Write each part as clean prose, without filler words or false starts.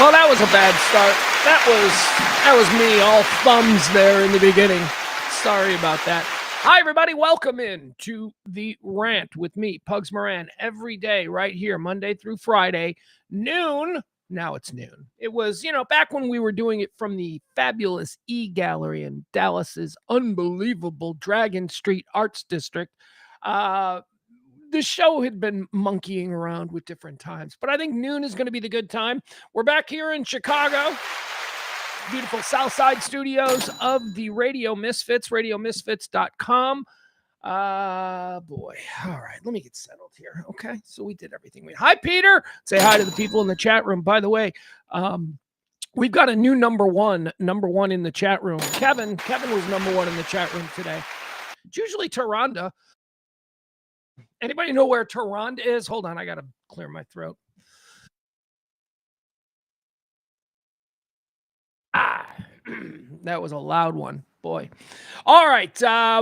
Oh, that was a bad start. That was me, all thumbs there in the beginning. Sorry about that. Hi, everybody. Welcome in to the Rant with me, Pugs Moran, every day right here, Monday through Friday, noon. Now it's noon. It was, back when we were doing it from the fabulous E-Gallery in Dallas's unbelievable Dragon Street Arts District. The show had been monkeying around with different times, but I think noon is going to be the good time. We're back here in Chicago, beautiful Southside studios of the Radio Misfits, radiomisfits.com. Boy. All right, let me get settled here. Okay, so we did everything. Hi, Peter. Say hi to the people in the chat room. By the way, we've got a new number one in the chat room. Kevin was number one in the chat room today. It's usually Taronda. Anybody know where Taronda is? Hold on, I got to clear my throat. That was a loud one. Boy. All right,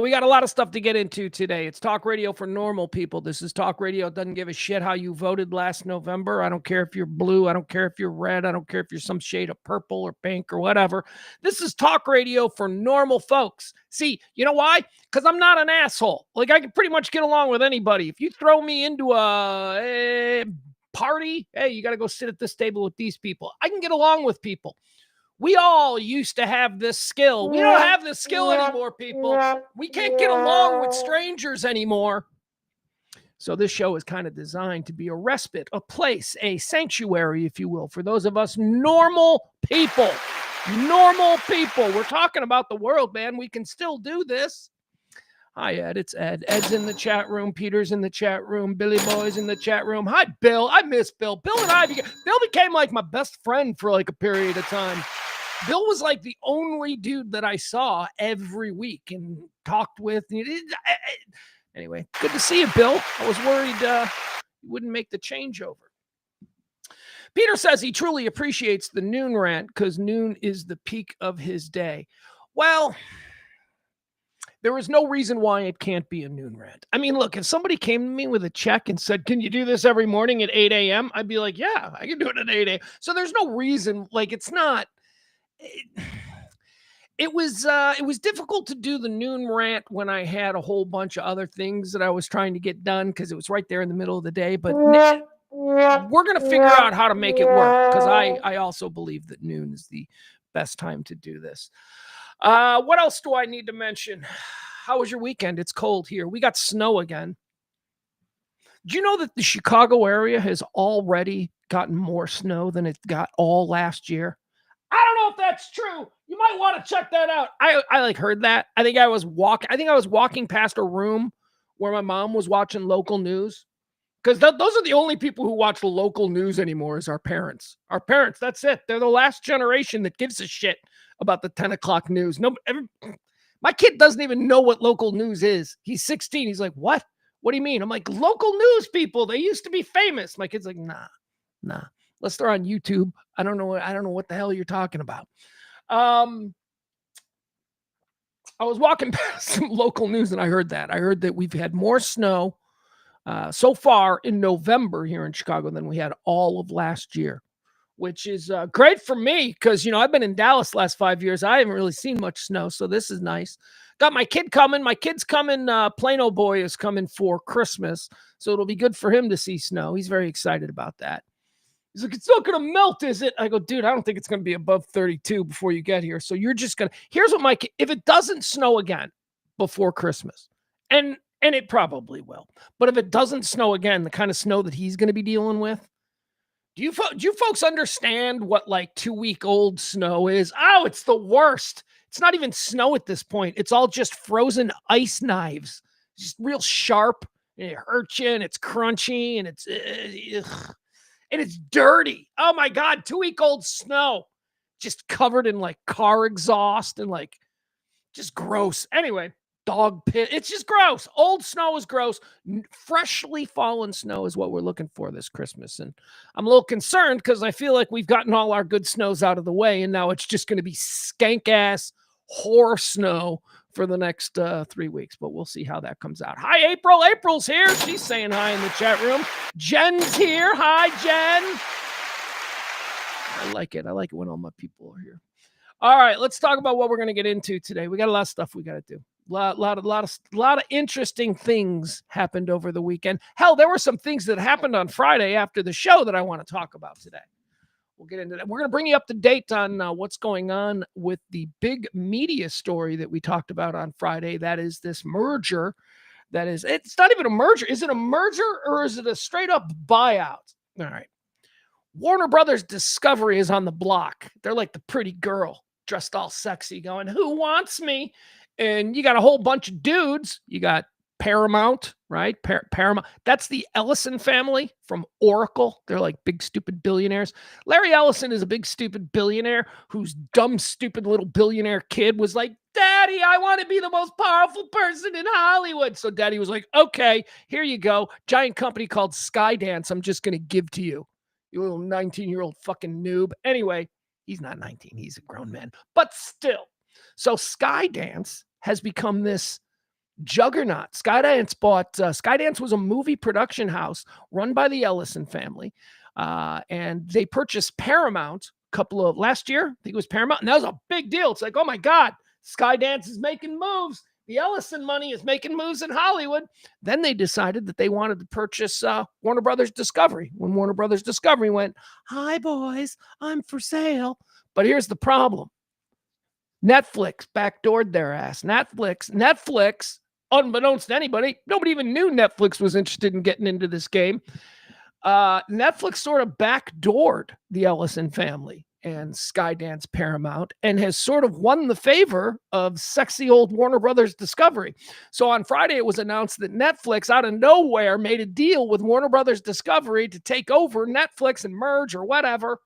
we got a lot of stuff to get into today. It's talk radio for normal people. This is talk radio. It doesn't give a shit how you voted last November. I don't care if you're blue. I don't care if you're red. I don't care if you're some shade of purple or pink or whatever. This is talk radio for normal folks. See, you know why? Because I'm not an asshole. Like, I can pretty much get along with anybody. If you throw me into a party, hey, you got to go sit at this table with these people. I can get along with people. We all used to have this skill. We don't have this skill anymore, people. We can't get along with strangers anymore. So this show is kind of designed to be a respite, a place, a sanctuary, if you will, for those of us normal people. Normal people. We're talking about the world, man. We can still do this. Hi, Ed. It's Ed. Ed's in the chat room. Peter's in the chat room. Billy Boy's in the chat room. Hi, Bill. I miss Bill. Bill became like my best friend for like a period of time. Bill was like the only dude that I saw every week and talked with. Anyway, good to see you, Bill. I was worried you wouldn't make the changeover. Peter says he truly appreciates the noon rant because noon is the peak of his day. Well, there is no reason why it can't be a noon rant. I mean, look, if somebody came to me with a check and said, can you do this every morning at 8 a.m.? I'd be like, yeah, I can do it at 8 a.m. So there's no reason, like, it's not. It was difficult to do the noon rant when I had a whole bunch of other things that I was trying to get done because it was right there in the middle of the day. But we're going to figure out how to make it work because I also believe that noon is the best time to do this. What else do I need to mention? How was your weekend? It's cold here. We got snow again. Do you know that the Chicago area has already gotten more snow than it got all last year? I don't know if that's true. You might want to check that out. I like heard that. I think I was walking past a room where my mom was watching local news. Because those are the only people who watch the local news anymore is our parents. Our parents, that's it. They're the last generation that gives a shit about the 10 o'clock news. My kid doesn't even know what local news is. He's 16. He's like, what? What do you mean? I'm like, local news people. They used to be famous. My kid's like, nah. Unless they're on YouTube. I don't know what the hell you're talking about. I was walking past some local news and I heard that. I heard that we've had more snow so far in November here in Chicago than we had all of last year, which is great for me because, I've been in Dallas the last 5 years. I haven't really seen much snow, so this is nice. Got my kid coming. My kid's coming. Plano boy is coming for Christmas, so it'll be good for him to see snow. He's very excited about that. He's like, it's not going to melt, is it? I go, dude, I don't think it's going to be above 32 before you get here. So you're just going to, here's what if it doesn't snow again before Christmas, and it probably will, but if it doesn't snow again, the kind of snow that he's going to be dealing with, do you folks understand what like 2-week-old snow is? Oh, it's the worst. It's not even snow at this point. It's all just frozen ice knives, just real sharp, and it hurts you, and it's crunchy, and it's and it's dirty. Oh my God, 2-week-old snow, just covered in like car exhaust and like just gross. Anyway, dog pit. It's just gross. Old snow is gross. Freshly fallen snow is what we're looking for this Christmas. And I'm a little concerned because I feel like we've gotten all our good snows out of the way. And now it's just going to be skank ass whore snow for the next 3 weeks, but we'll see how that comes out. Hi, April. April's here. She's saying hi in the chat room. Jen's here. Hi, Jen. I like it. I like it when all my people are here. All right, let's talk about what we're going to get into today. We got a lot of stuff we got to do. Lot of interesting things happened over the weekend. Hell, there were some things that happened on Friday after the show that I want to talk about today. We'll get into that. We're going to bring you up to date on what's going on with the big media story that we talked about on Friday. That is this merger. It's not even a merger. Is it a merger or is it a straight up buyout? All right. Warner Brothers Discovery is on the block. They're like the pretty girl dressed all sexy going, who wants me? And you got a whole bunch of dudes. You got Paramount, right? Paramount. That's the Ellison family from Oracle. They're like big, stupid billionaires. Larry Ellison is a big, stupid billionaire whose dumb, stupid little billionaire kid was like, Daddy, I want to be the most powerful person in Hollywood. So Daddy was like, okay, here you go. Giant company called Skydance. I'm just going to give to you. You little 19-year-old fucking noob. Anyway, he's not 19. He's a grown man. But still. So Skydance has become this juggernaut. Skydance was a movie production house run by the Ellison family. And they purchased Paramount last year. I think it was Paramount. And that was a big deal. It's like, oh my God, Skydance is making moves. The Ellison money is making moves in Hollywood. Then they decided that they wanted to purchase Warner Brothers Discovery. When Warner Brothers Discovery went, hi, boys, I'm for sale. But here's the problem. Netflix backdoored their ass. Netflix, unbeknownst to anybody, nobody even knew Netflix was interested in getting into this game. Netflix sort of backdoored the Ellison family and Skydance Paramount and has sort of won the favor of sexy old Warner Brothers Discovery. So on Friday, it was announced that Netflix out of nowhere made a deal with Warner Brothers Discovery to take over Netflix and merge or whatever.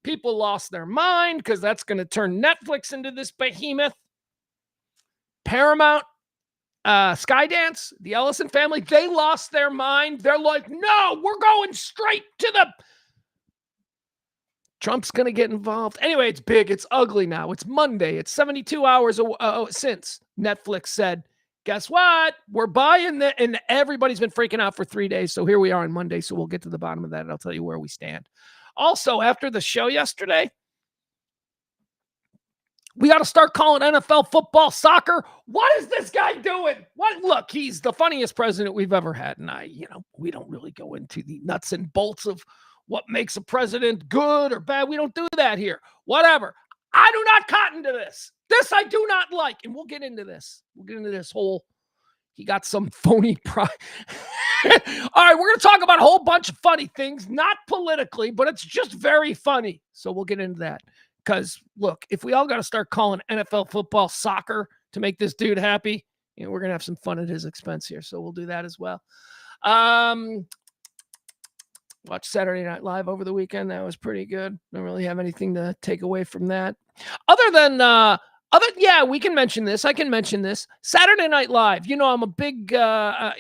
People lost their mind because that's going to turn Netflix into this behemoth. Paramount, Skydance, the Ellison family, they lost their mind. They're like, no, we're going straight to the... Trump's going to get involved. Anyway, it's big. It's ugly now. It's Monday. It's 72 hours since Netflix said, guess what? We're buying that. And everybody's been freaking out for 3 days. So here we are on Monday. So we'll get to the bottom of that. And I'll tell you where we stand. Also, after the show yesterday, we got to start calling NFL football soccer. What is this guy doing? Look, he's the funniest president we've ever had. And we don't really go into the nuts and bolts of what makes a president good or bad. We don't do that here. Whatever. I do not cotton to this. This I do not like. And we'll get into this. Whole, he got some phony pride. All right, we're going to talk about a whole bunch of funny things, not politically, but it's just very funny. So we'll get into that. Because, look, if we all got to start calling NFL football soccer to make this dude happy, we're going to have some fun at his expense here. So we'll do that as well. Watched Saturday Night Live over the weekend. That was pretty good. Don't really have anything to take away from that. We can mention this. I can mention this. Saturday Night Live. I'm a big, I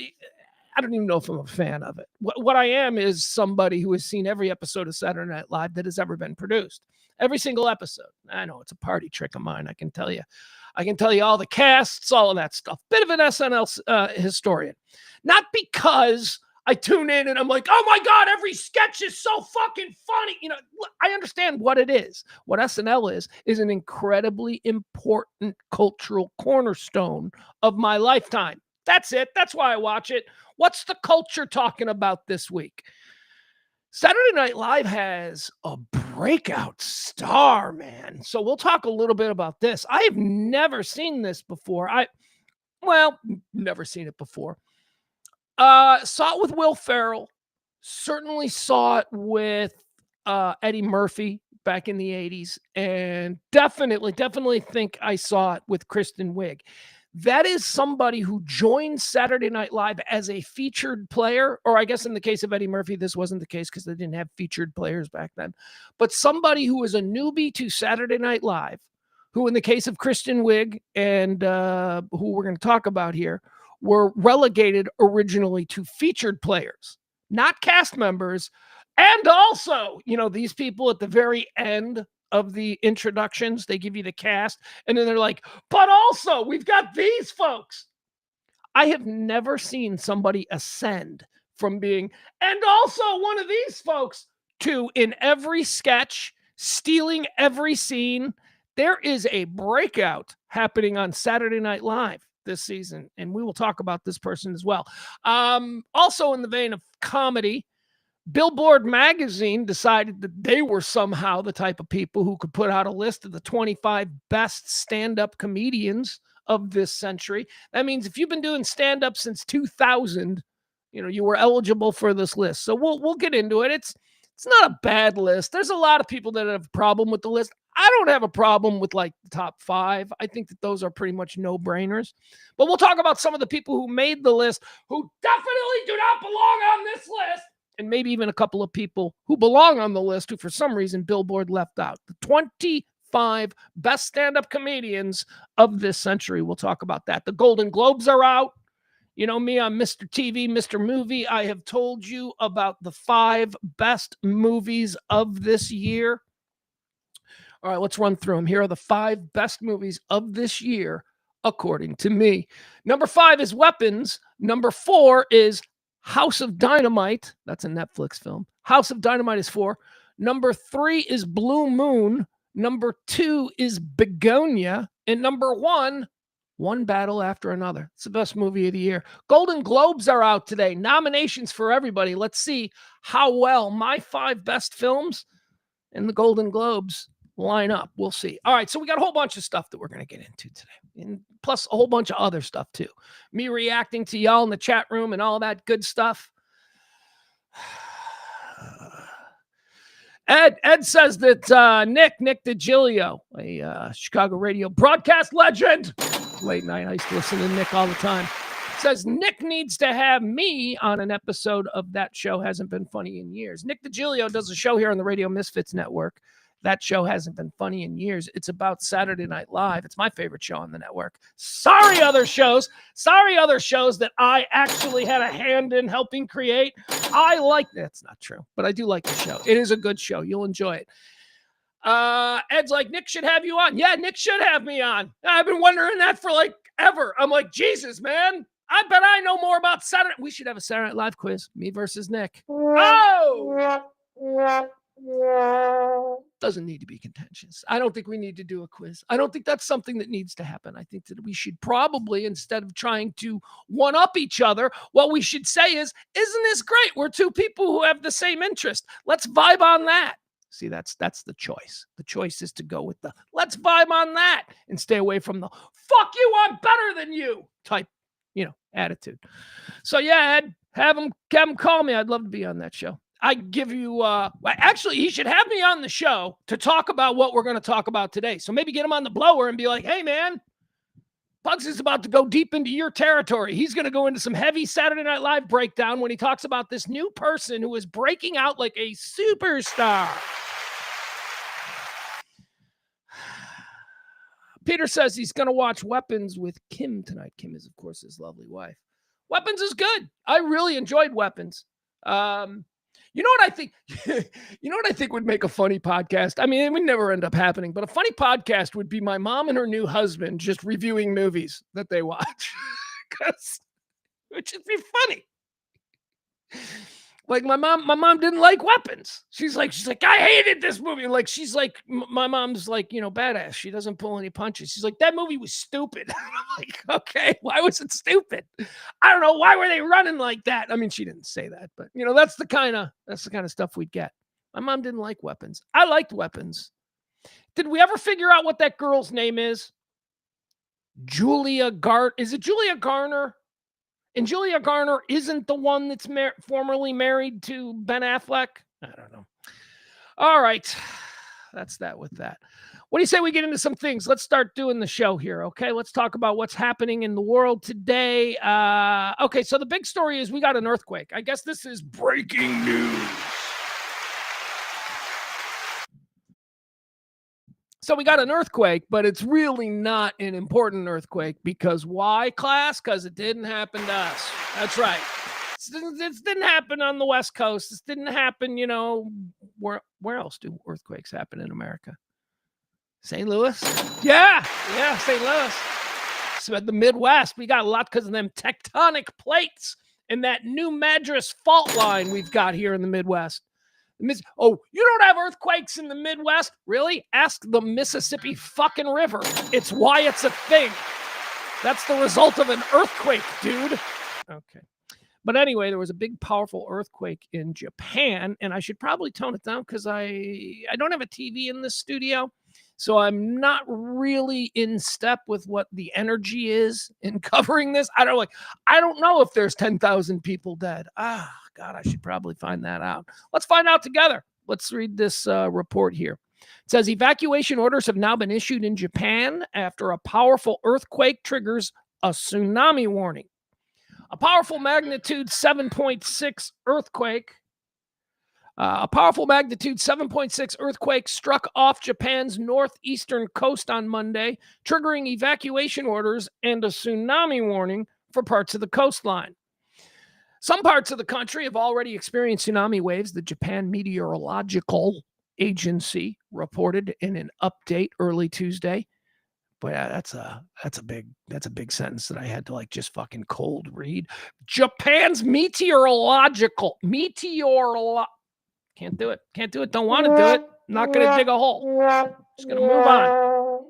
don't even know if I'm a fan of it. What I am is somebody who has seen every episode of Saturday Night Live that has ever been produced. Every single episode. I know it's a party trick of mine. I can tell you all the casts, all of that stuff. Bit of an SNL historian. Not because I tune in and I'm like, oh my God, every sketch is so fucking funny. I understand what it is. What SNL is an incredibly important cultural cornerstone of my lifetime. That's it. That's why I watch it. What's the culture talking about this week? Saturday Night Live has a breakout star, man. So we'll talk a little bit about this. I have never seen this before. Never seen it before. Saw it with Will Ferrell. Certainly saw it with Eddie Murphy back in the 80s. And definitely think I saw it with Kristen Wiig. That is somebody who joined Saturday Night Live as a featured player, or I guess in the case of Eddie Murphy, this wasn't the case because they didn't have featured players back then. But somebody who was a newbie to Saturday Night Live, who in the case of Kristen Wiig and who we're going to talk about here, were relegated originally to featured players, not cast members. And also, these people at the very end of the introductions, they give you the cast, and then they're like, but also we've got these folks. I have never seen somebody ascend from being, and also one of these folks, to in every sketch, stealing every scene. There is a breakout happening on Saturday Night Live this season, and we will talk about this person as well. Also in the vein of comedy, Billboard magazine decided that they were somehow the type of people who could put out a list of the 25 best stand-up comedians of this century. That means if you've been doing stand-up since 2000, you were eligible for this list. So we'll get into it. It's not a bad list. There's a lot of people that have a problem with the list. I don't have a problem with like the top 5. I think that those are pretty much no-brainers. But we'll talk about some of the people who made the list who definitely do not belong on this list, and maybe even a couple of people who belong on the list who for some reason Billboard left out. The 25 best stand-up comedians of this century. We'll talk about that. The Golden Globes are out. You know me, I'm Mr. TV, Mr. Movie. I have told you about the 5 best movies of this year. All right, let's run through them. Here are the 5 best movies of this year, according to me. Number 5 is Weapons. Number 4 is House of Dynamite. That's a Netflix film. House of Dynamite is 4. Number 3 is Blue Moon. Number 2 is Begonia. And number 1, One Battle After Another. It's the best movie of the year. Golden Globes are out today. Nominations for everybody. Let's see how well my 5 best films and the Golden Globes line up. We'll see. All right, so we got a whole bunch of stuff that we're going to get into today, and plus a whole bunch of other stuff too. Me reacting to y'all in the chat room and all that good stuff. Ed says that Nick DiGilio, a Chicago radio broadcast legend, late night, I used to listen to Nick all the time, says Nick needs to have me on an episode of That Show Hasn't Been Funny in Years. Nick DiGilio does a show here on the Radio Misfits Network. That Show Hasn't Been Funny in Years. It's about Saturday Night Live. It's my favorite show on the network. Sorry, other shows that I actually had a hand in helping create. That's not true, but I do like the show. It is a good show. You'll enjoy it. Ed's like, Nick should have you on. Yeah, Nick should have me on. I've been wondering that for like ever. I'm like, Jesus, man. I bet I know more about Saturday. We should have a Saturday Night Live quiz. Me versus Nick. Oh! Doesn't need to be contentious. I don't think we need to do a quiz. I don't think that's something that needs to happen. I think that we should probably, instead of trying to one-up each other, what we should say is, isn't this great? We're 2 people who have the same interest. Let's vibe on that. See, that's the choice. The choice is to go with the let's vibe on that and stay away from the fuck you, I'm better than you type, attitude. So yeah, Ed, have him call me. I'd love to be on that show. I give you, actually, he should have me on the show to talk about what we're going to talk about today. So maybe get him on the blower and be like, hey, man, Pugs is about to go deep into your territory. He's going to go into some heavy Saturday Night Live breakdown when he talks about this new person who is breaking out like a superstar. Peter says he's going to watch Weapons with Kim tonight. Kim is, of course, his lovely wife. Weapons is good. I really enjoyed Weapons. You know what I think? Would make a funny podcast? I mean, it would never end up happening, but a funny podcast would be my mom and her new husband just reviewing movies that they watch, which would be funny. Like my mom didn't like Weapons. She's like, I hated this movie. Like, she's like, my mom's like, badass. She doesn't pull any punches. She's like, that movie was stupid. I'm like, okay, why was it stupid? I don't know. Why were they running like that? I mean, she didn't say that, but that's the kind of stuff we'd get. My mom didn't like Weapons. I liked Weapons. Did we ever figure out what that girl's name is? Is it Julia Garner? And Julia Garner isn't the one that's formerly married to Ben Affleck? I don't know. All right. That's that with that. What do you say we get into some things? Let's start doing the show here, okay? Let's talk about what's happening in the world today. Okay, so the big story is we got an earthquake. I guess this is breaking news. So we got an earthquake, but it's really not an important earthquake because why, class? Because it didn't happen to us. That's right. This didn't happen on the West Coast. This didn't happen, where else do earthquakes happen in America? St. Louis? Yeah, St. Louis. So at the Midwest, we got a lot because of them tectonic plates and that New Madras fault line we've got here in the Midwest. Oh, you don't have earthquakes in the Midwest? Really? Ask the Mississippi fucking River. It's why it's a thing. That's the result of an earthquake, dude. Okay. But anyway, there was a big, powerful earthquake in Japan, and I should probably tone it down because I don't have a TV in this studio, so I'm not really in step with what the energy is in covering this. I don't know if there's 10,000 people dead. God, I should probably find that out. Let's find out together. Let's read this report here. It says evacuation orders have now been issued in Japan after a powerful earthquake triggers a tsunami warning. A powerful magnitude 7.6 earthquake. A powerful magnitude 7.6 earthquake struck off Japan's northeastern coast on Monday, triggering evacuation orders and a tsunami warning for parts of the coastline. Some parts of the country have already experienced tsunami waves, the Japan Meteorological Agency reported in an update early Tuesday. But yeah, that's a big sentence that I had to just fucking cold read. Japan's can't do it. Don't want to do it. Not gonna dig a hole. Just gonna move on.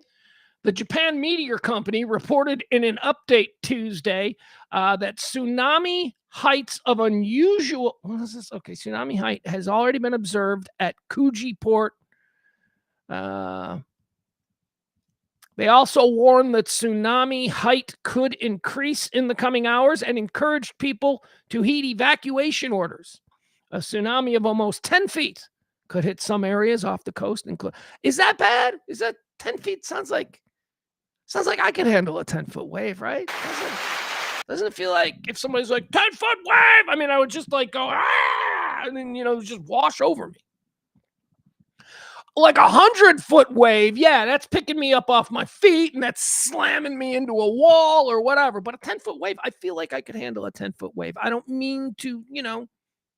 The Japan Meteor Company reported in an update Tuesday that tsunami heights of unusual. What is this? Okay, tsunami height has already been observed at Kuji Port. They also warned that tsunami height could increase in the coming hours and encouraged people to heed evacuation orders. A tsunami of almost 10 feet could hit some areas off the coast. Is that bad? Is that 10 feet? Sounds like I could handle a 10-foot wave, right? Doesn't it feel like if somebody's like, 10-foot wave? I mean, I would just go, and then, just wash over me. Like 100-foot wave, yeah, that's picking me up off my feet and that's slamming me into a wall or whatever. But a 10-foot wave, I feel like I could handle a 10-foot wave. I don't mean to,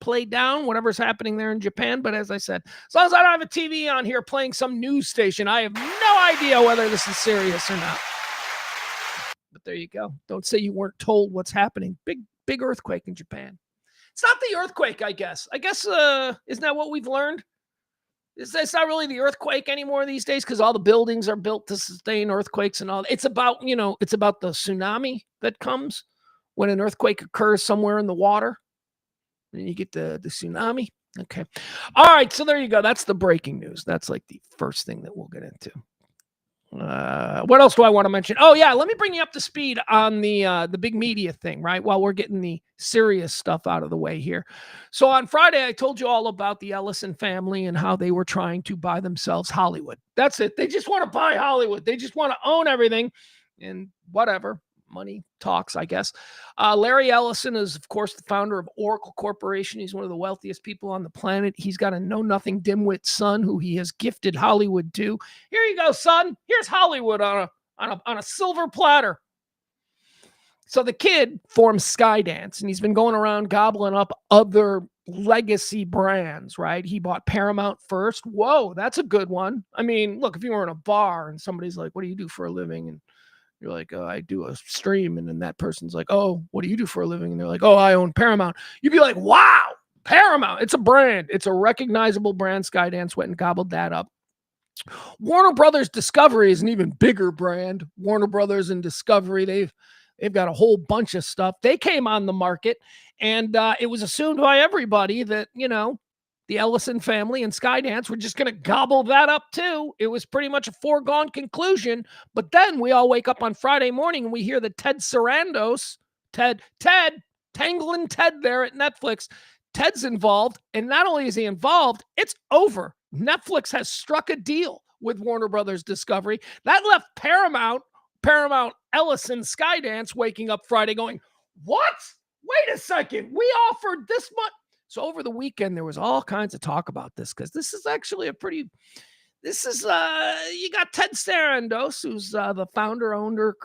play down whatever's happening there in Japan. But as I said, as long as I don't have a TV on here playing some news station, I have no idea whether this is serious or not. But there you go. Don't say you weren't told what's happening. Big earthquake in Japan. It's not the earthquake, I guess. Isn't that what we've learned? It's not really the earthquake anymore these days because all the buildings are built to sustain earthquakes and all. It's about, it's about the tsunami that comes when an earthquake occurs somewhere in the water. And you get the tsunami. Okay. All right. So there you go. That's the breaking news. That's like the first thing that we'll get into. What else do I want to mention? Oh, yeah. Let me bring you up to speed on the big media thing, right? While we're getting the serious stuff out of the way here. So on Friday, I told you all about the Ellison family and how they were trying to buy themselves Hollywood. That's it. They just want to buy Hollywood. They just want to own everything and whatever. Money talks, I guess. Larry Ellison is, of course, the founder of Oracle Corporation. He's one of the wealthiest people on the planet. He's got a know-nothing dimwit son who he has gifted Hollywood to. Here you go, son. Here's Hollywood on a silver platter. So the kid formed Skydance, and he's been going around gobbling up other legacy brands, right? He bought Paramount first. Whoa, that's a good one. I mean, look, if you were in a bar and somebody's like, what do you do for a living? And you're like, oh, I do a stream. And then that person's like, oh, what do you do for a living? And they're like, oh, I own Paramount. You'd be like, wow, Paramount. It's a brand. It's a recognizable brand. Skydance went and gobbled that up. Warner Brothers Discovery is an even bigger brand. Warner Brothers and Discovery, they've got a whole bunch of stuff. They came on the market, and it was assumed by everybody that, the Ellison family and Skydance were just going to gobble that up too. It was pretty much a foregone conclusion. But then we all wake up on Friday morning and we hear that Ted Sarandos, Tanglin Ted there at Netflix, Ted's involved. And not only is he involved, it's over. Netflix has struck a deal with Warner Brothers Discovery. That left Paramount, Ellison, Skydance waking up Friday going, what? Wait a second. We offered this much. So over the weekend, there was all kinds of talk about this because this is actually you got Ted Sarandos, who's the owner.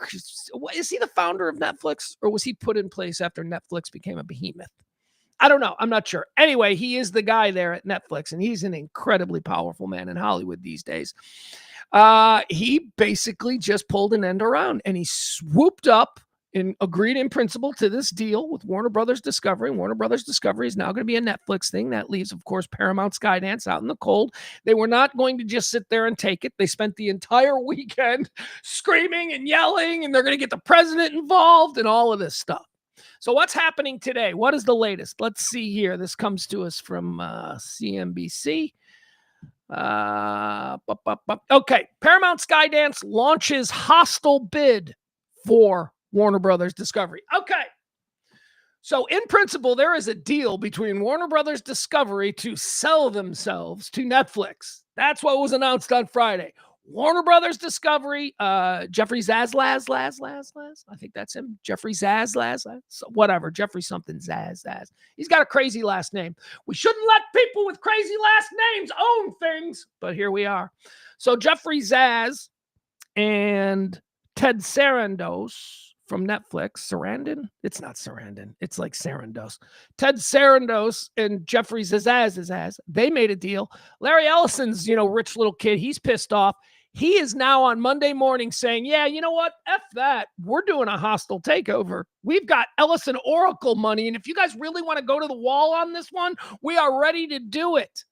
Is he the founder of Netflix, or was he put in place after Netflix became a behemoth? I don't know. I'm not sure. Anyway, he is the guy there at Netflix, and he's an incredibly powerful man in Hollywood these days. He basically just pulled an end around, and he swooped up agreed in principle to this deal with Warner Brothers Discovery. Warner Brothers Discovery is now going to be a Netflix thing. That leaves, of course, Paramount Skydance out in the cold. They were not going to just sit there and take it. They spent the entire weekend screaming and yelling, and they're going to get the president involved and all of this stuff. So what's happening today? What is the latest? Let's see here. This comes to us from CNBC. Okay. Paramount Skydance launches hostile bid for Warner Brothers Discovery. Okay. So in principle, there is a deal between Warner Brothers Discovery to sell themselves to Netflix. That's what was announced on Friday. Warner Brothers Discovery, Jeffrey Zaslaz, I think that's him. Jeffrey Zaslaz, whatever. Jeffrey something Zaz. He's got a crazy last name. We shouldn't let people with crazy last names own things, but here we are. So Jeffrey Zaz and Ted Sarandos from Netflix, Sarandon? It's not Sarandon. It's like Sarandos. Ted Sarandos and Jeffrey Zaz, they made a deal. Larry Ellison's, rich little kid, he's pissed off. He is now on Monday morning saying, yeah, you know what? F that. We're doing a hostile takeover. We've got Ellison Oracle money, and if you guys really want to go to the wall on this one, we are ready to do it.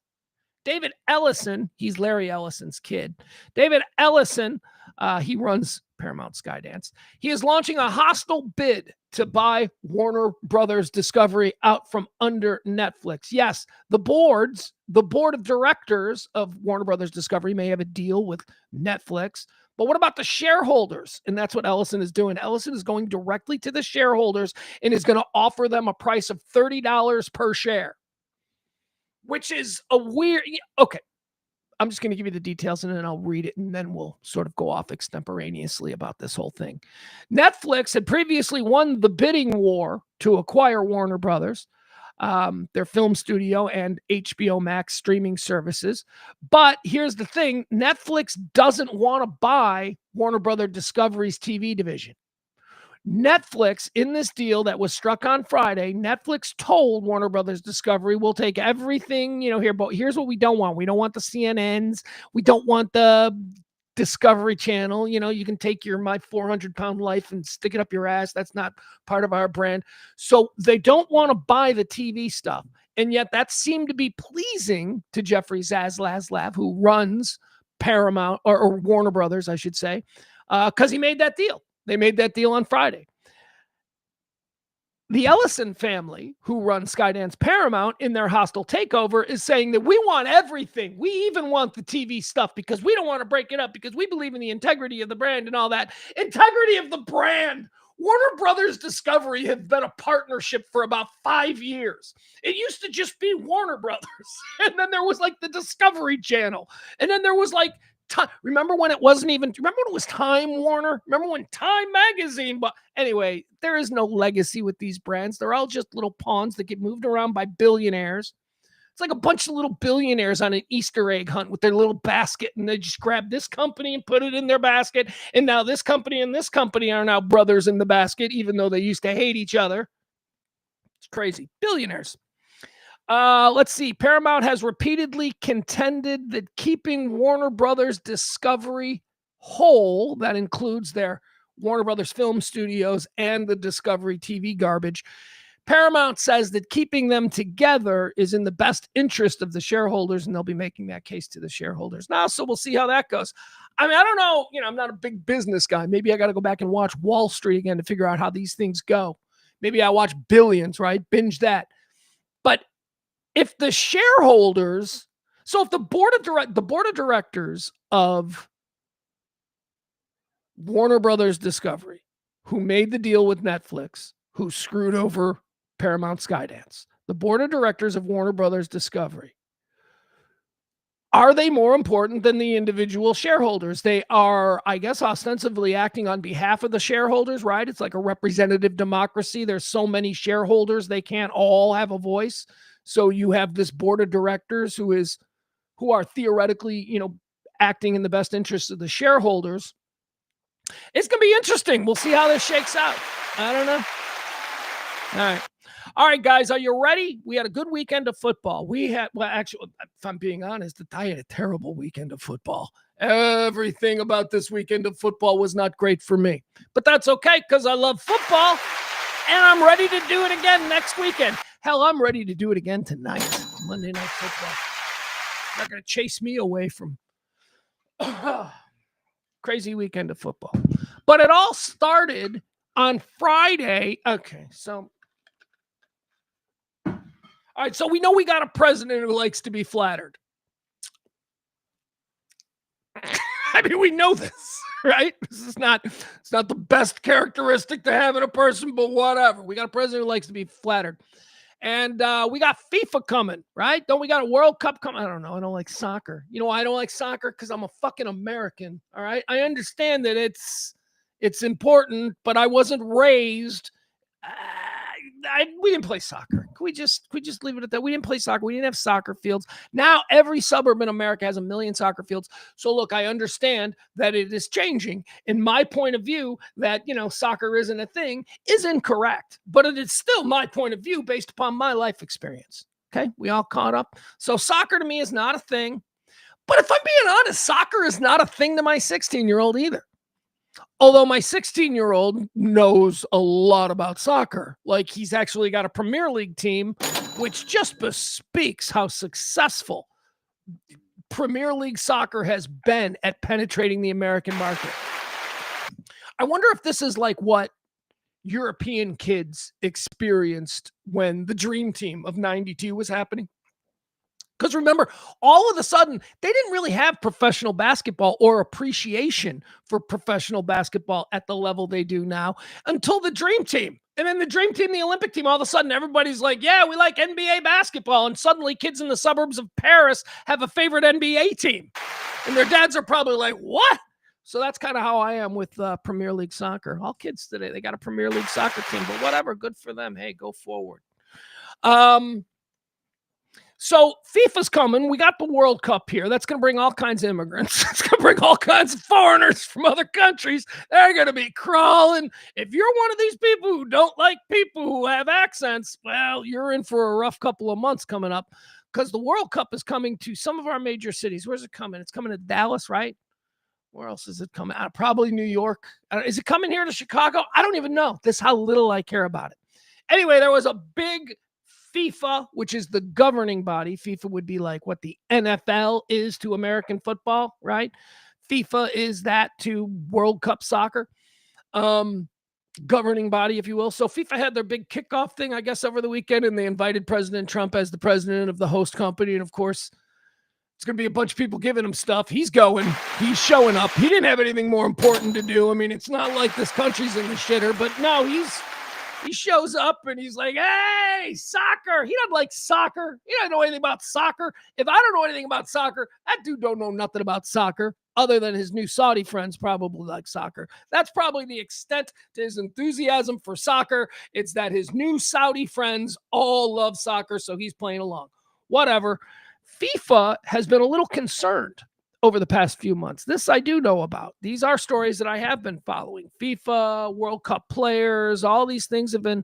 David Ellison, he's Larry Ellison's kid. David Ellison, he runs Paramount Skydance. He is launching a hostile bid to buy Warner Brothers Discovery out from under Netflix. Yes, the board of directors of Warner Brothers Discovery may have a deal with Netflix, but what about the shareholders? And that's what Ellison is doing. Ellison is going directly to the shareholders and is going to offer them a price of $30 per share, which is a weird... Okay. I'm just going to give you the details and then I'll read it and then we'll sort of go off extemporaneously about this whole thing. Netflix had previously won the bidding war to acquire Warner Brothers, their film studio and HBO Max streaming services. But here's the thing, Netflix doesn't want to buy Warner Brothers Discovery's TV division. Netflix, in this deal that was struck on Friday, Netflix told Warner Brothers Discovery, we'll take everything, here, but here's what we don't want. We don't want the CNNs. We don't want the Discovery Channel. You can take your My 400-Pound Life and stick it up your ass. That's not part of our brand. So they don't want to buy the TV stuff. And yet that seemed to be pleasing to Jeffrey Zaslav, who runs Paramount or Warner Brothers, I should say, because he made that deal. They made that deal on Friday. The Ellison family, who run Skydance Paramount in their hostile takeover, is saying that we want everything. We even want the TV stuff because we don't want to break it up because we believe in the integrity of the brand and all that. Integrity of the brand. Warner Brothers Discovery has been a partnership for about 5 years. It used to just be Warner Brothers. And then there was like the Discovery Channel. And then there was like remember when it wasn't even, remember when it was Time Warner? Remember when Time Magazine? But anyway, there is no legacy with these brands. They're all just little pawns that get moved around by billionaires. It's like a bunch of little billionaires on an Easter egg hunt with their little basket, and they just grab this company and put it in their basket. And now this company and this company are now brothers in the basket, even though they used to hate each other. It's crazy. Billionaires. Let's see. Paramount has repeatedly contended that keeping Warner Brothers Discovery whole, that includes their Warner Brothers Film Studios and the Discovery TV garbage, Paramount says that keeping them together is in the best interest of the shareholders, and they'll be making that case to the shareholders now. So we'll see how that goes. I mean, I don't know. I'm not a big business guy. Maybe I got to go back and watch Wall Street again to figure out how these things go. Maybe I watch Billions, right? Binge that. But if the shareholders, so if the board of directors of Warner Brothers Discovery, who made the deal with Netflix, who screwed over Paramount Skydance, the board of directors of Warner Brothers Discovery, are they more important than the individual shareholders? They are, I guess, ostensibly acting on behalf of the shareholders, right? It's like a representative democracy. There's so many shareholders, they can't all have a voice. So you have this board of directors who are theoretically, acting in the best interest of the shareholders. It's going to be interesting. We'll see how this shakes out. I don't know. All right. All right, guys, are you ready? We had a good weekend of football. Actually, if I'm being honest, I had a terrible weekend of football. Everything about this weekend of football was not great for me. But that's okay because I love football and I'm ready to do it again next weekend. Hell, I'm ready to do it again tonight, Monday Night Football. They're going to chase me away from crazy weekend of football. But it all started on Friday. Okay, so all right, so we know we got a president who likes to be flattered. I mean, we know this, right? It's not the best characteristic to have in a person, but whatever. We got a president who likes to be flattered. And we got FIFA coming, right? Don't we got a World Cup coming? I don't know. I don't like soccer. You know why I don't like soccer? Because I'm a fucking American, all right? I understand that it's important, but I wasn't raised we didn't play soccer. Can we just leave it at that? We didn't play soccer. We didn't have soccer fields. Now every suburb in America has 1 million soccer fields. So look, I understand that it is changing. In my point of view, that soccer isn't a thing is incorrect, but it is still my point of view based upon my life experience. Okay, we all caught up. So soccer to me is not a thing. But if I'm being honest, soccer is not a thing to my 16-year-old either. Although my 16-year-old knows a lot about soccer. Like he's actually got a Premier League team, which just bespeaks how successful Premier League soccer has been at penetrating the American market. I wonder if this is like what European kids experienced when the Dream Team of 92 was happening. Because remember, all of a sudden, they didn't really have professional basketball or appreciation for professional basketball at the level they do now until the Dream Team. And then the Dream Team, the Olympic team, all of a sudden, everybody's like, yeah, we like NBA basketball. And suddenly kids in the suburbs of Paris have a favorite NBA team. And their dads are probably like, what? So that's kind of how I am with Premier League soccer. All kids today, they got a Premier League soccer team, but whatever, good for them. Hey, go forward. So FIFA's coming. We got the World Cup here. That's going to bring all kinds of immigrants. It's going to bring all kinds of foreigners from other countries. They're going to be crawling. If you're one of these people who don't like people who have accents, well, you're in for a rough couple of months coming up because the World Cup is coming to some of our major cities. Where's it coming? It's coming to Dallas, right? Where else is it coming? Probably New York. Is it coming here to Chicago? I don't even know. This is how little I care about it. Anyway, there was a big FIFA, which is the governing body. FIFA would be like what the NFL is to American football, right? FIFA is that to World Cup soccer. Governing body, if you will. So FIFA had their big kickoff thing, I guess, over the weekend, and they invited President Trump as the president of the host company. And of course, it's going to be a bunch of people giving him stuff. He's going. He's showing up. He didn't have anything more important to do. I mean, it's not like this country's in the shitter, but no, he shows up and he's like, hey, soccer. He doesn't like soccer. He doesn't know anything about soccer. If I don't know anything about soccer, that dude don't know nothing about soccer other than his new Saudi friends probably like soccer. That's probably the extent to his enthusiasm for soccer. It's that his new Saudi friends all love soccer, so he's playing along. Whatever. FIFA has been a little concerned over the past few months. This I do know about. These are stories that I have been following. FIFA, World Cup players, all these things have been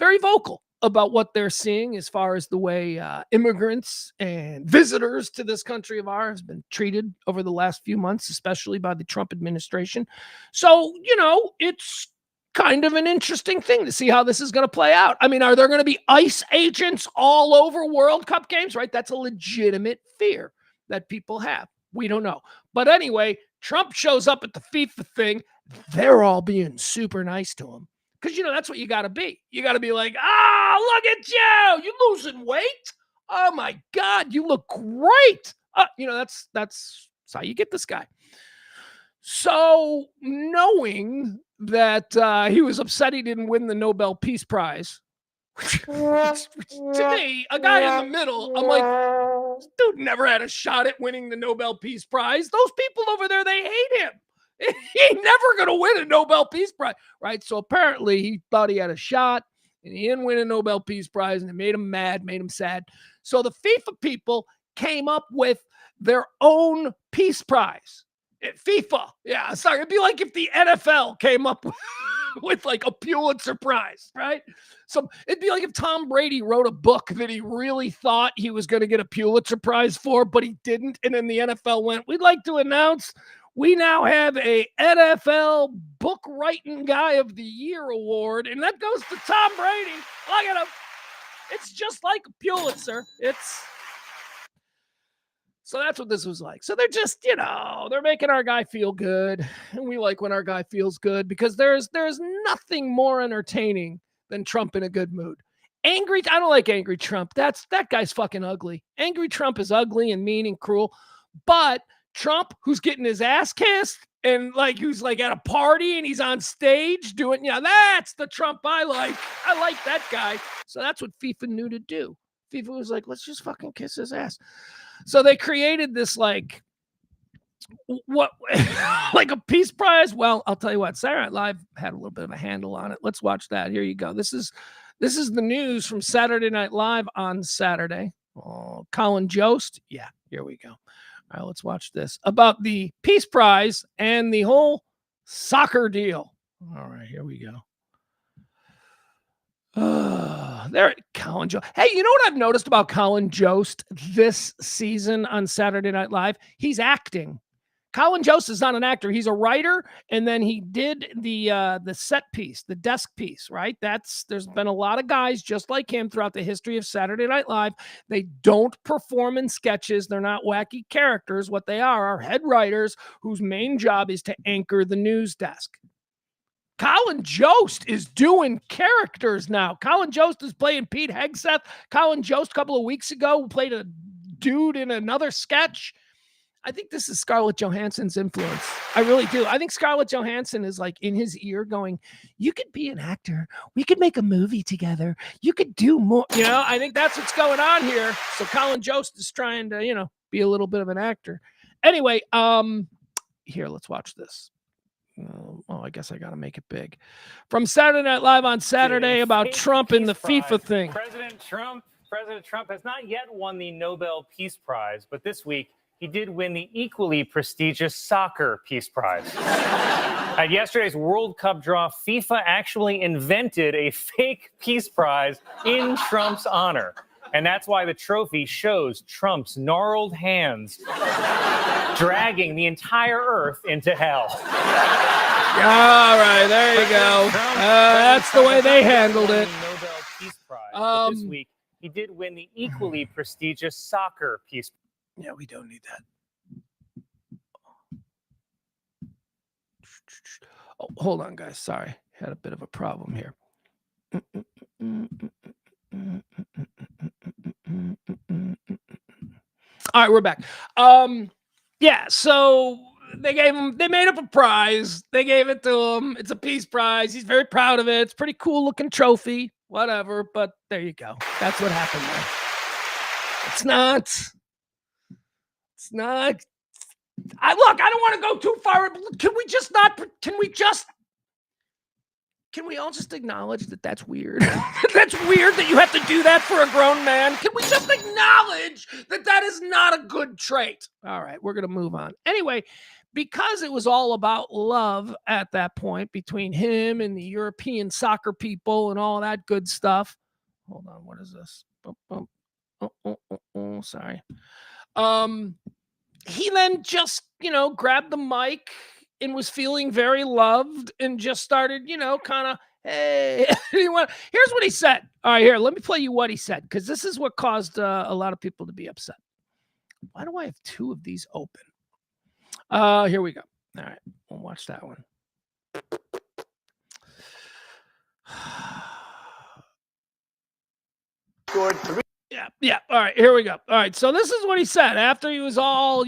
very vocal about what they're seeing as far as the way immigrants and visitors to this country of ours have been treated over the last few months, especially by the Trump administration. So, it's kind of an interesting thing to see how this is going to play out. I mean, are there going to be ICE agents all over World Cup games, right? That's a legitimate fear that people have. We don't know. But anyway, Trump shows up at the FIFA thing. They're all being super nice to him. Because, that's what you got to be. You got to be like, look at you. You losing weight? Oh, my God. You look great. That's how you get this guy. So knowing that he was upset he didn't win the Nobel Peace Prize, to me, a guy in the middle, I'm like, this dude never had a shot at winning the Nobel Peace Prize. Those people over there, they hate him. He ain't never going to win a Nobel Peace Prize, right? So apparently he thought he had a shot and he didn't win a Nobel Peace Prize and it made him mad, made him sad. So the FIFA people came up with their own Peace Prize. FIFA. Yeah, sorry. It'd be like if the NFL came up with like a Pulitzer Prize, right? So it'd be like if Tom Brady wrote a book that he really thought he was going to get a Pulitzer Prize for, but he didn't. And then the NFL went, we'd like to announce we now have a NFL book writing guy of the year award. And that goes to Tom Brady. Look at him. It's just like a Pulitzer. So that's what this was like. So they're just, they're making our guy feel good. And we like when our guy feels good because there's nothing more entertaining than Trump in a good mood. I don't like angry Trump. That guy's fucking ugly. Angry Trump is ugly and mean and cruel. But Trump, who's getting his ass kissed and who's like at a party and he's on stage doing, that's the Trump I like. I like that guy. So that's what FIFA knew to do. FIFA was like, let's just fucking kiss his ass. So they created this like a peace prize. Well, I'll tell you what, Saturday Night Live had a little bit of a handle on it. Let's watch that. Here you go. This is the news from Saturday Night Live on Saturday. Oh, Colin Jost. Yeah, here we go. All right, let's watch this about the peace prize and the whole soccer deal. All right, here we go. There, Colin Jost. Hey, you know what I've noticed about Colin Jost this season on Saturday Night Live? He's acting. Colin Jost is not an actor. He's a writer, and then he did the set piece, the desk piece, right? There's been a lot of guys just like him throughout the history of Saturday Night Live. They don't perform in sketches. They're not wacky characters. What they are head writers whose main job is to anchor the news desk. Colin Jost is doing characters now. Colin Jost is playing Pete Hegseth. Colin Jost a couple of weeks ago played a dude in another sketch. I think this is Scarlett Johansson's influence. I really do. I think Scarlett Johansson is like in his ear going, you could be an actor. We could make a movie together. You could do more. I think that's what's going on here. So Colin Jost is trying to, be a little bit of an actor. Anyway, here, let's watch this. I guess I got to make it big. From Saturday Night Live on Saturday about Trump and the FIFA thing. President Trump has not yet won the Nobel Peace Prize, but this week he did win the equally prestigious Soccer Peace Prize. At yesterday's World Cup draw, FIFA actually invented a fake peace prize in Trump's honor. And that's why the trophy shows Trump's gnarled hands dragging the entire earth into hell. All right, there you go. That's the way they handled it. Nobel Peace Prize. This week, he did win the equally prestigious Soccer Peace Prize. Yeah, we don't need that. Oh, hold on, guys. Sorry. Had a bit of a problem here. All right, we're back. Yeah, so they made up a prize. They gave it to him. It's a peace prize. He's very proud of it. It's a pretty cool looking trophy, whatever, but there you go. That's what happened there. It's not. I don't want to go too far. Can we all just acknowledge that that's weird? That's weird that you have to do that for a grown man. Can we just acknowledge that that is not a good trait? All right, we're going to move on. Anyway, because it was all about love at that point between him and the European soccer people and all that good stuff. Hold on, what is this? Sorry. He then just, grabbed the mic and was feeling very loved and just started, kind of, hey. Here's what he said. All right, here, let me play you what he said, because this is what caused a lot of people to be upset. Why do I have two of these open? Here we go. All right, we'll watch that one. Scored 3. Yeah. All right, here we go. All right, so this is what he said after he was all,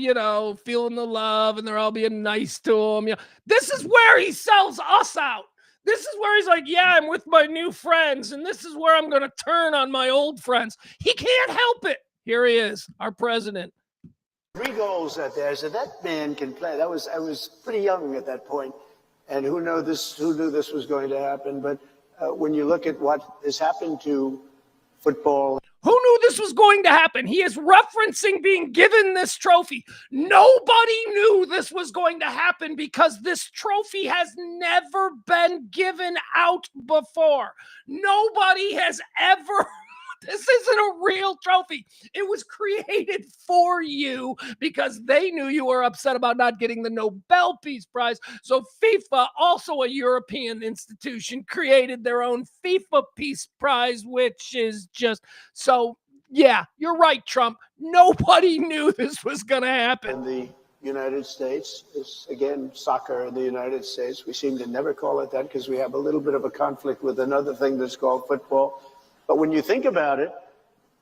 feeling the love and they're all being nice to him. This is where he sells us out. This is where he's like, yeah, I'm with my new friends, and this is where I'm going to turn on my old friends. He can't help it. Here he is, our president. 3 goals out there. So that man can play. I was pretty young at that point, and who knew this was going to happen? But when you look at what has happened to football. Who knew this was going to happen? He is referencing being given this trophy. Nobody knew this was going to happen because this trophy has never been given out before. Nobody has ever. This isn't a real trophy. It was created for you because they knew you were upset about not getting the Nobel Peace Prize. So FIFA, also a European institution, created their own FIFA Peace Prize, which is just so. Yeah, you're right, Trump. Nobody knew this was going to happen. In the United States is, again, soccer in the United States. We seem to never call it that because we have a little bit of a conflict with another thing that's called football. But when you think about it,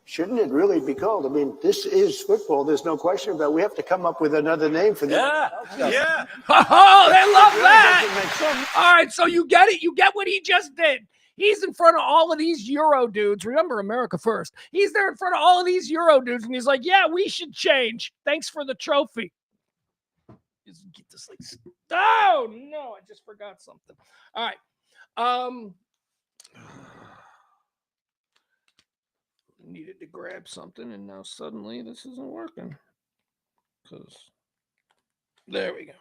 shouldn't it really be called? I mean, this is football. There's no question about it. We have to come up with another name for this. Yeah. Oh, they love It really that. doesn't make sense. All right, so you get it. You get what he just did. He's in front of all of these Euro dudes. Remember, America first. He's there in front of all of these Euro dudes, and he's like, yeah, we should change. Thanks for the trophy. Just get this like, oh, no, I just forgot something. All right. Needed to grab something, and now suddenly this isn't working. Because there we go.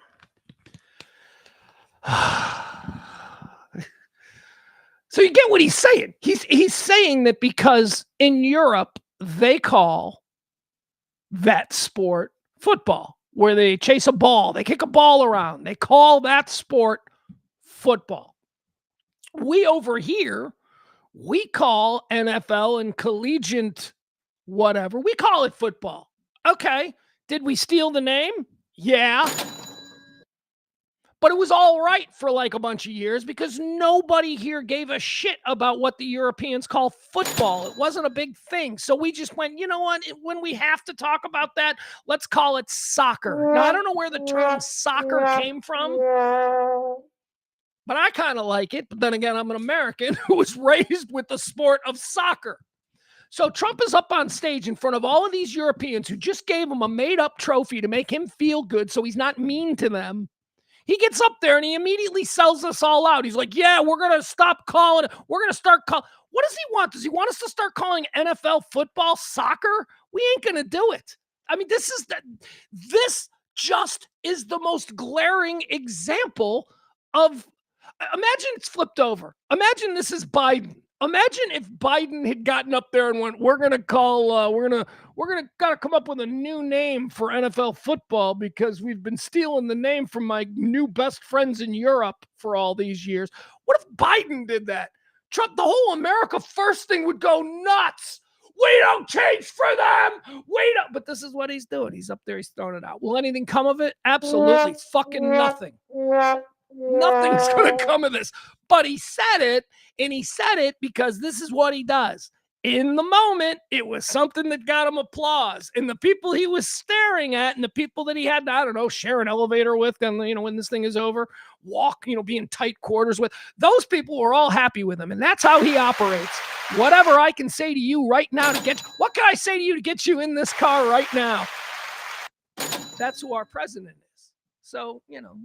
So you get what he's saying. He's saying that because in Europe they call that sport football, where they chase a ball, they kick a ball around. They call that sport football. We over here, we call NFL and collegiate whatever, we call it football. Okay. Did we steal the name? Yeah. But it was all right for like a bunch of years because nobody here gave a shit about what the Europeans call football. It wasn't a big thing. So we just went, you know what? When we have to talk about that, let's call it soccer. Now, I don't know where the term soccer came from, but I kind of like it. But then again, I'm an American who was raised with the sport of soccer. So Trump is up on stage in front of all of these Europeans who just gave him a made-up trophy to make him feel good so he's not mean to them. He gets up there and he immediately sells us all out. He's like, yeah, we're going to stop calling it. We're going to start calling. What does he want? Does he want us to start calling NFL football soccer? We ain't going to do it. I mean, this just is the most glaring example of, imagine it's flipped over. Imagine this is Biden. Imagine if Biden had gotten up there and went, we're going to call, we're going to gotta come up with a new name for NFL football because we've been stealing the name from my new best friends in Europe for all these years. What if Biden did that? Trump, the whole America first thing would go nuts. We don't change for them. We don't. But this is what he's doing. He's up there. He's throwing it out. Will anything come of it? Absolutely fucking nothing. Nothing's going to come of this. But he said it, and he said it because this is what he does. In the moment, it was something that got him applause. And the people he was staring at and the people that he had to, I don't know, share an elevator with, and, you know, when this thing is over, walk, you know, be in tight quarters with, those people were all happy with him. And that's how he operates. Whatever I can say to you right now to get, what can I say to you to get you in this car right now? That's who our president is. So, you know,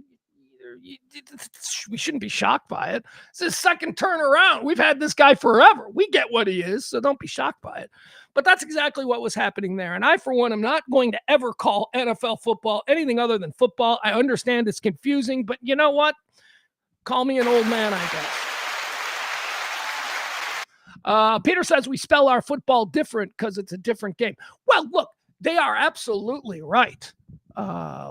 we shouldn't be shocked by it. It's his second turn around. We've had this guy forever. We get what he is, so don't be shocked by it. But that's exactly what was happening there. And I, for one, am not going to ever call NFL football anything other than football. I understand it's confusing, but you know what? Call me an old man, I guess. Peter says we spell our football different because it's a different game. Well, look, they are absolutely right.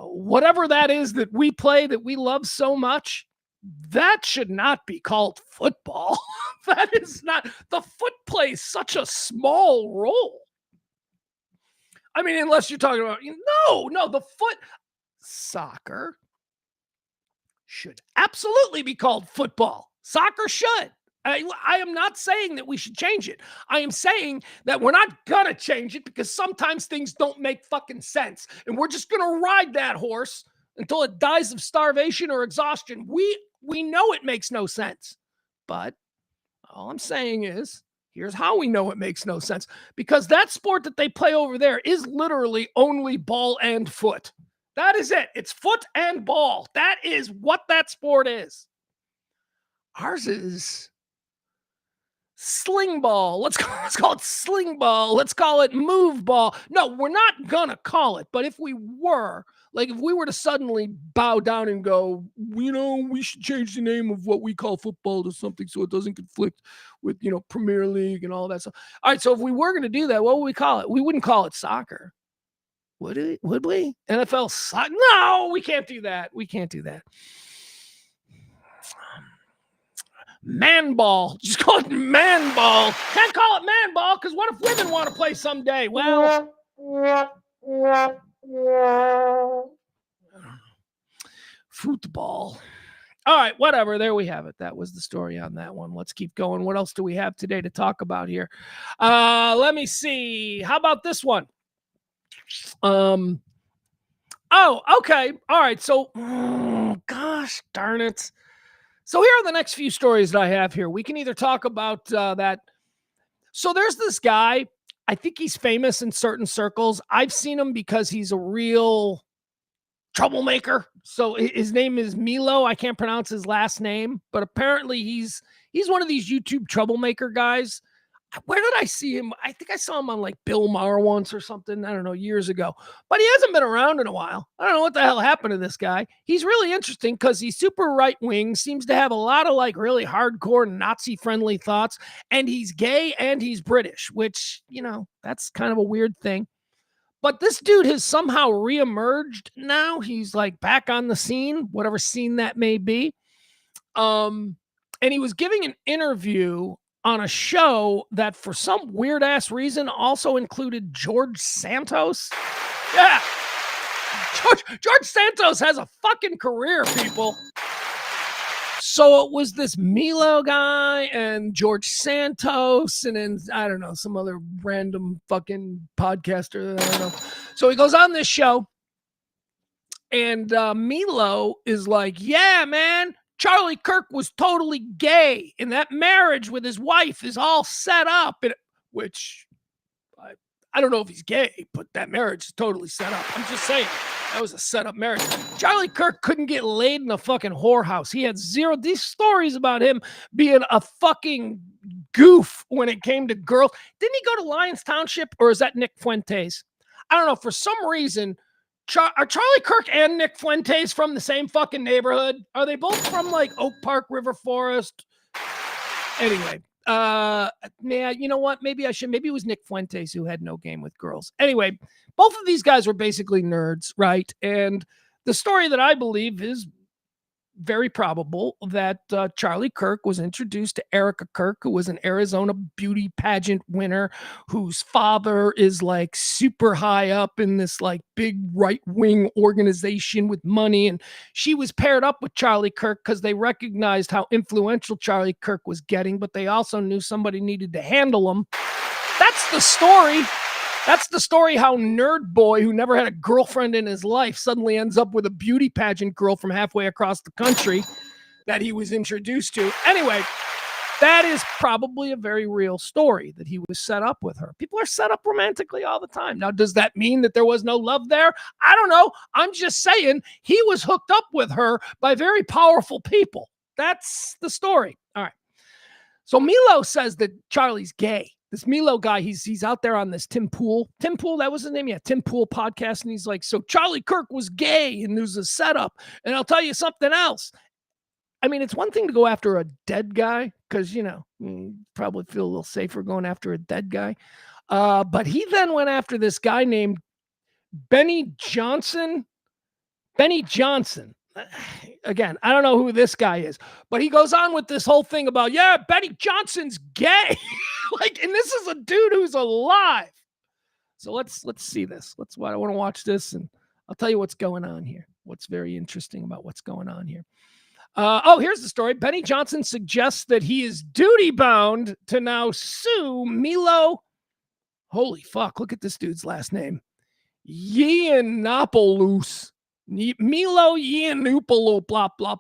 Whatever that is that we play that we love so much, that should not be called football. That is not, the foot plays such a small role. I mean, unless you're talking about, no, the foot, soccer should absolutely be called football. Soccer should. I am not saying that we should change it. I am saying that we're not going to change it because sometimes things don't make fucking sense. And we're just going to ride that horse until it dies of starvation or exhaustion. We know it makes no sense. But all I'm saying is, here's how we know it makes no sense. Because that sport that they play over there is literally only ball and foot. That is it. It's foot and ball. That is what that sport is. Ours is Sling ball. Let's call it sling ball. Let's call it move ball. No, we're not gonna call it. But if we were, like if we were to suddenly bow down and go, we should change the name of what we call football to something so it doesn't conflict with, Premier League and all that stuff. All right, so if we were gonna do that, what would we call it? We wouldn't call it soccer. Would we? NFL soccer? No, we can't do that. We can't do that. Man ball. Just call it man ball. Can't call it man ball because what if women want to play someday? Well, football. All right, whatever. There we have it. That was the story on that one. Let's keep going. What else do we have today to talk about here? Let me see. How about this one? Oh, okay. All right. So, gosh darn it. So here are the next few stories that I have here. We can either talk about that. So there's this guy. I think he's famous in certain circles. I've seen him because he's a real troublemaker. So his name is Milo. I can't pronounce his last name, but apparently he's one of these YouTube troublemaker guys. Where did I see him? I think I saw him on like Bill Maher once or something. I don't know, years ago. But he hasn't been around in a while. I don't know what the hell happened to this guy. He's really interesting because he's super right-wing, seems to have a lot of like really hardcore Nazi-friendly thoughts, and he's gay and he's British, which, that's kind of a weird thing. But this dude has somehow reemerged now. He's like back on the scene, whatever scene that may be. And he was giving an interview on a show that for some weird ass reason also included George Santos. Yeah. George Santos has a fucking career, people. So it was this Milo guy and George Santos and then, I don't know, some other random fucking podcaster. I don't know. So he goes on this show and Milo is like, yeah, man, Charlie Kirk was totally gay, and that marriage with his wife is all set up. Which I don't know if he's gay, but that marriage is totally set up. I'm just saying that was a set up marriage. Charlie Kirk couldn't get laid in a fucking whorehouse. He had zero. These stories about him being a fucking goof when it came to girls. Didn't he go to Lyons Township, or is that Nick Fuentes? I don't know. For some reason. Are Charlie Kirk and Nick Fuentes from the same fucking neighborhood? Are they both from like Oak Park, River Forest? Anyway, yeah, you know what? Maybe it was Nick Fuentes who had no game with girls. Anyway, both of these guys were basically nerds, right? And the story that I believe is very probable that Charlie Kirk was introduced to Erica Kirk, who was an Arizona beauty pageant winner, whose father is like super high up in this like big right-wing organization with money. And she was paired up with Charlie Kirk because they recognized how influential Charlie Kirk was getting, but they also knew somebody needed to handle him. That's the story. That's the story how Nerd Boy, who never had a girlfriend in his life, suddenly ends up with a beauty pageant girl from halfway across the country that he was introduced to. Anyway, that is probably a very real story that he was set up with her. People are set up romantically all the time. Now, does that mean that there was no love there? I don't know. I'm just saying he was hooked up with her by very powerful people. That's the story. All right. So Milo says that Charlie's gay. This Milo guy, he's out there on this Tim Pool, that was his name, yeah, Tim Pool podcast, and he's like, so Charlie Kirk was gay, and there's a setup, and I'll tell you something else. I mean, it's one thing to go after a dead guy, because, you probably feel a little safer going after a dead guy, but he then went after this guy named Benny Johnson. Again, I don't know who this guy is, but he goes on with this whole thing about, yeah, Benny Johnson's gay. And this is a dude who's alive. So let's see this. I want to watch this, and I'll tell you what's going on here. What's very interesting about what's going on here. Here's the story. Benny Johnson suggests that he is duty-bound to now sue Milo. Holy fuck, look at this dude's last name. Yiannopoulos. Milo Yiannopoulos, blah, blah.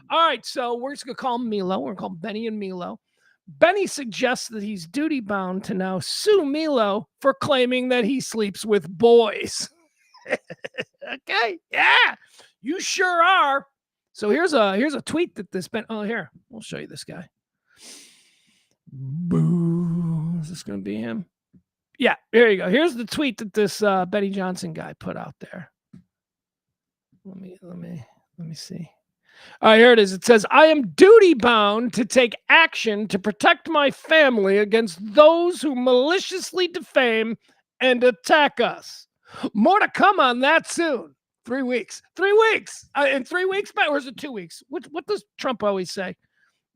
All right, so we're just going to call him Milo. We're going to call him Benny and Milo. Benny suggests that he's duty-bound to now sue Milo for claiming that he sleeps with boys. Okay, yeah, you sure are. So here's a tweet that this here, we'll show you this guy. Boo. Is this going to be him? Yeah, here you go. Here's the tweet that this Benny Johnson guy put out there. Let me see. All right, here it is. It says, I am duty bound to take action to protect my family against those who maliciously defame and attack us. More to come on that soon. 3 weeks. 3 weeks. In 3 weeks, or is it 2 weeks? What does Trump always say?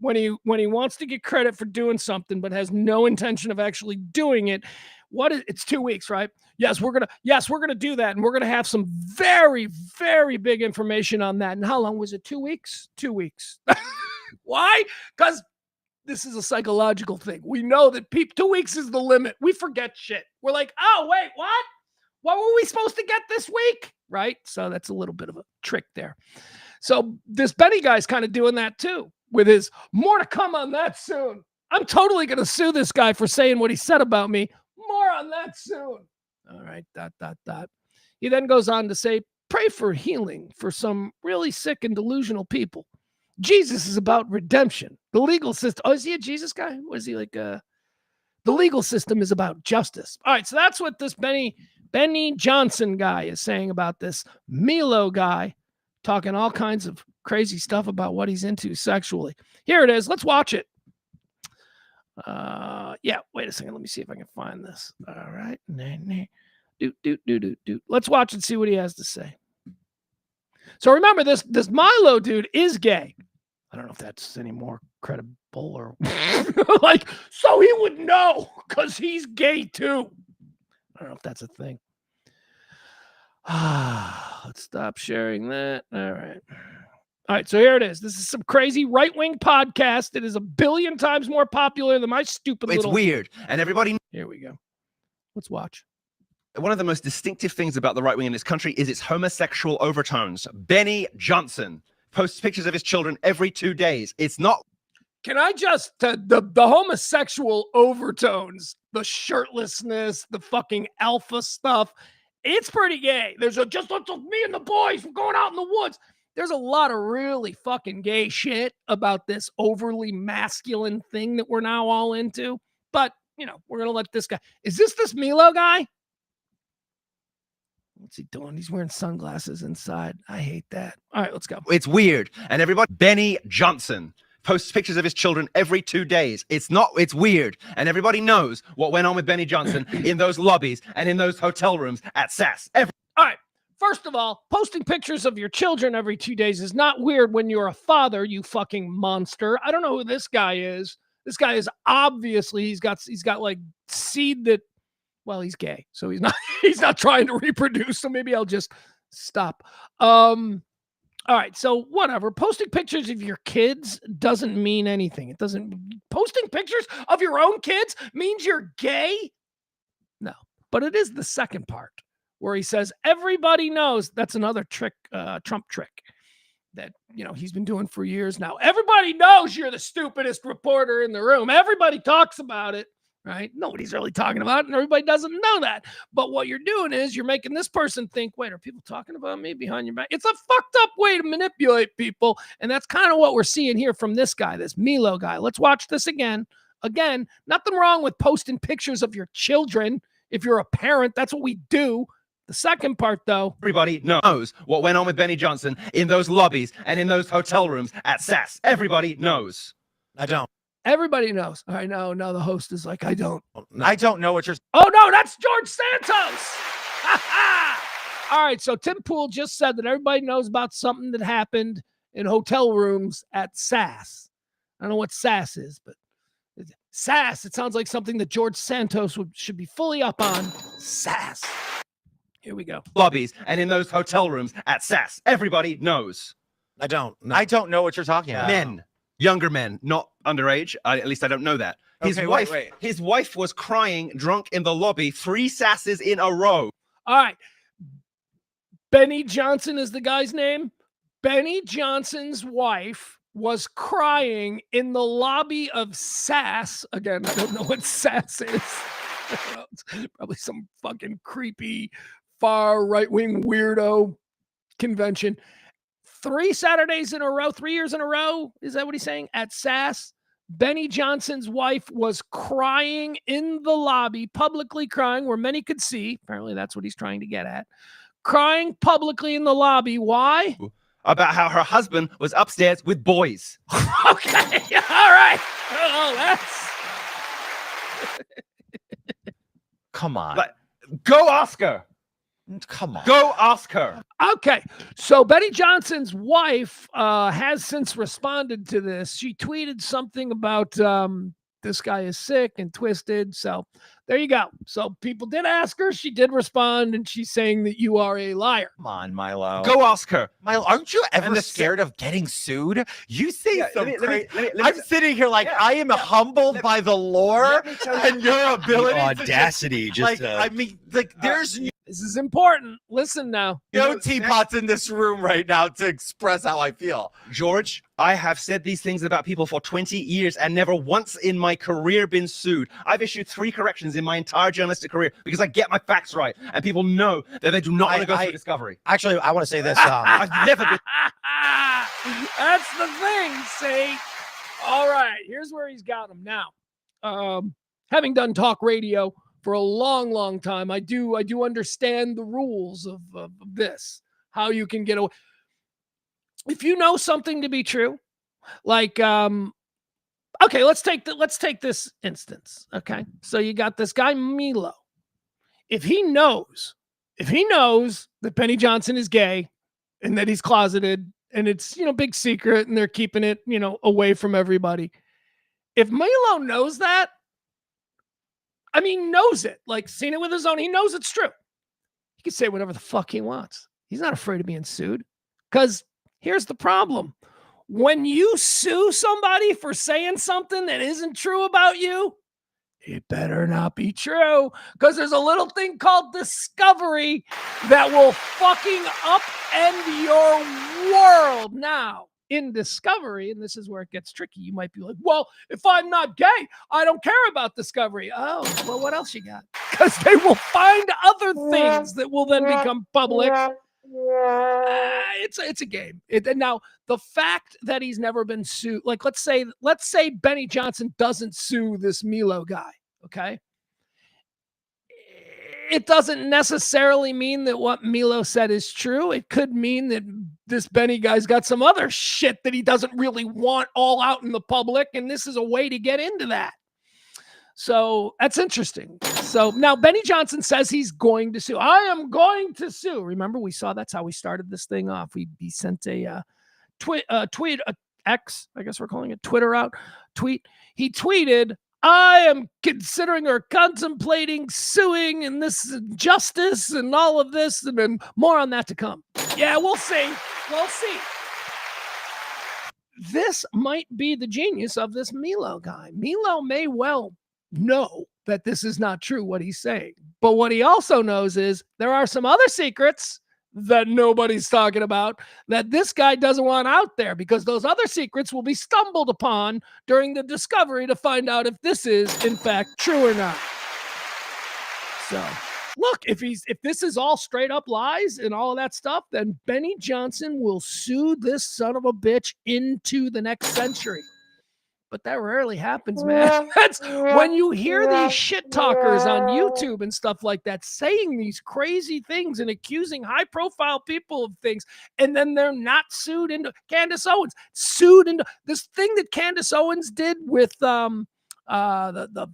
When he wants to get credit for doing something but has no intention of actually doing it, it's 2 weeks, right? Yes, we're gonna do that, and we're gonna have some very, very big information on that. And how long was it? 2 weeks? 2 weeks. Why? Because this is a psychological thing. We know that 2 weeks is the limit. We forget shit. We're like, oh wait, what? What were we supposed to get this week? Right? So that's a little bit of a trick there. So this Benny guy's kind of doing that too, with his more to come on that soon. I'm totally going to sue this guy for saying what he said about me. More on that soon. All right, ... He then goes on to say, pray for healing for some really sick and delusional people. Jesus is about redemption. The legal system. Oh, is he a Jesus guy? What is he like? The legal system is about justice. All right, so that's what this Benny Johnson guy is saying about this Milo guy, talking all kinds of crazy stuff about what he's into sexually. Here it is. Let's watch it. Yeah, wait a second. Let me see if I can find this. All right. Let's watch and see what he has to say. So remember, this Milo dude is gay. I don't know if that's any more credible or like, so he would know because he's gay too. I don't know if that's a thing. Let's stop sharing that. All right, so here it is. This is some crazy right-wing podcast. It is 1 billion times more popular than my stupid It's weird, and everybody... Here we go. Let's watch. One of the most distinctive things about the right wing in this country is its homosexual overtones. Benny Johnson posts pictures of his children every 2 days. It's not... Can I just... The homosexual overtones, the shirtlessness, the fucking alpha stuff, it's pretty gay. There's just me and the boys. We're going out in the woods. There's a lot of really fucking gay shit about this overly masculine thing that we're now all into. But, we're going to let this guy... Is this Milo guy? What's he doing? He's wearing sunglasses inside. I hate that. All right, let's go. It's weird. And everybody... Benny Johnson posts pictures of his children every 2 days. It's weird. And everybody knows what went on with Benny Johnson in those lobbies and in those hotel rooms at SAS. All right. First of all, posting pictures of your children every 2 days is not weird when you're a father, you fucking monster. I don't know who this guy is. This guy is obviously, he's got like seed that, well, he's gay. So he's not trying to reproduce. So maybe I'll just stop. All right. So whatever. Posting pictures of your kids doesn't mean anything. Posting pictures of your own kids means you're gay? No, but it is the second part, where he says, everybody knows. That's another trick, Trump trick that, he's been doing for years now. Everybody knows you're the stupidest reporter in the room. Everybody talks about it, right? Nobody's really talking about it, and everybody doesn't know that. But what you're doing is you're making this person think, wait, are people talking about me behind your back? It's a fucked up way to manipulate people, and that's kind of what we're seeing here from this guy, this Milo guy. Let's watch this again. Again, nothing wrong with posting pictures of your children. If you're a parent, that's what we do. The second part, though. Everybody knows what went on with Benny Johnson in those lobbies and in those hotel rooms at SAS. Everybody knows. I don't. Everybody knows. I know. Now the host is like, I don't. I don't know what you're... Oh, no, that's George Santos. All right, so Tim Pool just said that everybody knows about something that happened in hotel rooms at SAS. I don't know what SAS is, but SAS, it sounds like something that George Santos should be fully up on. SAS. Here we go. Lobbies and in those hotel rooms at SAS. Everybody knows. I don't. No. I don't know what you're talking about. Men, younger men, not underage. At least I don't know that. His wife was crying drunk in the lobby 3 SASs in a row. All right. Benny Johnson is the guy's name. Benny Johnson's wife was crying in the lobby of SAS. Again, I don't know what SAS is. It's probably some fucking creepy, far right-wing weirdo convention. 3 Saturdays in a row, 3 years in a row. Is that what he's saying? At SAS. Benny Johnson's wife was crying in the lobby, publicly crying where many could see. Apparently that's what he's trying to get at. Crying publicly in the lobby. Why? About how her husband was upstairs with boys. Okay. All right. Oh, that's... Come on. Like, go ask her. Come on. Go ask her. Okay, so Benny Johnson's wife has since responded to this. She tweeted something about this guy is sick and twisted. So there you go. So people did ask her. She did respond, and she's saying that you are a liar. Come on, Milo. Go ask her. Milo, aren't you ever And scared of getting sued? You say Yeah, some let me- crazy. let me- I'm sitting here like Yeah, I am yeah. humbled Let- by the lore Let me tell you. and your ability. The to just, audacity, just like, I mean, like, there's This is important. Listen now. no know, teapots in this room right now to express how I feel. George, I have said these things about people for 20 years and never once in my career been sued. I've issued 3 corrections in my entire journalistic career because I get my facts right, and people know that they do not want to go through discovery. Actually, I want to say this. I've never been. That's the thing, see? All right, here's where he's got him now. Having done talk radio for a long, long time, I do understand the rules of this, how you can get away. If you know something to be true, like, okay, let's take this instance. Okay, so you got this guy Milo. If he knows that Benny Johnson is gay and that he's closeted and it's, big secret and they're keeping it, away from everybody. If Milo knows that, I mean, knows it, like seen it with his own, he knows it's true. He can say whatever the fuck he wants. He's not afraid of being sued. Because here's the problem. When you sue somebody for saying something that isn't true about you, it better not be true, because there's a little thing called discovery that will fucking upend your world. Now, in discovery, and this is where it gets tricky, you might be like, well, if I'm not gay, I don't care about discovery. Oh, well, what else you got? Because they will find other things that will then become public. It's a game. Now, the fact that he's never been sued, like let's say Benny Johnson doesn't sue this Milo guy, okay? It doesn't necessarily mean that what Milo said is true. It could mean that this Benny guy's got some other shit that he doesn't really want all out in the public, and this is a way to get into that. So that's interesting. So now Benny Johnson says he's going to sue. I am going to sue. Remember, we saw that's how we started this thing off. He sent a tweet, X, I guess we're calling it Twitter out. Tweet. He tweeted, I am considering or contemplating suing and this justice and all of this, and then more on that to come. Yeah, we'll see. We'll see. This might be the genius of this Milo guy. Milo may well know that this is not true, what he's saying. But what he also knows is there are some other secrets that nobody's talking about that this guy doesn't want out there, because those other secrets will be stumbled upon during the discovery to find out if this is in fact true or not. So look, if this is all straight up lies and all of that stuff, then Benny Johnson will sue this son of a bitch into the next century. But that rarely happens, man. That's when you hear these shit talkers on YouTube and stuff like that saying these crazy things and accusing high profile people of things, and then they're not sued into. Candace Owens sued into this thing that Candace Owens did with the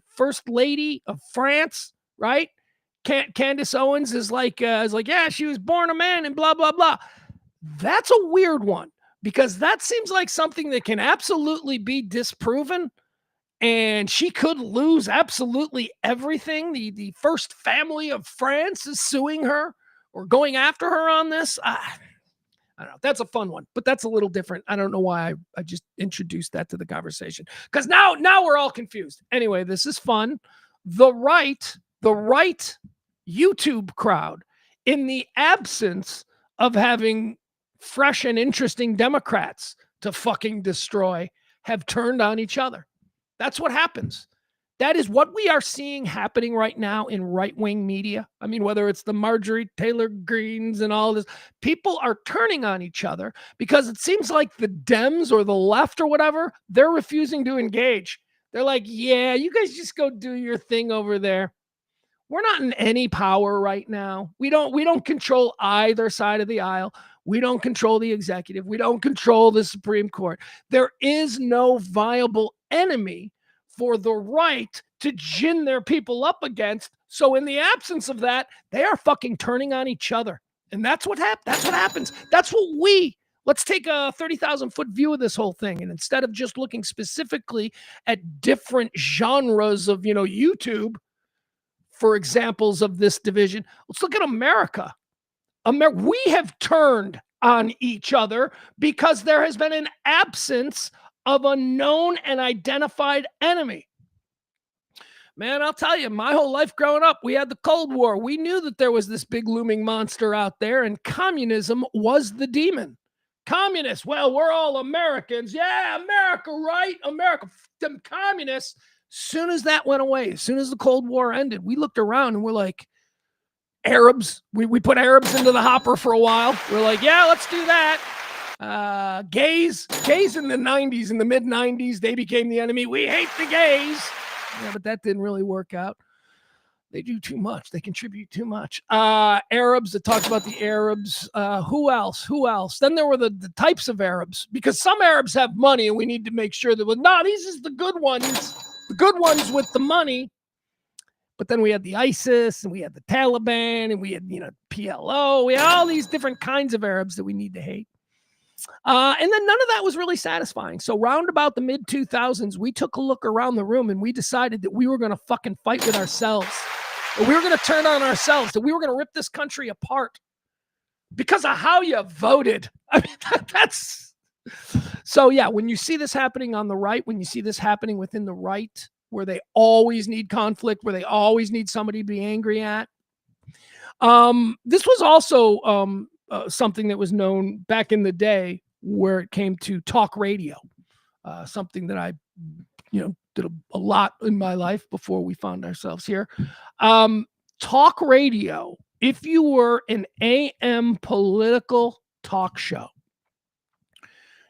first lady of France, right? Candace Owens is like, yeah, she was born a man and blah blah blah. That's a weird one, because that seems like something that can absolutely be disproven, and she could lose absolutely everything. The first family of France is suing her or going after her on this. I don't know. That's a fun one, but that's a little different. I don't know why I just introduced that to the conversation, because now we're all confused. Anyway, this is fun. The right YouTube crowd, in the absence of having fresh and interesting Democrats to fucking destroy, have turned on each other. That's what happens. That is what we are seeing happening right now in right-wing media. I mean, whether it's the Marjorie Taylor Greens and all this, people are turning on each other because it seems like the Dems or the left or whatever, they're refusing to engage. They're like, yeah, you guys just go do your thing over there. We're not in any power right now. We don't control either side of the aisle. We don't control the executive. We don't control the Supreme Court. There is no viable enemy for the right to gin their people up against. So in the absence of that, they are fucking turning on each other. And that's what happens. That's what let's take a 30,000 foot view of this whole thing. And instead of just looking specifically at different genres of, YouTube for examples of this division, let's look at America. We have turned on each other because there has been an absence of a known and identified enemy. Man, I'll tell you, my whole life growing up, we had the Cold War. We knew that there was this big looming monster out there, and communism was the demon. Communists, well, we're all Americans. Yeah, America, right? America, them communists. Soon as that went away, as soon as the Cold War ended, we looked around and we're like, Arabs, we put Arabs into the hopper for a while. We're like, yeah, let's do that. Gays in the 90s, in the mid 90s, they became the enemy. We hate the gays. Yeah, but that didn't really work out. They do too much. They contribute too much. Arabs, it talks about the Arabs. Who else? Then there were the types of Arabs, because some Arabs have money and we need to make sure that, these is the good ones with the money. But then we had the ISIS and we had the Taliban and we had, PLO. We had all these different kinds of Arabs that we need to hate. And then none of that was really satisfying. So round about the mid 2000s, we took a look around the room and we decided that we were going to fucking fight with ourselves. That we were going to turn on ourselves. That we were going to rip this country apart because of how you voted. I mean, that's... So yeah, when you see this happening on the right, when you see this happening within the right, where they always need conflict, where they always need somebody to be angry at. This was also something that was known back in the day where it came to talk radio, something that I, did a lot in my life before we found ourselves here. Talk radio, if you were an AM political talk show,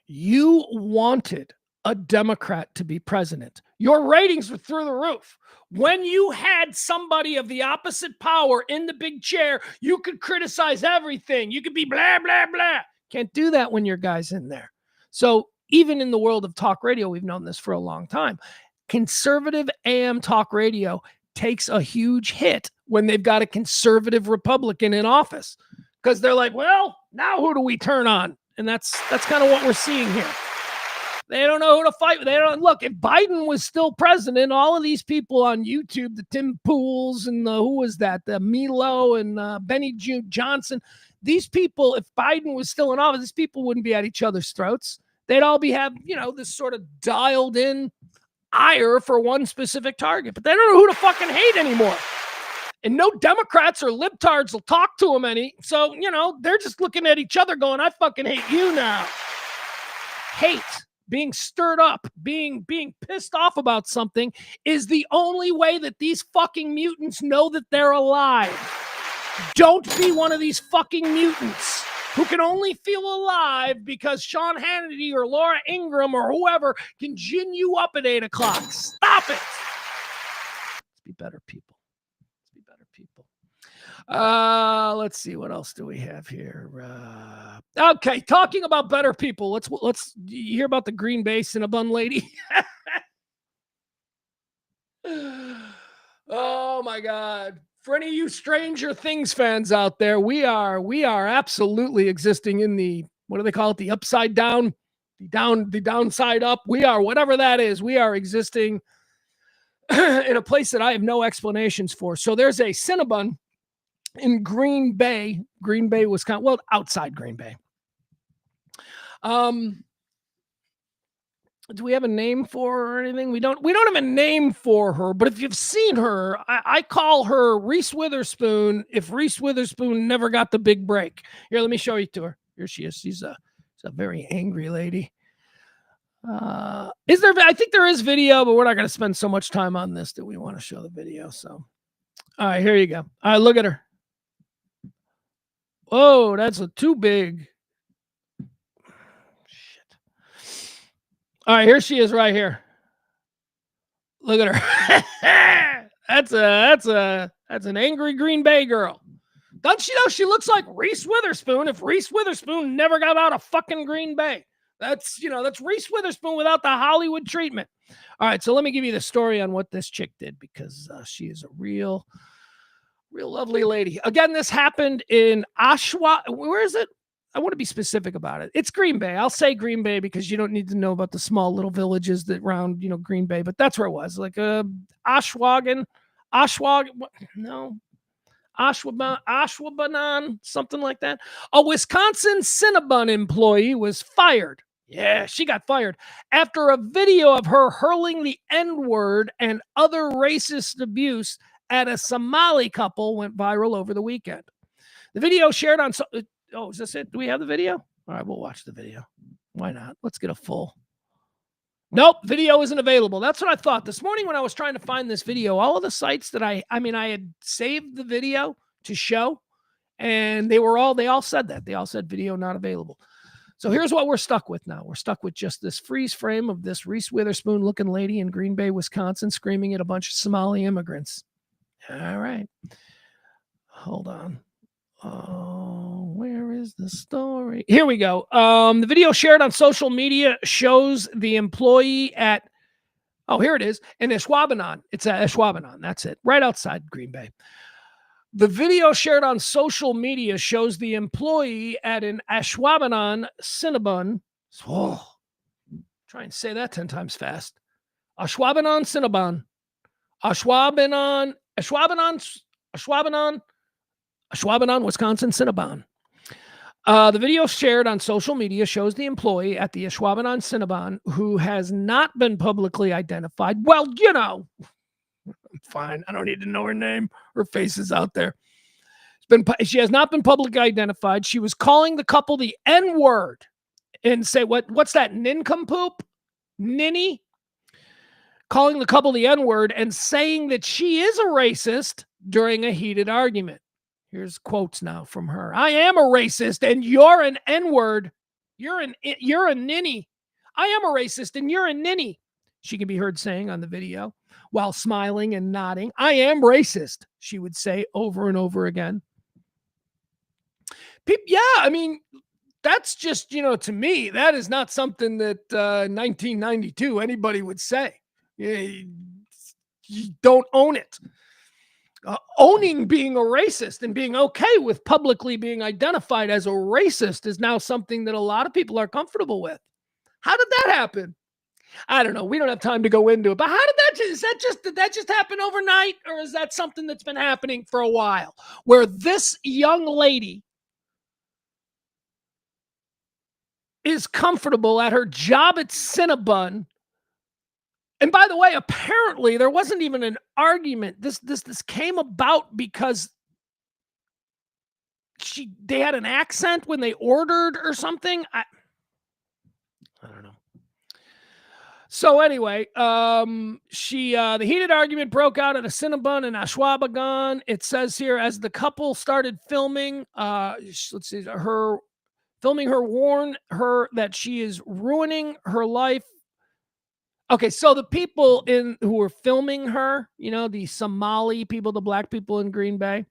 you wanted a Democrat to be president, your ratings were through the roof. When you had somebody of the opposite power in the big chair, you could criticize everything. You could be blah, blah, blah. Can't do that when your guy's in there. So even in the world of talk radio, we've known this for a long time. Conservative AM talk radio takes a huge hit when they've got a conservative Republican in office, because they're like, well, now who do we turn on? And that's kind of what we're seeing here. They don't know who to fight with. They don't look. If Biden was still president, all of these people on YouTube, the Tim Pools and the Milo and Benny Johnson, these people, if Biden was still in office, these people wouldn't be at each other's throats. They'd all have this sort of dialed in ire for one specific target, but they don't know who to fucking hate anymore. And no Democrats or libtards will talk to them any. So, they're just looking at each other going, I fucking hate you now. Hate, being stirred up, being pissed off about something is the only way that these fucking mutants know that they're alive. Don't be one of these fucking mutants who can only feel alive because Sean Hannity or Laura Ingraham or whoever can gin you up at 8 o'clock. Stop it. Let's be better people. Let's see, what else do we have here? Okay, talking about better people. Let's you hear about the Green Bay Cinnabon lady? Oh my God. For any of you Stranger Things fans out there, we are absolutely existing in the, what do they call it? The upside down, the downside up. We are, whatever that is, we are existing in a place that I have no explanations for. So there's a Cinnabon in Green Bay, Wisconsin. Well, outside Green Bay. Do we have a name for her or anything? We don't have a name for her, but if you've seen her, I call her Reese Witherspoon if Reese Witherspoon never got the big break. Here, let me show you to her. Here she is. She's a very angry lady. Is there? I think there is video, but we're not going to spend so much time on this that we want to show the video. So, all right, here you go. All right, look at her. Whoa, that's too big. Shit. All right, here she is right here. Look at her. That's an angry Green Bay girl. Don't she know she looks like Reese Witherspoon if Reese Witherspoon never got out of fucking Green Bay? That's Reese Witherspoon without the Hollywood treatment. All right, so let me give you the story on what this chick did because she is a real lovely lady. Again, this happened in Oshawa. Where is it? I want to be specific about it. It's Green Bay. I'll say Green Bay because you don't need to know about the small little villages that round, Green Bay, but that's where it was. Like Ashwaubenon, something like that. A Wisconsin Cinnabon employee was fired. Yeah, she got fired after a video of her hurling the N-word and other racist abuse at a Somali couple went viral over the weekend. The video shared on... Oh, is this it? Do we have the video? All right, we'll watch the video. Why not? Let's get a full... Nope, video isn't available. That's what I thought. This morning when I was trying to find this video, all of the sites that I had saved the video to show, and they all said that. They all said video not available. So here's what we're stuck with now. We're stuck with just this freeze frame of this Reese Witherspoon looking lady in Green Bay, Wisconsin, screaming at a bunch of Somali immigrants. All right. Hold on. Oh, where is the story? Here we go. The video shared on social media shows the employee at, here it is, in Ashwaubenon. It's at Ashwaubenon. That's it. Right outside Green Bay. The video shared on social media shows the employee at an Ashwaubenon Cinnabon. Try and say that 10 times fast. Ashwaubenon Cinnabon. Ashwaubenon, Wisconsin Cinnabon. The video shared on social media shows the employee at the Ashwaubenon Cinnabon who has not been publicly identified. Well, I'm fine. I don't need to know her name. Her face is out there. She has not been publicly identified. She was calling the couple the N-word and say, what's that, nincompoop? Ninny? Calling the couple the N-word and saying that she is a racist during a heated argument. Here's quotes now from her. I am a racist and you're an N-word. You're a ninny. I am a racist and you're a ninny. She can be heard saying on the video while smiling and nodding. I am racist, she would say over and over again. That's just, to me, that is not something that 1992 anybody would say. You don't own it. Owning being a racist and being okay with publicly being identified as a racist is now something that a lot of people are comfortable with. How did that happen? I don't know. We don't have time to go into it, but how did did that just happen overnight? Or is that something that's been happening for a while where this young lady is comfortable at her job at Cinnabon? And by the way, apparently there wasn't even an argument. This came about because they had an accent when they ordered or something. I don't know. So anyway, the heated argument broke out at a Cinnabon in Ashwaubenon. It says here as the couple started filming, filming her warned her that she is ruining her life. Okay, so the people who were filming her, the Somali people, the black people in Green Bay,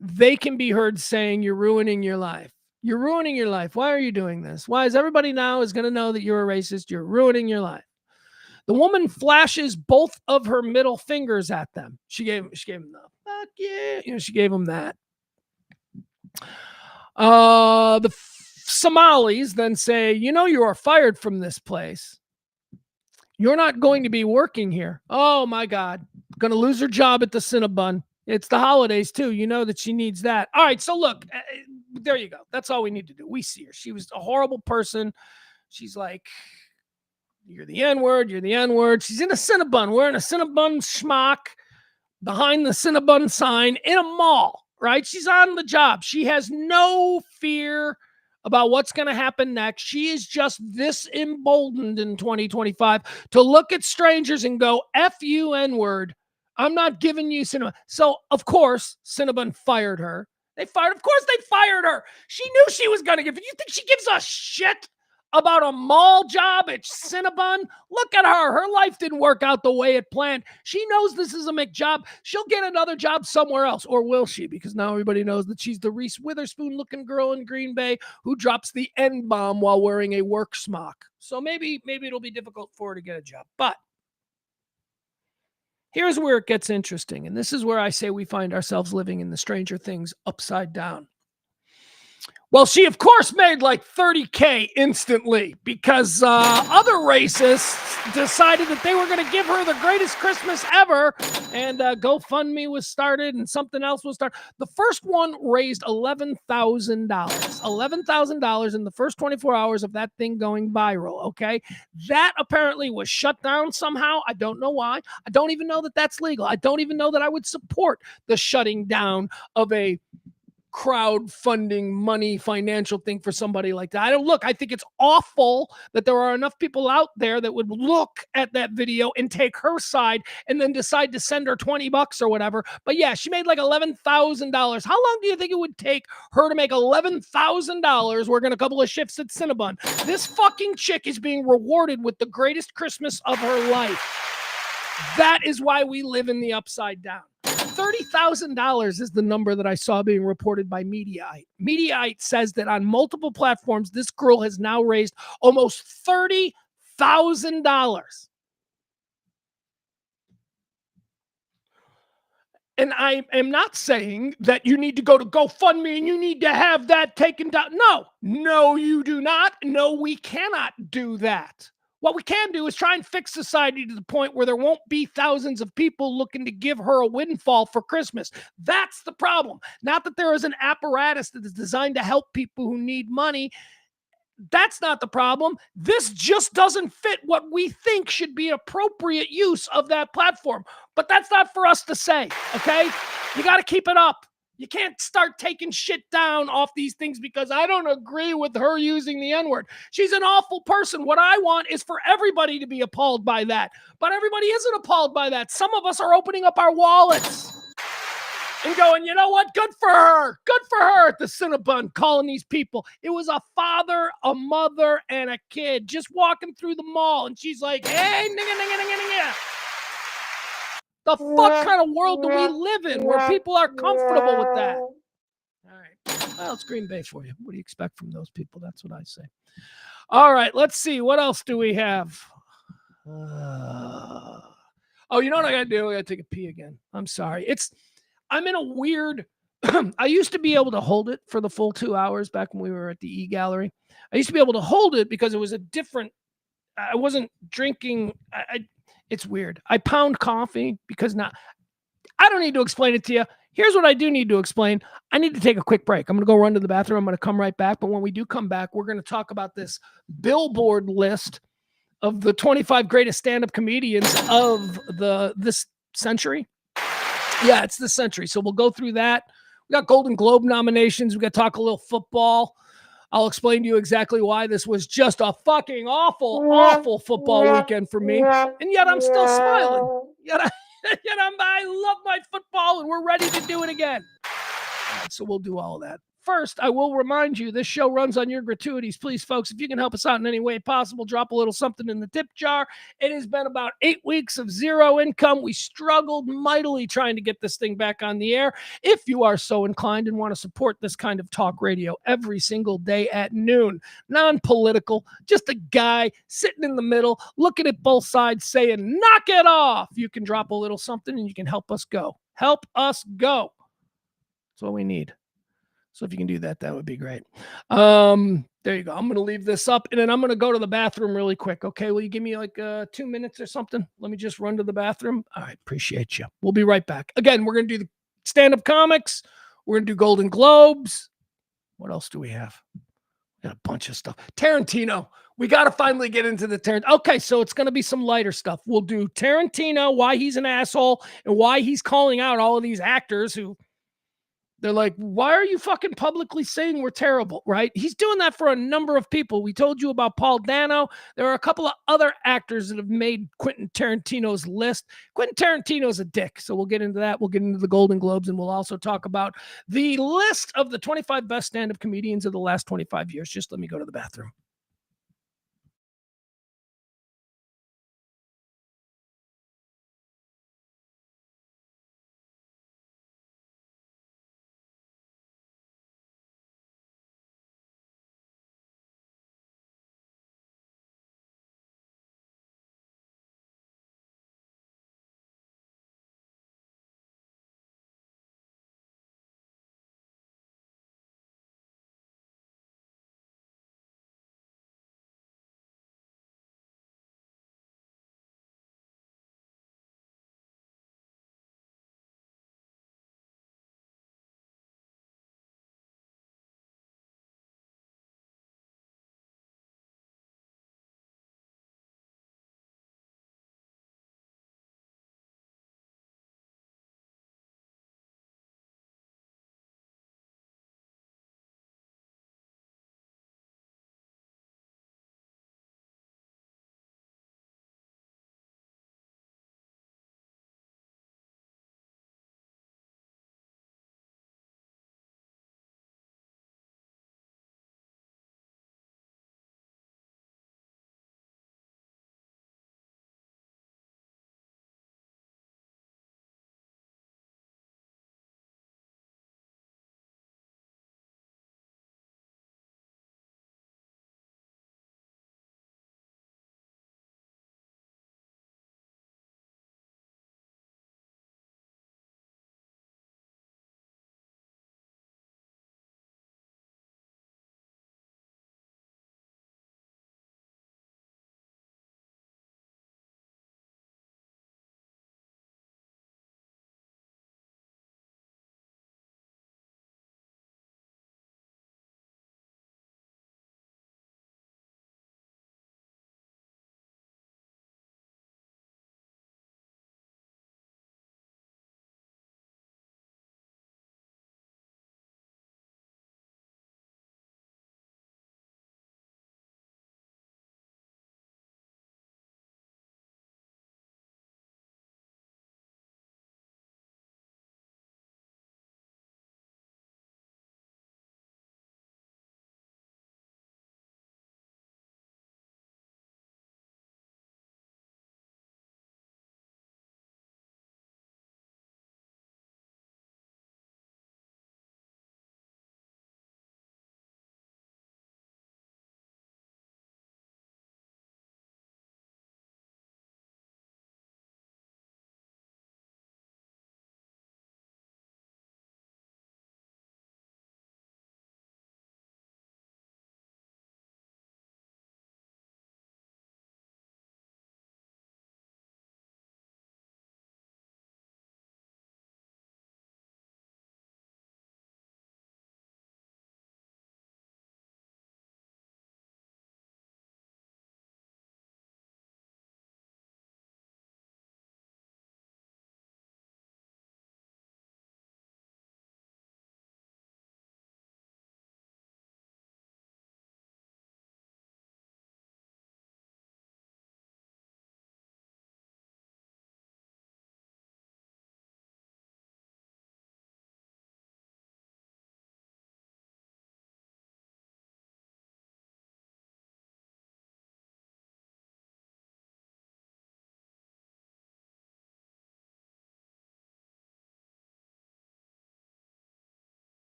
they can be heard saying, "You're ruining your life. You're ruining your life. Why are you doing this? Why is everybody now is going to know that you're a racist? You're ruining your life." The woman flashes both of her middle fingers at them. She gave them the fuck yeah. She gave them that. The Somalis then say, you are fired from this place. You're not going to be working here. Oh my God. Going to lose her job at the Cinnabon. It's the holidays too. You know that she needs that. All right. So look, there you go. That's all we need to do. We see her. She was a horrible person. She's like, you're the N-word. You're the N-word. She's in a Cinnabon, wearing a Cinnabon schmuck behind the Cinnabon sign in a mall, right? She's on the job. She has no fear about what's going to happen next. She is just this emboldened in 2025 to look at strangers and go, F you, N-word. I'm not giving you Cinnabon. So, of course, Cinnabon fired her. Of course they fired her. She knew she was going to give. You think she gives a shit about a mall job at Cinnabon? Look at her. Her life didn't work out the way it planned. She knows this is a McJob. She'll get another job somewhere else. Or will she? Because now everybody knows that she's the Reese Witherspoon-looking girl in Green Bay who drops the N-bomb while wearing a work smock. So maybe it'll be difficult for her to get a job. But here's where it gets interesting. And this is where I say we find ourselves living in the Stranger Things upside down. Well, she, of course, made like $30K instantly because other racists decided that they were going to give her the greatest Christmas ever, and GoFundMe was started and something else was started. The first one raised $11,000. $11,000 in the first 24 hours of that thing going viral, okay? That apparently was shut down somehow. I don't know why. I don't even know that that's legal. I don't even know that I would support the shutting down of a crowdfunding money financial thing for somebody like that. I think it's awful that there are enough people out there that would look at that video and take her side and then decide to send her $20 or whatever. But yeah, she made like $11,000. How long do you think it would take her to make $11,000 working a couple of shifts at Cinnabon? This fucking chick is being rewarded with the greatest Christmas of her life. That is why we live in the upside down. $30,000 is the number that I saw being reported by Mediaite. Mediaite says that on multiple platforms, this girl has now raised almost $30,000. And I am not saying that you need to go to GoFundMe and you need to have that taken down. No, you do not. No, we cannot do that. What we can do is try and fix society to the point where there won't be thousands of people looking to give her a windfall for Christmas. That's the problem. Not that there is an apparatus that is designed to help people who need money. That's not the problem. This just doesn't fit what we think should be appropriate use of that platform. But that's not for us to say, okay? You got to keep it up. You can't start taking shit down off these things because I don't agree with her using the N-word. She's an awful person. What I want is for everybody to be appalled by that. But everybody isn't appalled by that. Some of us are opening up our wallets and going, you know what? Good for her. Good for her at the Cinnabon calling these people. It was a father, a mother, and a kid just walking through the mall. And she's like, hey, nigga. The fuck kind of world do we live in where people are comfortable with that? All right. Well, it's Green Bay for you. What do you expect from those people? That's what I say. All right. Let's see. What else do we have? Oh, you know what I got to do? I got to take a pee again. I'm sorry. I'm in a weird... I used to be able to hold it for the full 2 hours back when we were at the E-Gallery. I used to be able to hold it because it was a different... I wasn't drinking... It's weird. I pound coffee because now I don't need to explain it to you. Here's what I do need to explain. I need to take a quick break. I'm going to go run to the bathroom. I'm going to come right back. But when we do come back, we're going to talk about this Billboard list of the 25 greatest stand-up comedians of this century. Yeah, it's this century. So we'll go through that. We got Golden Globe nominations. We got to talk a little football. I'll explain to you exactly why this was just a fucking awful football weekend for me. And yet I'm still smiling. I love my football and we're ready to do it again. All right, so we'll do all of that. First, I will remind you, this show runs on your gratuities. Please, folks, if you can help us out in any way possible, drop a little something in the tip jar. It has been about 8 weeks of zero income. We struggled mightily trying to get this thing back on the air. If you are so inclined and want to support this kind of talk radio every single day at noon, non-political, just a guy sitting in the middle, looking at both sides, saying, knock it off. You can drop a little something and you can help us go. Help us go. That's what we need. So if you can do that, that would be great. There you go. I'm going to leave this up and then I'm going to go to the bathroom really quick. Okay. Will you give me like 2 minutes or something? Let me just run to the bathroom. All right. Appreciate you. We'll be right back. Again, we're going to do the stand-up comics. We're going to do Golden Globes. What else do we have? We got a bunch of stuff. Tarantino. We got to finally get into the Tarantino. Okay. So it's going to be some lighter stuff. We'll do Tarantino, why he's an asshole and why he's calling out all of these actors who They're like, why are you fucking publicly saying we're terrible, right? He's doing that for a number of people. We told you about Paul Dano. There are a couple of other actors that have made Quentin Tarantino's list. Quentin Tarantino's a dick, so we'll get into that. We'll get into the Golden Globes, and we'll also talk about the list of the 25 best stand-up comedians of the last 25 years. Just let me go to the bathroom.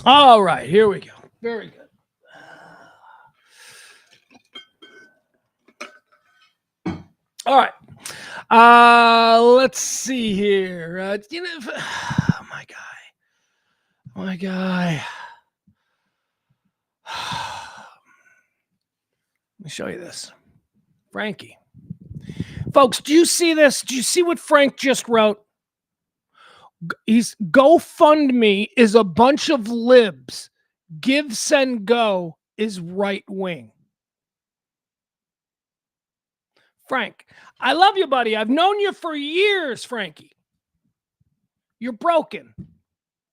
All right, here we go. Very good. All right. Let's see here. My guy. Let me show you this. Frankie. Folks, do you see this? Do you see what Frank just wrote? He's GoFundMe is a bunch of libs. Give, send, go is right wing. Frank, I love you, buddy. I've known you for years, Frankie. You're broken.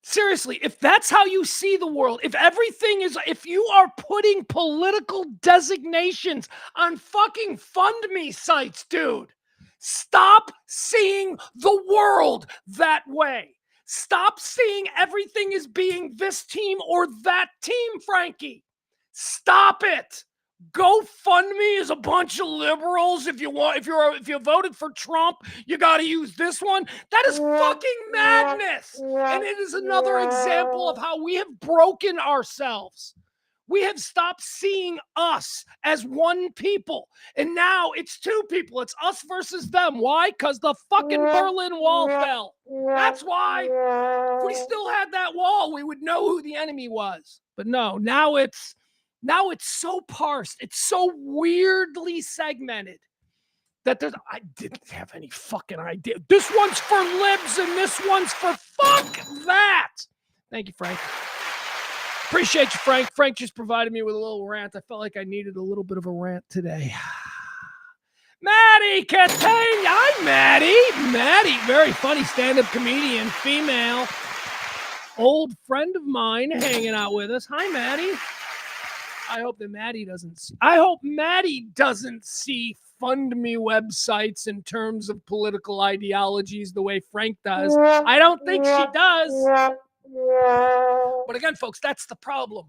Seriously, if that's how you see the world, if you are putting political designations on fucking fund me sites, dude, stop seeing the world that way. Stop seeing everything as being this team or that team, Frankie. Stop it. GoFundMe is a bunch of liberals. If you voted for Trump, you got to use this one. That is fucking madness. And it is another example of how we have broken ourselves. We have stopped seeing us as one people. And now it's two people. It's us versus them. Why? Because the fucking Berlin Wall fell. That's why. If we still had that wall, we would know who the enemy was. But no, now it's so parsed. It's so weirdly segmented that I didn't have any fucking idea. This one's for libs and this one's for fuck that. Thank you, Frank. Appreciate you, Frank. Frank just provided me with a little rant. I felt like I needed a little bit of a rant today. Maddie Catania. Hi, Maddie. Maddie, very funny stand-up comedian, female, old friend of mine hanging out with us. Hi, Maddie. I hope Maddie doesn't see fund me websites in terms of political ideologies the way Frank does. I don't think she does. But again, folks, that's the problem.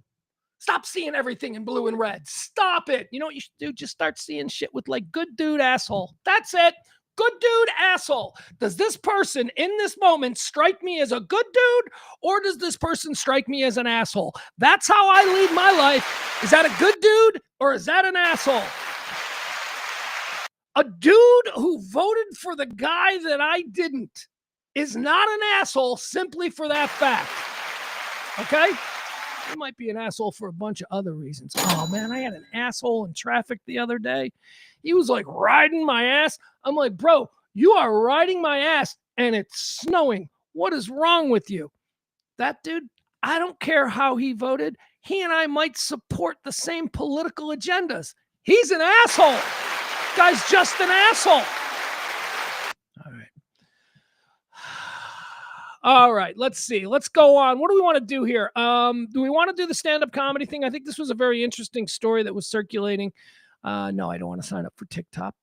Stop seeing everything in blue and red. Stop it. You know what you should do? Just start seeing shit with like good dude, asshole. That's it. Good dude, asshole. Does this person in this moment strike me as a good dude, or does this person strike me as an asshole? That's how I lead my life. Is that a good dude, or is that an asshole? A dude who voted for the guy that I didn't is not an asshole simply for that fact. Okay? He might be an asshole for a bunch of other reasons. Oh, man, I had an asshole in traffic the other day. He was like riding my ass. I'm like, bro, you are riding my ass and it's snowing. What is wrong with you? That dude, I don't care how he voted. He and I might support the same political agendas. He's an asshole. Guy's just an asshole. All right. All right, let's see. Let's go on. What do we want to do here? Do we want to do the stand-up comedy thing? I think this was a very interesting story that was circulating. No, I don't want to sign up for TikTok.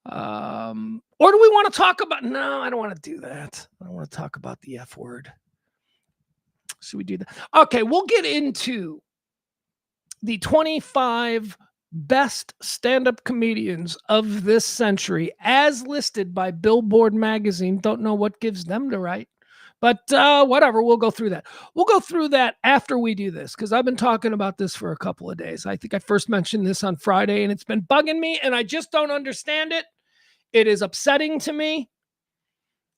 Or do we want to talk about... No, I don't want to do that. I don't want to talk about the F word. Should we do that? Okay, we'll get into the 25 best stand-up comedians of this century as listed by Billboard magazine. Don't know what gives them the right, but whatever, we'll go through that. We'll go through that after we do this, because I've been talking about this for a couple of days. I think I first mentioned this on Friday, and it's been bugging me, and I just don't understand it. It is upsetting to me,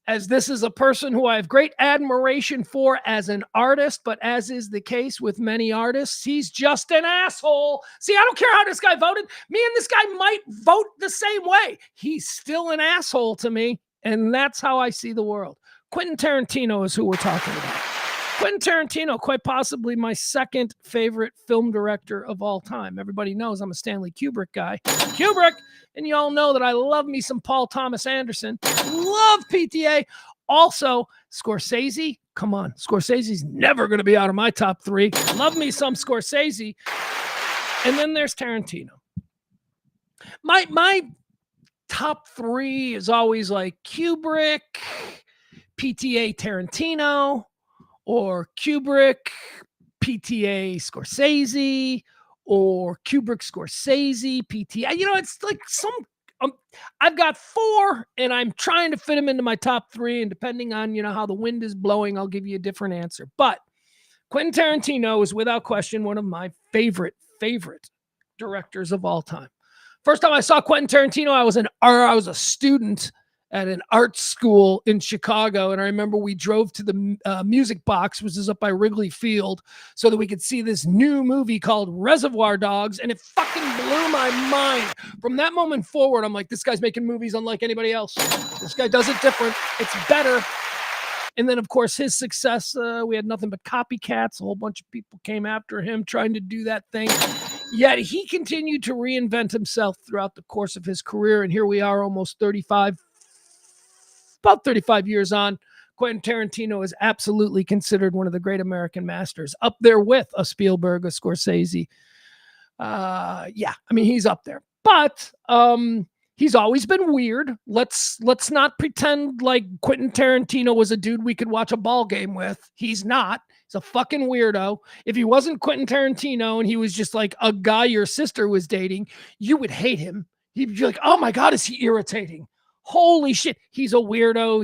as this is a person who I have great admiration for as an artist, but as is the case with many artists, he's just an asshole. See, I don't care how this guy voted. Me and this guy might vote the same way. He's still an asshole to me, and that's how I see the world. Quentin Tarantino is who we're talking about. Quentin Tarantino, quite possibly my second favorite film director of all time. Everybody knows I'm a Stanley Kubrick guy. Kubrick! And you all know that I love me some Paul Thomas Anderson. Love PTA. Also, Scorsese. Come on. Scorsese's never going to be out of my top three. Love me some Scorsese. And then there's Tarantino. My top three is always like Kubrick, PTA Tarantino, or Kubrick, PTA Scorsese, or Kubrick Scorsese, PTA. You know, it's like some... I've got four, and I'm trying to fit them into my top three, and depending on, you know, how the wind is blowing, I'll give you a different answer. But Quentin Tarantino is without question one of my favorite directors of all time. First time I saw Quentin Tarantino, I was a student at an art school in Chicago. And I remember we drove to the Music Box, which is up by Wrigley Field, so that we could see this new movie called Reservoir Dogs. And it fucking blew my mind. From that moment forward, I'm like, this guy's making movies unlike anybody else. This guy does it different. It's better. And then, of course, his success, we had nothing but copycats. A whole bunch of people came after him trying to do that thing. Yet he continued to reinvent himself throughout the course of his career. And here we are almost about 35 years on. Quentin Tarantino is absolutely considered one of the great American masters, up there with a Spielberg, a Scorsese. Yeah, I mean, he's up there. But he's always been weird. Let's not pretend like Quentin Tarantino was a dude we could watch a ball game with. He's not. He's a fucking weirdo. If he wasn't Quentin Tarantino and he was just like a guy your sister was dating, you would hate him. He'd be like, oh my God, is he irritating? Holy shit. He's a weirdo.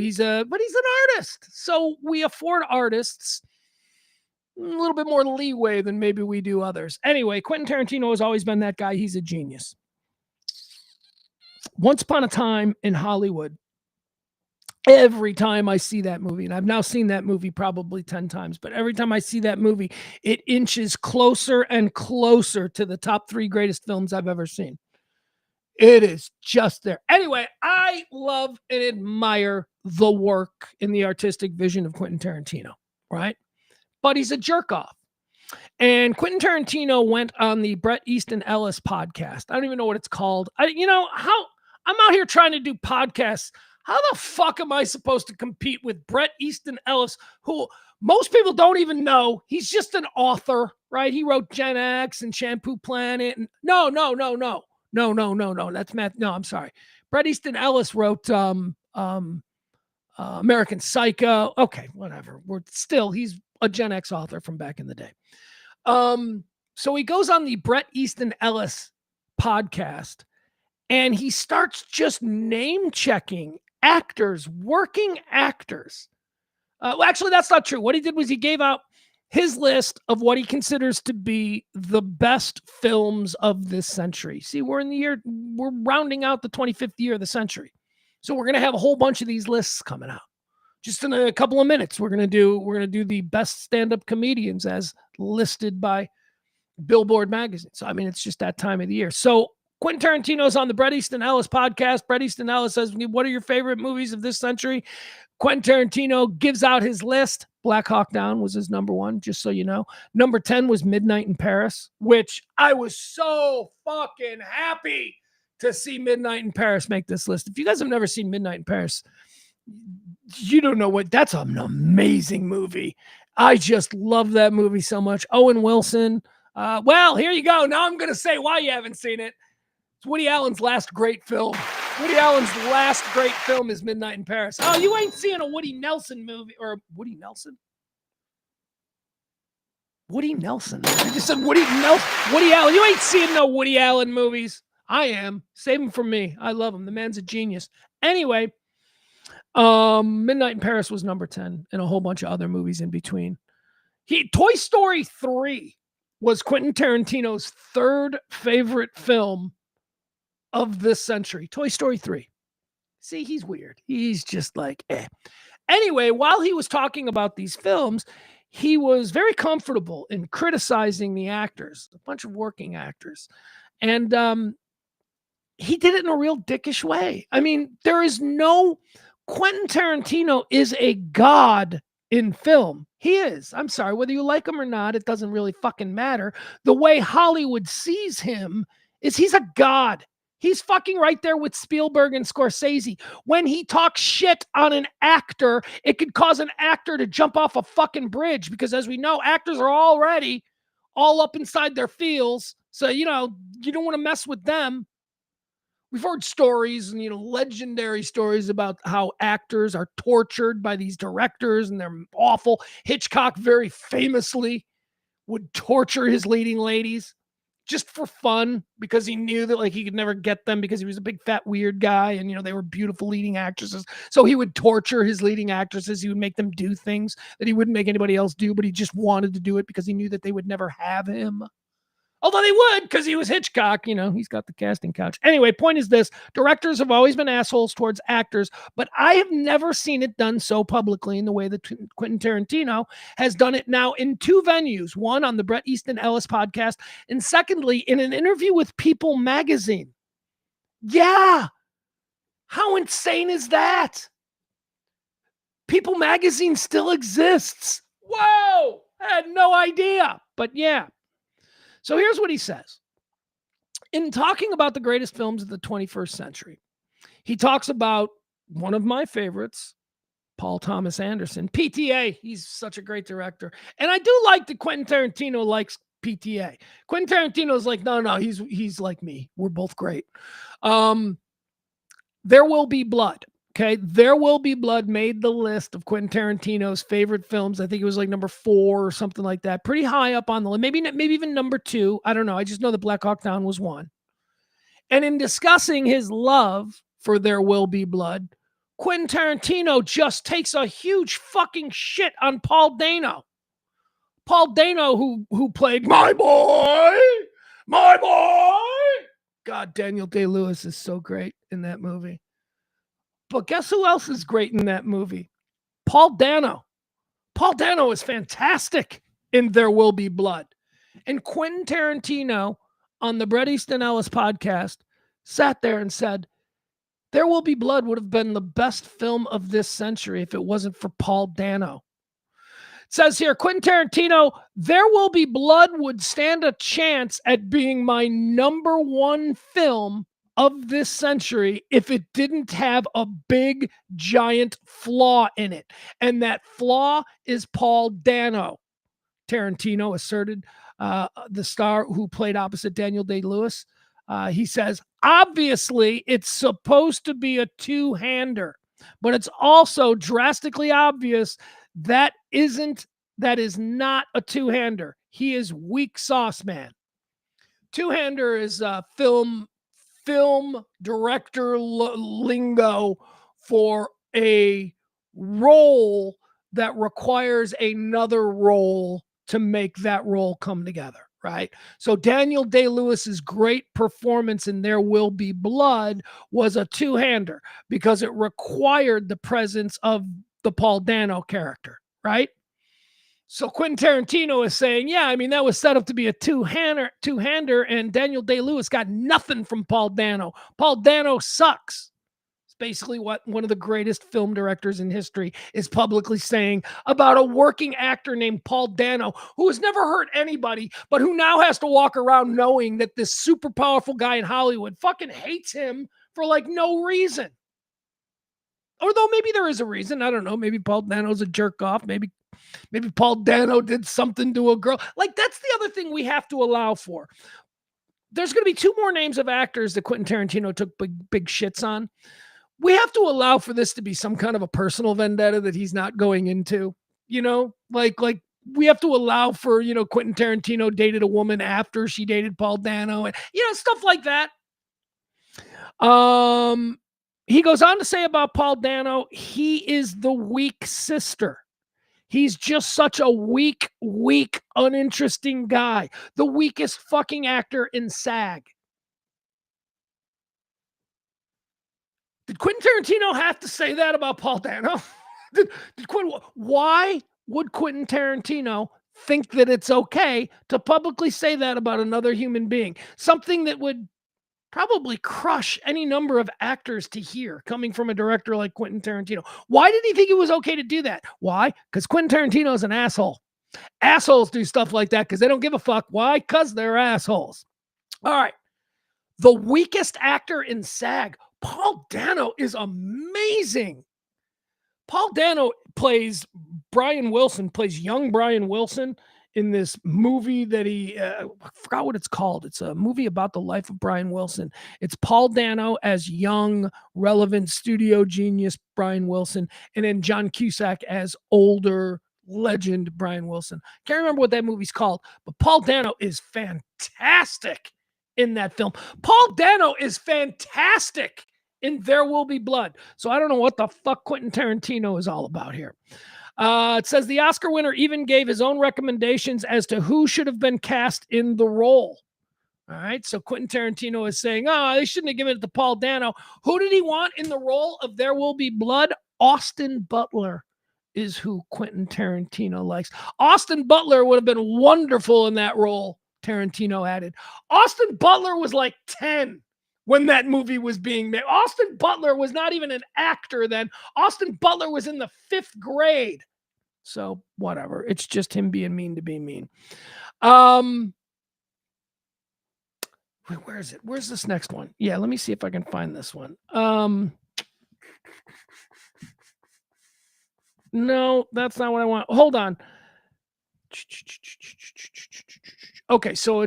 But he's an artist. So we afford artists a little bit more leeway than maybe we do others. Anyway, Quentin Tarantino has always been that guy. He's a genius. Once Upon a Time in Hollywood, every time I see that movie, and I've now seen that movie probably 10 times, but every time I see that movie, it inches closer and closer to the top 3 greatest films I've ever seen. It is just there. Anyway, I love and admire the work in the artistic vision of Quentin Tarantino, right? But he's a jerk off. And Quentin Tarantino went on the Bret Easton Ellis podcast. I don't even know what it's called. I'm out here trying to do podcasts. How the fuck am I supposed to compete with Bret Easton Ellis, who most people don't even know? He's just an author, right? He wrote Gen X and Shampoo Planet. And No. That's Matt. No, I'm sorry. Bret Easton Ellis wrote American Psycho. Okay, whatever. He's a Gen X author from back in the day. So he goes on the Bret Easton Ellis podcast and he starts just name checking actors, working actors. Well, actually, that's not true. What he did was he gave out his list of what he considers to be the best films of this century. See, we're rounding out the 25th year of the century. So we're going to have a whole bunch of these lists coming out. Just in a couple of minutes, we're going to do the best stand-up comedians as listed by Billboard magazine. So, I mean, it's just that time of the year. So Quentin Tarantino's on the Bret Easton Ellis podcast. Bret Easton Ellis says, what are your favorite movies of this century? Quentin Tarantino gives out his list. Black Hawk Down was his number 1, just so you know. Number 10 was Midnight in Paris, which I was so fucking happy to see Midnight in Paris make this list. If you guys have never seen Midnight in Paris, you don't know that's an amazing movie. I just love that movie so much. Owen Wilson. Well, here you go. Now I'm going to say why you haven't seen it. It's Woody Allen's last great film. Woody Allen's last great film is Midnight in Paris. Oh, you ain't seeing a Woody Nelson movie. Or Woody Nelson? Woody Nelson. I just said Woody Allen. You ain't seeing no Woody Allen movies. I am. Save him for me. I love him. The man's a genius. Anyway, Midnight in Paris was number 10 and a whole bunch of other movies in between. Toy Story 3 was Quentin Tarantino's 3rd favorite film of this century. Toy Story 3. See, he's weird. He's just like, eh. Anyway, while he was talking about these films, he was very comfortable in criticizing the actors, a bunch of working actors. And he did it in a real dickish way. I mean, Quentin Tarantino is a god in film. He is. I'm sorry, whether you like him or not, it doesn't really fucking matter. The way Hollywood sees him is he's a god. He's fucking right there with Spielberg and Scorsese. When he talks shit on an actor, it could cause an actor to jump off a fucking bridge because, as we know, actors are already all up inside their feels. So, you don't want to mess with them. We've heard stories and, legendary stories about how actors are tortured by these directors and they're awful. Hitchcock very famously would torture his leading ladies just for fun because he knew that he could never get them because he was a big fat weird guy and they were beautiful leading actresses. So he would torture his leading actresses. He would make them do things that he wouldn't make anybody else do, but he just wanted to do it because he knew that they would never have him. Although they would, because he was Hitchcock, he's got the casting couch. Anyway, point is this: directors have always been assholes towards actors, but I have never seen it done so publicly in the way that Quentin Tarantino has done it now in 2 venues. One, on the Bret Easton Ellis podcast, and secondly, in an interview with People magazine. Yeah. How insane is that? People magazine still exists. Whoa. I had no idea. But yeah. So here's what he says. In talking about the greatest films of the 21st century, he talks about one of my favorites, Paul Thomas Anderson. PTA, he's such a great director. And I do like that Quentin Tarantino likes PTA. Quentin Tarantino's like, no, he's like me. We're both great. There Will Be Blood. Okay, There Will Be Blood made the list of Quentin Tarantino's favorite films. I think it was like number 4 or something like that. Pretty high up on the list. Maybe even number 2. I don't know. I just know that Black Hawk Down was 1. And in discussing his love for There Will Be Blood, Quentin Tarantino just takes a huge fucking shit on Paul Dano. Paul Dano, who played my boy. God, Daniel Day-Lewis is so great in that movie. But guess who else is great in that movie? Paul Dano. Paul Dano is fantastic in There Will Be Blood. And Quentin Tarantino on the Bret Easton Ellis podcast sat there and said, There Will Be Blood would have been the best film of this century if it wasn't for Paul Dano. It says here, Quentin Tarantino, There Will Be Blood would stand a chance at being my number 1 film of this century if it didn't have a big, giant flaw in it. And that flaw is Paul Dano. Tarantino asserted, the star who played opposite Daniel Day-Lewis. He says, obviously, it's supposed to be a 2-hander, but it's also drastically obvious that is not a 2-hander. He is weak sauce man. 2-hander is film director lingo for a role that requires another role to make that role come together, right? So Daniel Day-Lewis's great performance in There Will Be Blood was a 2-hander because it required the presence of the Paul Dano character, right? So Quentin Tarantino is saying, yeah, I mean, that was set up to be a 2-hander, and Daniel Day-Lewis got nothing from Paul Dano. Paul Dano sucks. It's basically what one of the greatest film directors in history is publicly saying about a working actor named Paul Dano, who has never hurt anybody, but who now has to walk around knowing that this super powerful guy in Hollywood fucking hates him for like no reason. Although maybe there is a reason. I don't know. Maybe Paul Dano's a jerk off. Maybe Paul Dano did something to a girl. Like, that's the other thing we have to allow for. There's going to be 2 more names of actors that Quentin Tarantino took big shits on. We have to allow for this to be some kind of a personal vendetta that he's not going into, like we have to allow for, Quentin Tarantino dated a woman after she dated Paul Dano and, stuff like that. He goes on to say about Paul Dano, he is the weak sister. He's just such a weak, uninteresting guy. The weakest fucking actor in SAG. Did Quentin Tarantino have to say that about Paul Dano? Why would Quentin Tarantino think that it's okay to publicly say that about another human being? Something that would probably crush any number of actors to hear coming from a director like Quentin Tarantino. Why did he think it was okay to do that? Why? Because Quentin Tarantino is an asshole. Assholes do stuff like that because they don't give a fuck. Why? Because they're assholes. All right. The weakest actor in SAG, Paul Dano, is amazing. Paul Dano plays young Brian Wilson in this movie that I forgot what it's called. It's a movie about the life of Brian Wilson. It's Paul Dano as young, relevant studio genius Brian Wilson, and then John Cusack as older legend Brian Wilson. Can't remember what that movie's called, but Paul Dano is fantastic in that film. Paul Dano is fantastic in There Will Be Blood. So I don't know what the fuck Quentin Tarantino is all about here. It says the Oscar winner even gave his own recommendations as to who should have been cast in the role. All right. So Quentin Tarantino is saying, oh, they shouldn't have given it to Paul Dano. Who did he want in the role of There Will Be Blood? Austin Butler is who Quentin Tarantino likes. Austin Butler would have been wonderful in that role, Tarantino added. Austin Butler was like 10 when that movie was being made. Austin Butler was not even an actor then. Austin Butler was in the 5th grade. So whatever. It's just him being mean to be mean. Where is it? Where's this next one? Yeah, let me see if I can find this one. No, that's not what I want. Hold on. Okay, so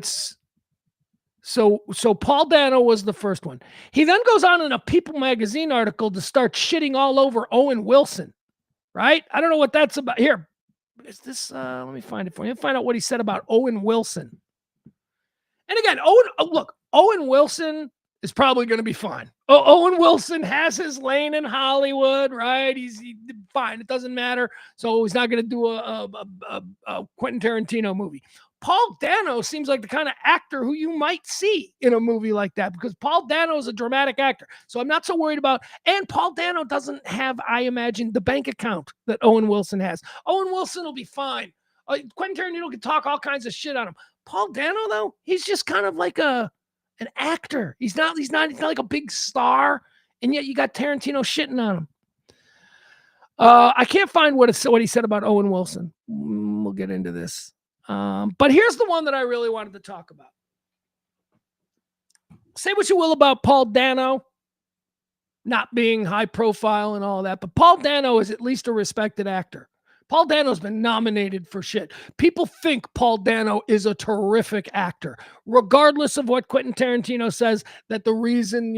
Paul Dano was the first one. He then goes on in a People magazine article to start shitting all over Owen Wilson, right? I don't know what that's about. Here, is this? Let me find it for you. Find out what he said about Owen Wilson. And again, Owen Wilson is probably going to be fine. Owen Wilson has his lane in Hollywood, right? He's fine. It doesn't matter. So he's not going to do a Quentin Tarantino movie. Paul Dano seems like the kind of actor who you might see in a movie like that because Paul Dano is a dramatic actor. So I'm not so worried about, and Paul Dano doesn't have, I imagine, the bank account that Owen Wilson has. Owen Wilson will be fine. Quentin Tarantino can talk all kinds of shit on him. Paul Dano, though, he's just kind of like an actor. He's not like a big star, and yet you got Tarantino shitting on him. I can't find what he said about Owen Wilson. We'll get into this. But here's the one that I really wanted to talk about. Say what you will about Paul Dano not being high profile and all that, but Paul Dano is at least a respected actor. Paul Dano's been nominated for shit. People think Paul Dano is a terrific actor, regardless of what Quentin Tarantino says, that the reason,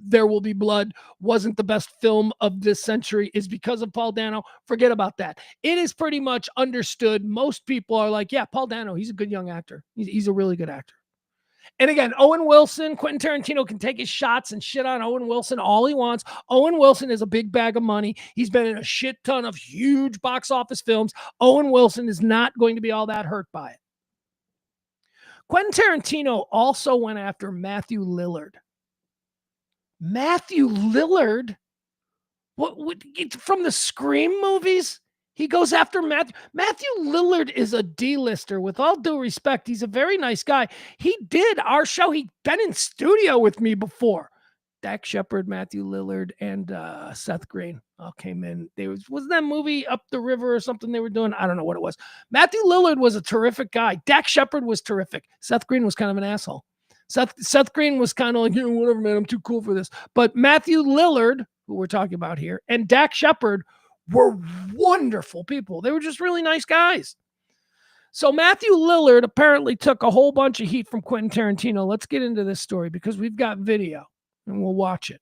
There Will Be Blood wasn't the best film of this century is because of Paul Dano. Forget about that. It is pretty much understood. Most people are like, yeah, Paul Dano, he's a good young actor. He's a really good actor. And again, Owen Wilson, Quentin Tarantino can take his shots and shit on Owen Wilson all he wants. Owen Wilson is a big bag of money. He's been in a shit ton of huge box office films. Owen Wilson is not going to be all that hurt by it. Quentin Tarantino also went after Matthew Lillard. Matthew Lillard? What from the Scream movies? He goes after Matthew. Matthew Lillard is a D-lister. With all due respect, he's a very nice guy. He did our show. He'd been in studio with me before. Dak Shepard, Matthew Lillard, and Seth Green all came in. Wasn't that movie Up the River or something they were doing? I don't know what it was. Matthew Lillard was a terrific guy. Dak Shepard was terrific. Seth Green was kind of an asshole. Seth Green was kind of like, whatever, man, I'm too cool for this. But Matthew Lillard, who we're talking about here, and Dak Shepard were wonderful people. They were just really nice guys. So Matthew Lillard apparently took a whole bunch of heat from Quentin Tarantino. Let's get into this story because we've got video and we'll watch it.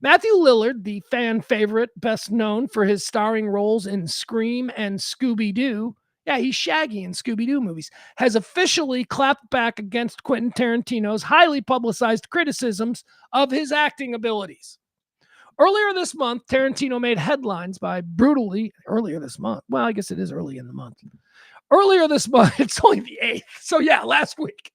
Matthew Lillard, the fan favorite, best known for his starring roles in Scream and Scooby-Doo. Yeah, he's Shaggy in Scooby-Doo movies, has officially clapped back against Quentin Tarantino's highly publicized criticisms of his acting abilities. Earlier this month, Tarantino made headlines by earlier this month. Well, I guess it is early in the month. Earlier this month, it's only the 8th. So yeah, last week.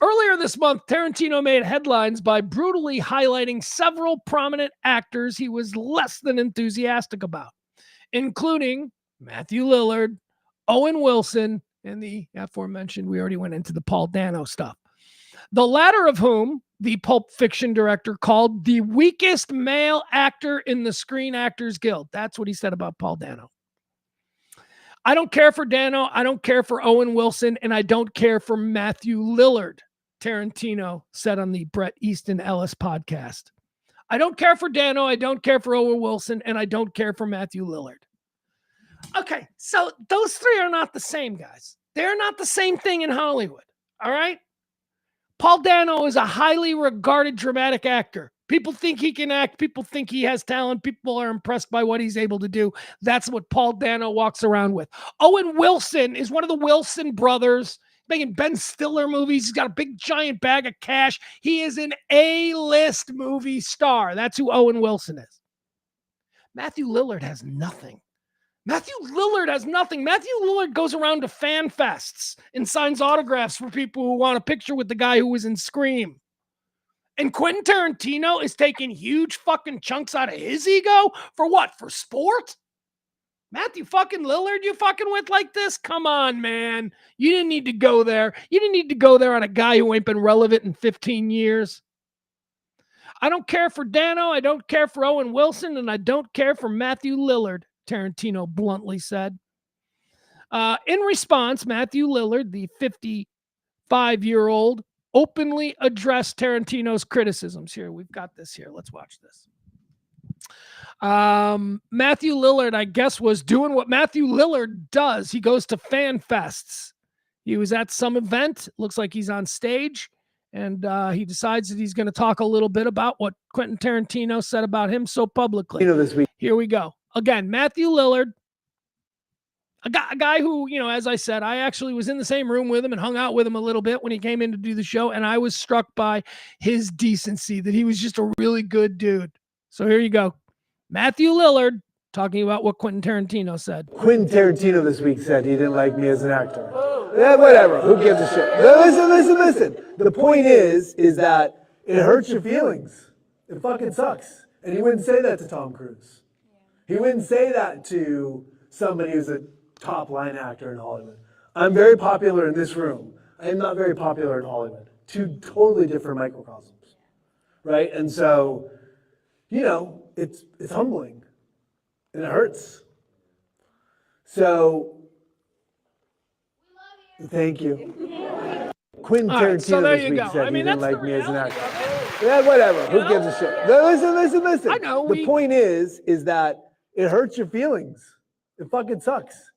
Earlier this month, Tarantino made headlines by brutally highlighting several prominent actors he was less than enthusiastic about, including Matthew Lillard, Owen Wilson, and the aforementioned, we already went into the Paul Dano stuff. The latter of whom the Pulp Fiction director called the weakest male actor in the Screen Actors Guild. That's what he said about Paul Dano. I don't care for Dano. I don't care for Owen Wilson. And I don't care for Matthew Lillard, Tarantino said on the Bret Easton Ellis podcast. I don't care for Dano. I don't care for Owen Wilson. And I don't care for Matthew Lillard. Okay, so those three are not the same, guys. They're not the same thing in Hollywood. All right? Paul Dano is a highly regarded dramatic actor. People think he can act. People think he has talent. People are impressed by what he's able to do. That's what Paul Dano walks around with. Owen Wilson is one of the Wilson brothers, making Ben Stiller movies. He's got a big giant bag of cash. He is an A-list movie star. That's who Owen Wilson is. Matthew Lillard has nothing. Matthew Lillard has nothing. Matthew Lillard goes around to fan fests and signs autographs for people who want a picture with the guy who was in Scream. And Quentin Tarantino is taking huge fucking chunks out of his ego for what? For sport? Matthew fucking Lillard, you fucking went like this? Come on, man. You didn't need to go there. You didn't need to go there on a guy who ain't been relevant in 15 years. I don't care for Dano. I don't care for Owen Wilson. And I don't care for Matthew Lillard, Tarantino bluntly said. In response, Matthew Lillard, the 55-year-old, openly addressed Tarantino's criticisms. Here, we've got this here. Let's watch this. Matthew Lillard, I guess, was doing what Matthew Lillard does. He goes to fan fests. He was at some event. Looks like he's on stage. And he decides that he's going to talk a little bit about what Quentin Tarantino said about him so publicly. This week. Here we go. Again, Matthew Lillard, a guy who, as I said, I actually was in the same room with him and hung out with him a little bit when he came in to do the show. And I was struck by his decency, that he was just a really good dude. So here you go. Matthew Lillard talking about what Quentin Tarantino said. Quentin Tarantino this week said he didn't like me as an actor. Yeah, whatever. Who gives a shit? Listen. The point is that it hurts your feelings. It fucking sucks. And he wouldn't say that to Tom Cruise. He wouldn't say that to somebody who's a top line actor in Hollywood. I'm very popular in this room. I am not very popular in Hollywood. Two totally different microcosms, right? And so, it's humbling and it hurts. So, thank you. Quentin Tarantino this week said he didn't like me as an actor. Yeah, whatever. Who gives a shit? Listen. I know. The point is that it hurts your feelings. It fucking sucks.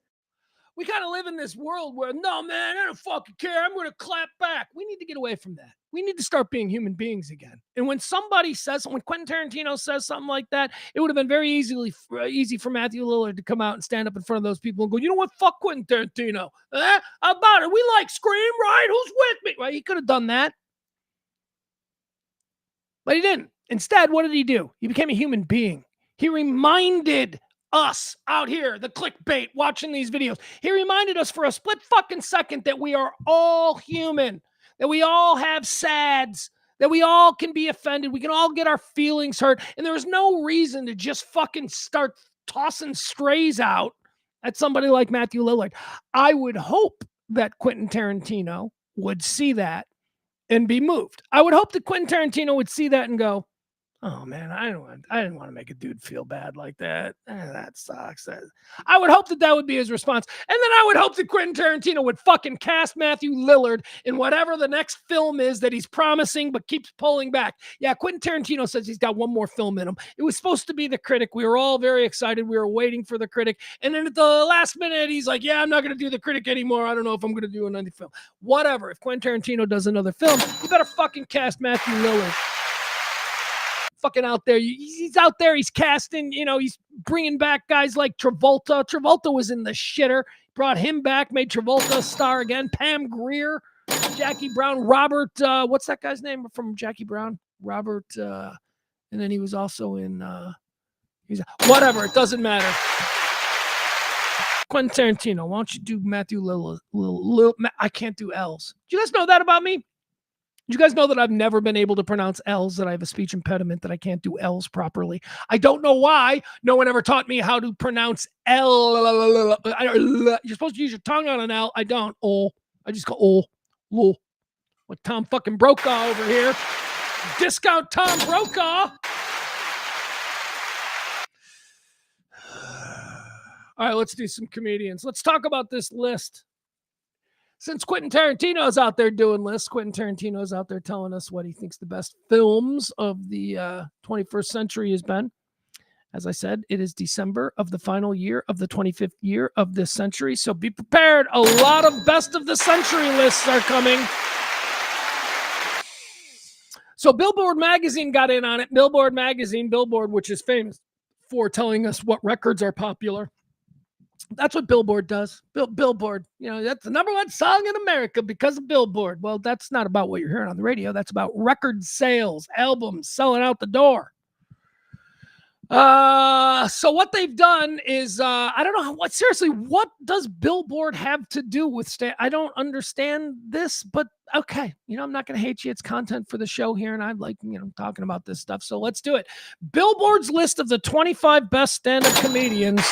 We kind of live in this world where, no, man, I don't fucking care. I'm going to clap back. We need to get away from that. We need to start being human beings again. And when Quentin Tarantino says something like that, it would have been very easy for Matthew Lillard to come out and stand up in front of those people and go, you know what? Fuck Quentin Tarantino. How about it? We like Scream, right? Who's with me? Right? He could have done that. But he didn't. Instead, what did he do? He became a human being. He reminded us out here, the clickbait, watching these videos. He reminded us for a split fucking second that we are all human, that we all have sads, that we all can be offended. We can all get our feelings hurt. And there is no reason to just fucking start tossing strays out at somebody like Matthew Lillard. I would hope that Quentin Tarantino would see that and be moved. I would hope that Quentin Tarantino would see that and go, oh man, I didn't want to make a dude feel bad like that. That sucks. I would hope that would be his response. And then I would hope that Quentin Tarantino would fucking cast Matthew Lillard in whatever the next film is that he's promising but keeps pulling back. Yeah, Quentin Tarantino says he's got one more film in him. It was supposed to be The Critic. We were all very excited. We were waiting for The Critic. And then at the last minute, he's like, yeah, I'm not going to do The Critic anymore. I don't know if I'm going to do another film. Whatever. If Quentin Tarantino does another film, you better fucking cast Matthew Lillard. Fucking out there. He's out there. He's casting, he's bringing back guys like Travolta. Travolta was in the shitter. Brought him back, made Travolta a star again. Pam Grier, Jackie Brown, Robert, what's that guy's name from Jackie Brown? Robert, and then he was also in, whatever, it doesn't matter. Quentin Tarantino, why don't you do Matthew Lillard? I can't do L's. Do you guys know that about me? You guys know that I've never been able to pronounce L's, that I have a speech impediment, that I can't do L's properly. I don't know why. No one ever taught me how to pronounce L. You're supposed to use your tongue on an L. I don't. Oh, I just go, oh. What Tom fucking Brokaw over here. Discount Tom Brokaw. All right, let's do some comedians. Let's talk about this list. Since Quentin Tarantino's out there doing lists, Quentin Tarantino's out there telling us what he thinks the best films of the 21st century has been. As I said, it is December of the final year of the 25th year of this century. So be prepared. A lot of best of the century lists are coming. So Billboard magazine got in on it. Billboard, which is famous for telling us what records are popular. That's what Billboard does. Billboard, that's the number one song in America because of Billboard. Well, that's not about what you're hearing on the radio. That's about record sales, albums selling out the door. So what they've done is I don't know what does Billboard have to do with I don't understand this, but okay, I'm not going to hate you. It's content for the show here, and I like talking about this stuff, so let's do it. Billboard's list of the 25 best stand-up comedians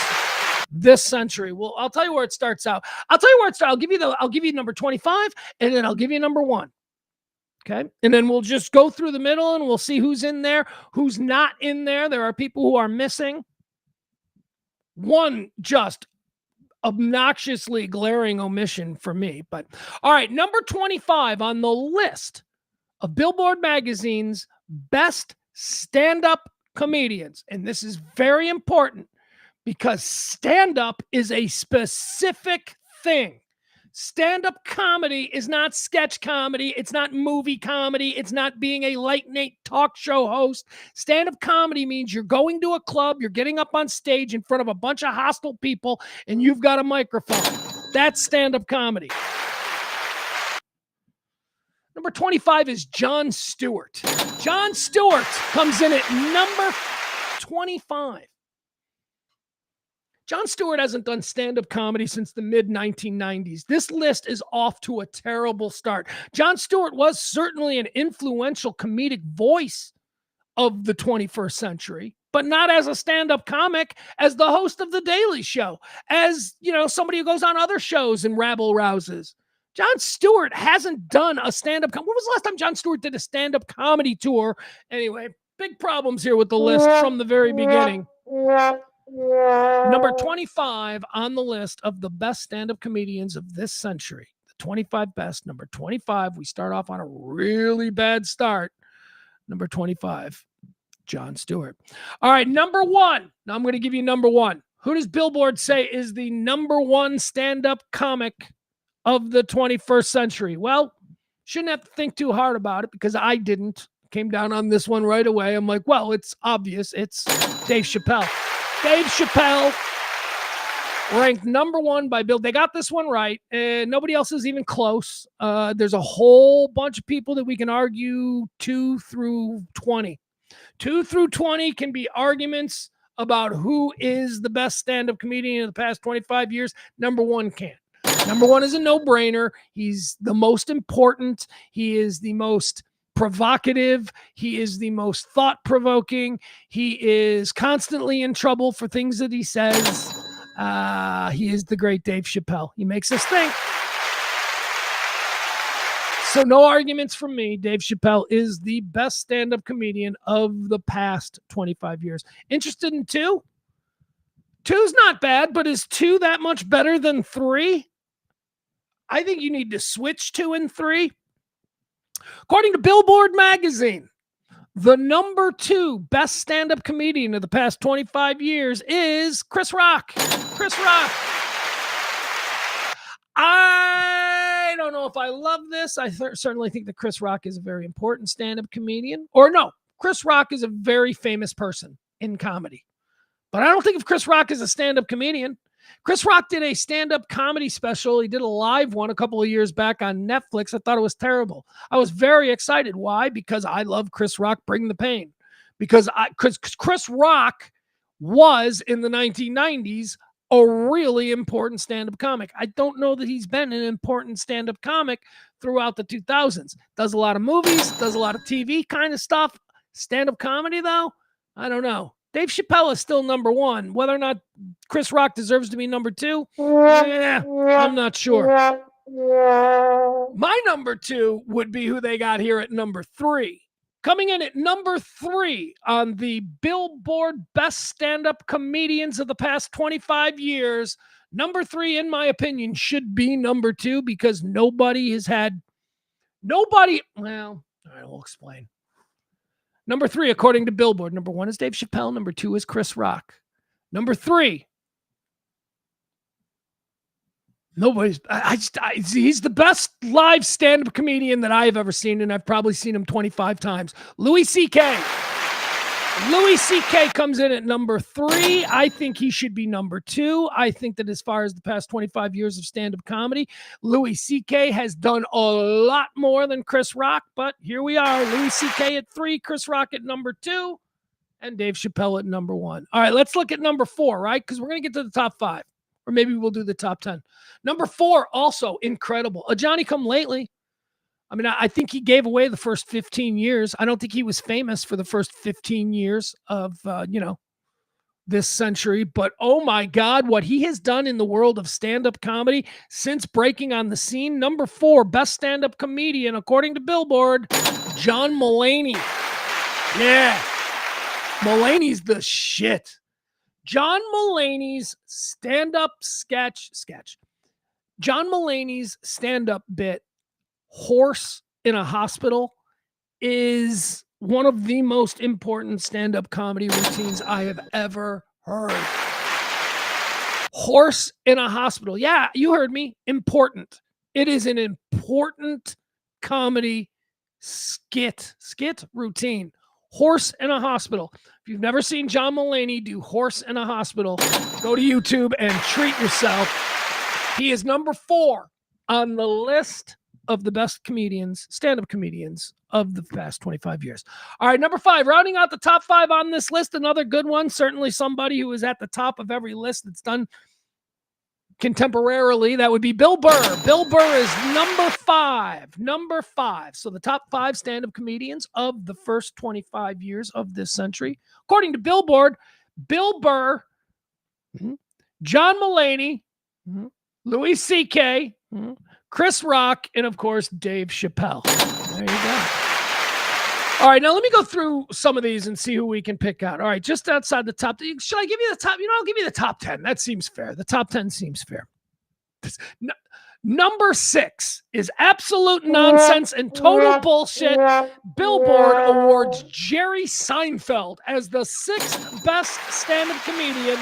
this century. Well, I'll tell you where it starts out. I'll give you number 25, and then I'll give you number 1. Okay. And then we'll just go through the middle and we'll see who's in there, who's not in there. There are people who are missing. One just obnoxiously glaring omission for me. But all right, number 25 on the list of Billboard Magazine's best stand-up comedians. And this is very important because stand-up is a specific thing. Stand-up comedy is not sketch comedy. It's not movie comedy. It's not being a late-night talk show host. Stand-up comedy means you're going to a club, you're getting up on stage in front of a bunch of hostile people, and you've got a microphone. That's stand-up comedy. Number 25 is Jon Stewart. Jon Stewart comes in at number 25. Jon Stewart hasn't done stand-up comedy since the mid-1990s. This list is off to a terrible start. Jon Stewart was certainly an influential comedic voice of the 21st century, but not as a stand-up comic, as the host of The Daily Show, as, somebody who goes on other shows and rabble-rouses. Jon Stewart hasn't done a stand-up When was the last time Jon Stewart did a stand-up comedy tour? Anyway, big problems here with the list from the very beginning. Number 25 on the list of the best stand-up comedians of this century. The 25 best. Number 25. We start off on a really bad start. Number 25, Jon Stewart. All right, number 1. Now I'm going to give you number 1. Who does Billboard say is the number 1 stand-up comic of the 21st century? Well, shouldn't have to think too hard about it because I didn't. Came down on this one right away. I'm like, well, it's obvious. It's Dave Chappelle. Dave Chappelle ranked number 1 by Bill. They got this one right, and nobody else is even close. There's a whole bunch of people that we can argue 2 through 20. 2 through 20 can be arguments about who is the best stand-up comedian in the past 25 years. Number 1 can't. Number 1 is a no-brainer. He's the most important. He is the most provocative. He is the most thought-provoking. He is constantly in trouble for things that he says. He is the great Dave Chappelle. He makes us think. So no arguments from me. Dave Chappelle is the best stand-up comedian of the past 25 years. Interested in 2? 2's not bad, but is 2 that much better than 3? I think you need to switch 2 and 3. According to Billboard magazine, the number 2 best stand-up comedian of the past 25 years is Chris Rock. Chris Rock. I don't know if I love this. I certainly think that Chris Rock is a very important stand-up comedian. Or no, Chris Rock is a very famous person in comedy. But I don't think of Chris Rock as a stand-up comedian. Chris Rock did a stand-up comedy special. He did a live one a couple of years back on Netflix. I thought it was terrible. I was very excited. Why? Because I love Chris Rock, Bring the Pain. Because Chris Rock was, in the 1990s, a really important stand-up comic. I don't know that he's been an important stand-up comic throughout the 2000s. Does a lot of movies, does a lot of TV kind of stuff. Stand-up comedy, though? I don't know. Dave Chappelle is still number 1. Whether or not Chris Rock deserves to be number 2, I'm not sure. My number 2 would be who they got here at number 3. Coming in at number 3 on the Billboard Best Stand-Up Comedians of the past 25 years, number 3, in my opinion, should be number 2 because nobody, well, all right, we'll explain. Number 3, according to Billboard, number 1 is Dave Chappelle. Number 2 is Chris Rock. Number 3, he's the best live stand-up comedian that I've ever seen, and I've probably seen him 25 times. Louis C.K. Louis C.K. comes in at number 3. I think he should be number 2. I think that as far as the past 25 years of stand-up comedy, Louis C.K. has done a lot more than Chris Rock, but here we are. Louis C.K. at 3, Chris Rock at number 2. and Dave Chappelle at number 1. All right, let's look at number 4, right? Because we're going to get to the top 5. Or maybe we'll do the top 10. Number 4, also incredible. A Johnny Come Lately. I mean, I think he gave away the first 15 years. I don't think he was famous for the first 15 years of, this century. But, oh, my God, what he has done in the world of stand-up comedy since breaking on the scene. Number 4, best stand-up comedian, according to Billboard, John Mulaney. Yeah. Mulaney's the shit. John Mulaney's stand-up sketch. John Mulaney's stand-up bit, Horse in a Hospital, is one of the most important stand-up comedy routines I have ever heard. Horse in a Hospital. Yeah, you heard me. Important. It is an important comedy skit routine. Horse in a Hospital. If you've never seen John Mulaney do Horse in a Hospital, go to YouTube and treat yourself. He is number 4 on the list of the best comedians, stand-up comedians of the past 25 years. All right, number 5, rounding out the top 5 on this list, another good one, certainly somebody who is at the top of every list that's done contemporarily. That would be Bill Burr. Bill Burr is number 5. Number 5. So the top 5 stand-up comedians of the first 25 years of this century. According to Billboard, Bill Burr, John Mulaney, Louis C.K., Chris Rock, and of course, Dave Chappelle. There you go. All right, now let me go through some of these and see who we can pick out. All right, just outside the top. Should I give you the top? I'll give you the top 10. That seems fair. The top 10 seems fair. Number 6 is absolute nonsense and total bullshit. Billboard awards Jerry Seinfeld as the 6th best stand-up comedian.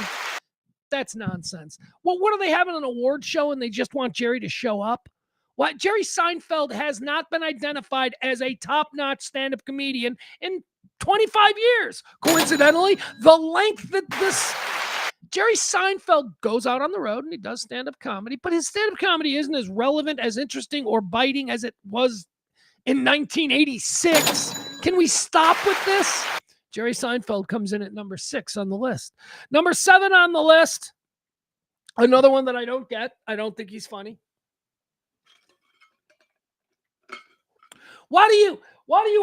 That's nonsense. Well, what are they having, an award show and they just want Jerry to show up? What? Jerry Seinfeld has not been identified as a top-notch stand-up comedian in 25 years. Coincidentally, the length that this Jerry Seinfeld goes out on the road and he does stand-up comedy, but his stand-up comedy isn't as relevant, as interesting, or biting as it was in 1986. Can we stop with this? Jerry Seinfeld comes in at number 6 on the list. Number 7 on the list, another one that I don't get. I don't think he's funny. What are you,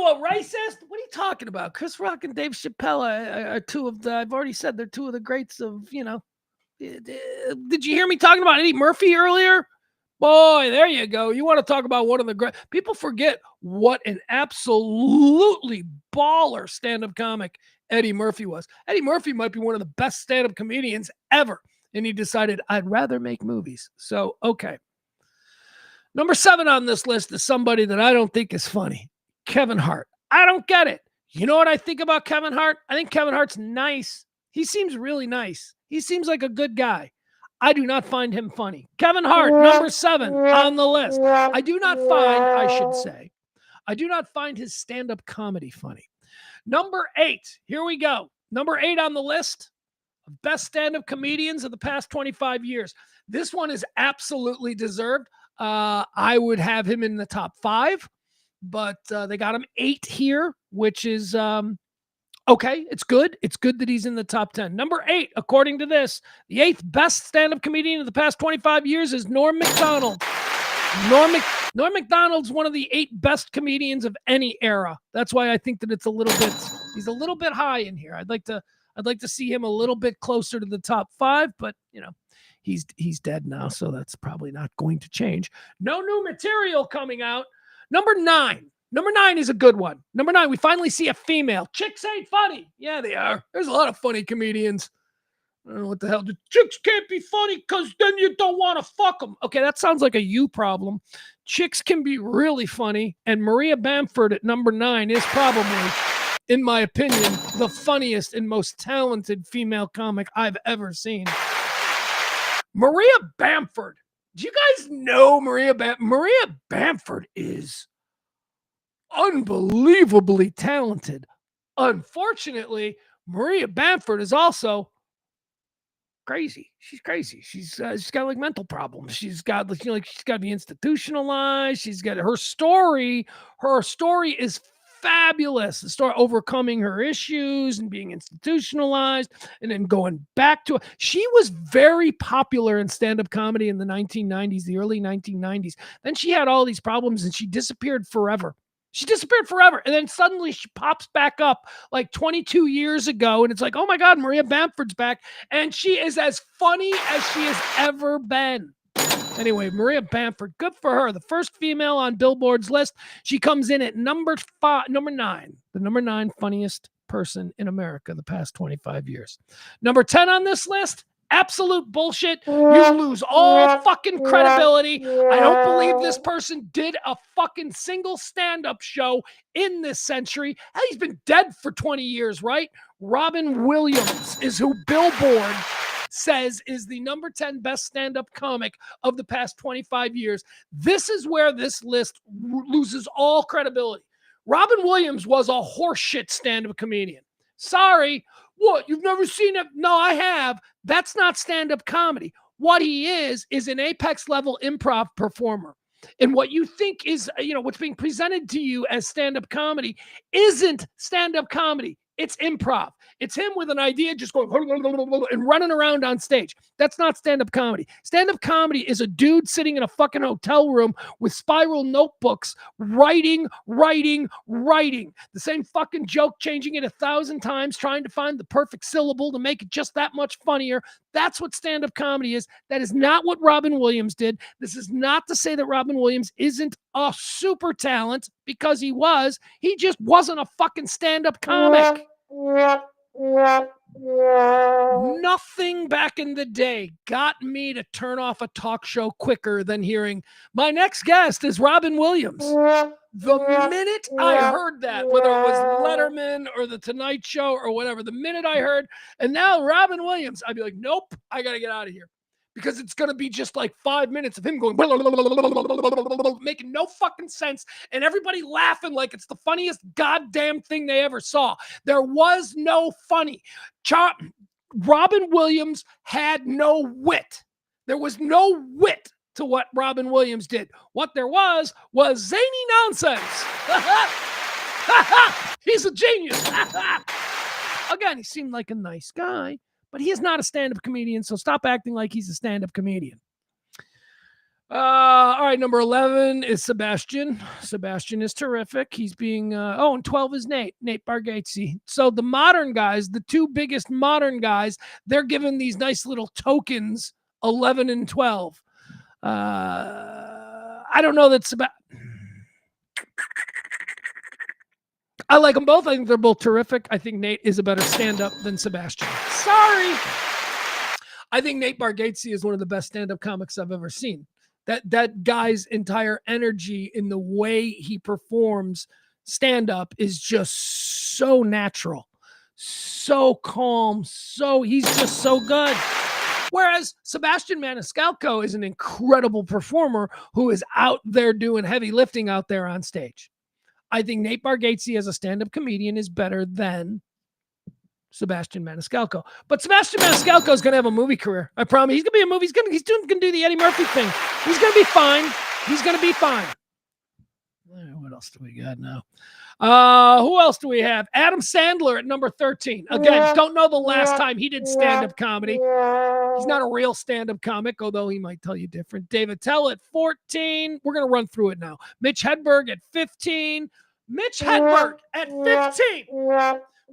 a racist? What are you talking about? Chris Rock and Dave Chappelle are two of the, I've already said they're two of the greats of, did you hear me talking about Eddie Murphy earlier? Boy, there you go. You want to talk about one of the great, people forget what an absolutely baller stand-up comic Eddie Murphy was. Eddie Murphy might be one of the best stand-up comedians ever. And he decided, I'd rather make movies. So, okay. Number 7 on this list is somebody that I don't think is funny. Kevin Hart. I don't get it. You know what I think about Kevin Hart? I think Kevin Hart's nice. He seems really nice. He seems like a good guy. I do not find him funny. Kevin Hart, number 7 on the list. I do not find his stand-up comedy funny. Number 8, here we go. Number 8 on the list of best stand-up comedians of the past 25 years. This one is absolutely deserved. I would have him in the top 5, but they got him 8 here, which is okay. It's good. It's good that he's in the top 10. Number 8, according to this, the 8th best stand-up comedian of the past 25 years is Norm Macdonald. Norm Macdonald's one of the 8 best comedians of any era. That's why I think that he's a little bit high in here. I'd like to see him a little bit closer to the top 5, but he's dead now, so that's probably not going to change. No new material coming out. Number 9. Number 9 is a good one. Number 9, we finally see a female. Chicks ain't funny. Yeah, they are. There's a lot of funny comedians. I don't know what the hell. The chicks can't be funny because then you don't want to fuck them. Okay, that sounds like a you problem. Chicks can be really funny, and Maria Bamford at number 9 is probably, in my opinion, the funniest and most talented female comic I've ever seen. Maria Bamford. Do you guys know Maria Bamford is unbelievably talented. Unfortunately, Maria Bamford is also crazy. She's crazy. She's got like mental problems. She's got she's got to be institutionalized. She's got her story. Her story is fabulous. The story overcoming her issues and being institutionalized and then going back to it. She was very popular in stand-up comedy in the 1990s, the early 1990s. Then she had all these problems and she disappeared forever. She disappeared forever. And then suddenly she pops back up like 22 years ago. And it's like, oh my God, Maria Bamford's back. And she is as funny as she has ever been. Anyway, Maria Bamford, good for her. The first female on Billboard's list. She comes in at number 9, the number 9 funniest person in America the past 25 years. Number 10 on this list. Absolute bullshit. You lose all fucking credibility. I don't believe this person did a fucking single stand-up show in this century. Hell, he's been dead for 20 years, right? Robin Williams is who Billboard says is the number 10 best stand-up comic of the past 25 years. This is where this list loses all credibility. Robin Williams was a horseshit stand-up comedian. Sorry. What? You've never seen it? No, I have. That's not stand-up comedy. What he is an apex level improv performer. And what you think is, what's being presented to you as stand-up comedy isn't stand-up comedy. It's improv. It's him with an idea just going and running around on stage. That's not stand-up comedy. Stand-up comedy is a dude sitting in a fucking hotel room with spiral notebooks, writing. The same fucking joke, changing it 1,000 times, trying to find the perfect syllable to make it just that much funnier. That's what stand-up comedy is. That is not what Robin Williams did. This is not to say that Robin Williams isn't a super talent, because he was. He just wasn't a fucking stand-up comic. Nothing back in the day got me to turn off a talk show quicker than hearing my next guest is Robin Williams. The minute I heard that, whether it was Letterman or The Tonight Show or whatever, the minute I heard, and now Robin Williams, I'd be like, nope, I got to get out of here. Because it's going to be just like 5 minutes of him going, making no fucking sense, and everybody laughing like it's the funniest goddamn thing they ever saw. There was no funny. Robin Williams had no wit. There was no wit to what Robin Williams did. What there was zany nonsense. He's a genius. Again, he seemed like a nice guy, but he is not a stand-up comedian, so stop acting like he's a stand-up comedian. All right, number 11 is Sebastian. Sebastian is terrific. He's being, and 12 is Nate Bargatze. So the modern guys, the two biggest modern guys, they're given these nice little tokens, 11 and 12. I don't know that I like them both. I think they're both terrific. I think Nate is a better stand-up than Sebastian. Sorry. I think Nate Bargatze is one of the best stand-up comics I've ever seen. That guy's entire energy in the way he performs stand-up is just so natural, so calm, he's just so good. Whereas Sebastian Maniscalco is an incredible performer who is out there doing heavy lifting out there on stage. I think Nate Bargatze as a stand-up comedian is better than Sebastian Maniscalco. But Sebastian Maniscalco is going to have a movie career. I promise. He's going to be a movie. He's going to do the Eddie Murphy thing. He's going to be fine. He's going to be fine. What else do we got now? Who else do we have? Adam Sandler at number 13. Again, don't know the last time he did stand-up comedy. He's not a real stand-up comic, although he might tell you different. David Tell at 14. We're going to run through it now. Mitch Hedberg at 15. Mitch Hedberg at 15.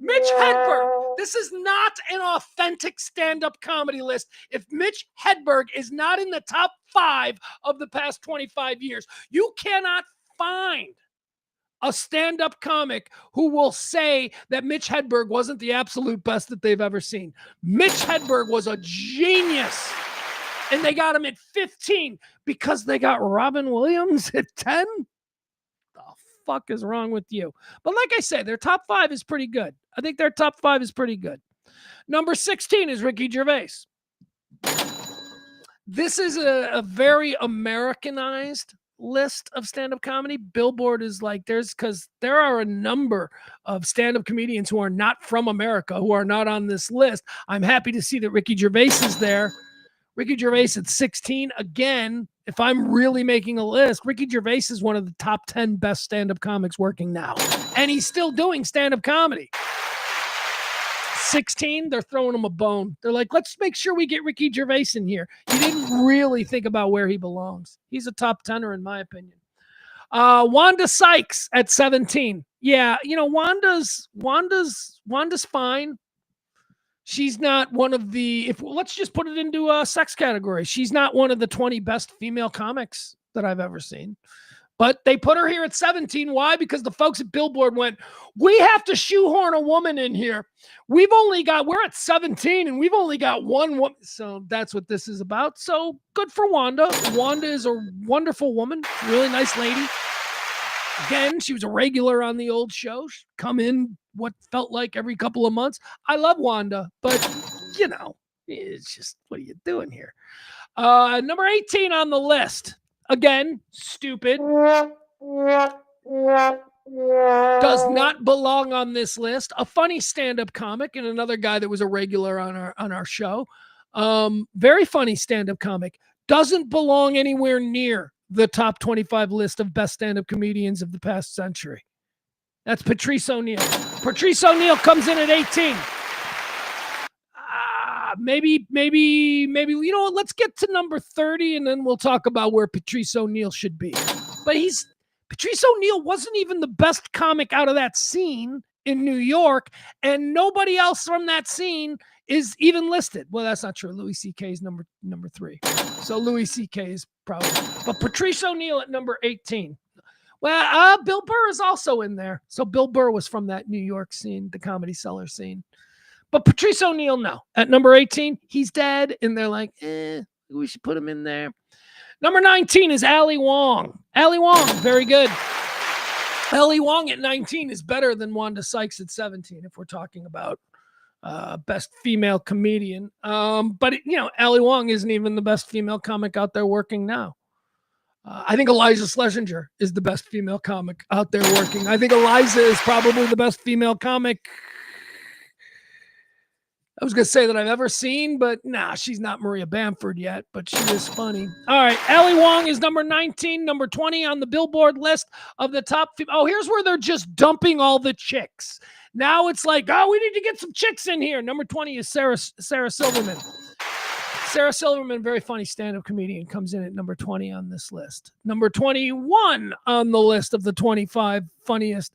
Mitch Hedberg. This is not an authentic stand-up comedy list if Mitch Hedberg is not in the top 5 of the past 25 years. You cannot find a stand-up comic who will say that Mitch Hedberg wasn't the absolute best that they've ever seen. Mitch Hedberg was a genius, and they got him at 15 because they got Robin Williams at 10? The fuck is wrong with you? But like I said, their top 5 is pretty good. I think their top 5 is pretty good. Number 16 is Ricky Gervais. This is a very Americanized list of stand-up comedy. Billboard is like because there are a number of stand-up comedians who are not from America who are not on this list. I'm happy to see that Ricky Gervais is there. Ricky Gervais at 16. Again, if I'm really making a list, Ricky Gervais is one of the top 10 best stand-up comics working now. and he's still doing stand-up comedy. 16, they're throwing him a bone. They're like, let's make sure we get Ricky Gervais in here. You didn't really think about where he belongs. He's a top tenor in my opinion. Wanda Sykes at 17. Yeah, Wanda's fine. She's not one of the, let's just put it into a sex category. She's not one of the 20 best female comics that I've ever seen. But they put her here at 17. Why? Because the folks at Billboard went, we have to shoehorn a woman in here. We're at 17 and we've only got one woman. So that's what this is about. So good for Wanda. Wanda is a wonderful woman. Really nice lady. Again, she was a regular on the old show. She'd come in what felt like every couple of months. I love Wanda, but it's just, what are you doing here? Number 18 on the list. Again, stupid. Does not belong on this list. A funny stand-up comic and another guy that was a regular on our show. Very funny stand-up comic. Doesn't belong anywhere near the top 25 list of best stand-up comedians of the past century. That's Patrice O'Neal. Patrice O'Neal comes in at 18. Maybe, let's get to number 30 and then we'll talk about where Patrice O'Neal should be. But Patrice O'Neal wasn't even the best comic out of that scene in New York, and nobody else from that scene is even listed. Well, that's not true. Louis C.K. is number 3. So Louis C.K. is probably, but Patrice O'Neal at number 18. Well, Bill Burr is also in there. So Bill Burr was from that New York scene, the Comedy Cellar scene. But Patrice O'Neal, no. At number 18, he's dead. And they're like, we should put him in there. Number 19 is Ali Wong. Ali Wong, very good. Ali Wong at 19 is better than Wanda Sykes at 17, if we're talking about best female comedian. But Ali Wong isn't even the best female comic out there working now. I think Eliza Schlesinger is the best female comic out there working. I think Eliza is probably the best female comic I was going to say that I've ever seen, but nah, she's not Maria Bamford yet, but she is funny. All right, Ali Wong is number 19, number 20 on the Billboard list of the top. Here's where they're just dumping all the chicks. Now it's like, we need to get some chicks in here. Number 20 is Sarah Silverman. Sarah Silverman, very funny stand-up comedian, comes in at number 20 on this list. Number 21 on the list of the 25 funniest,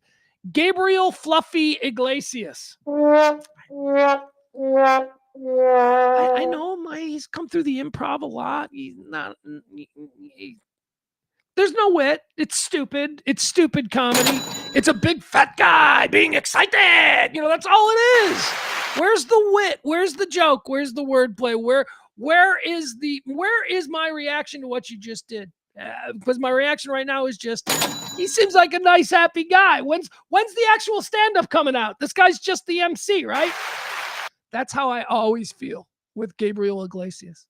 Gabriel Fluffy Iglesias. I know him. He's come through the improv a lot. He's not. There's no wit. It's stupid. It's stupid comedy. It's a big fat guy being excited. That's all it is. Where's the wit? Where's the joke? Where's the wordplay? Where is my reaction to what you just did? Because my reaction right now is just, he seems like a nice, happy guy. When's the actual stand-up coming out? This guy's just the MC, right? That's how I always feel with Gabriel Iglesias.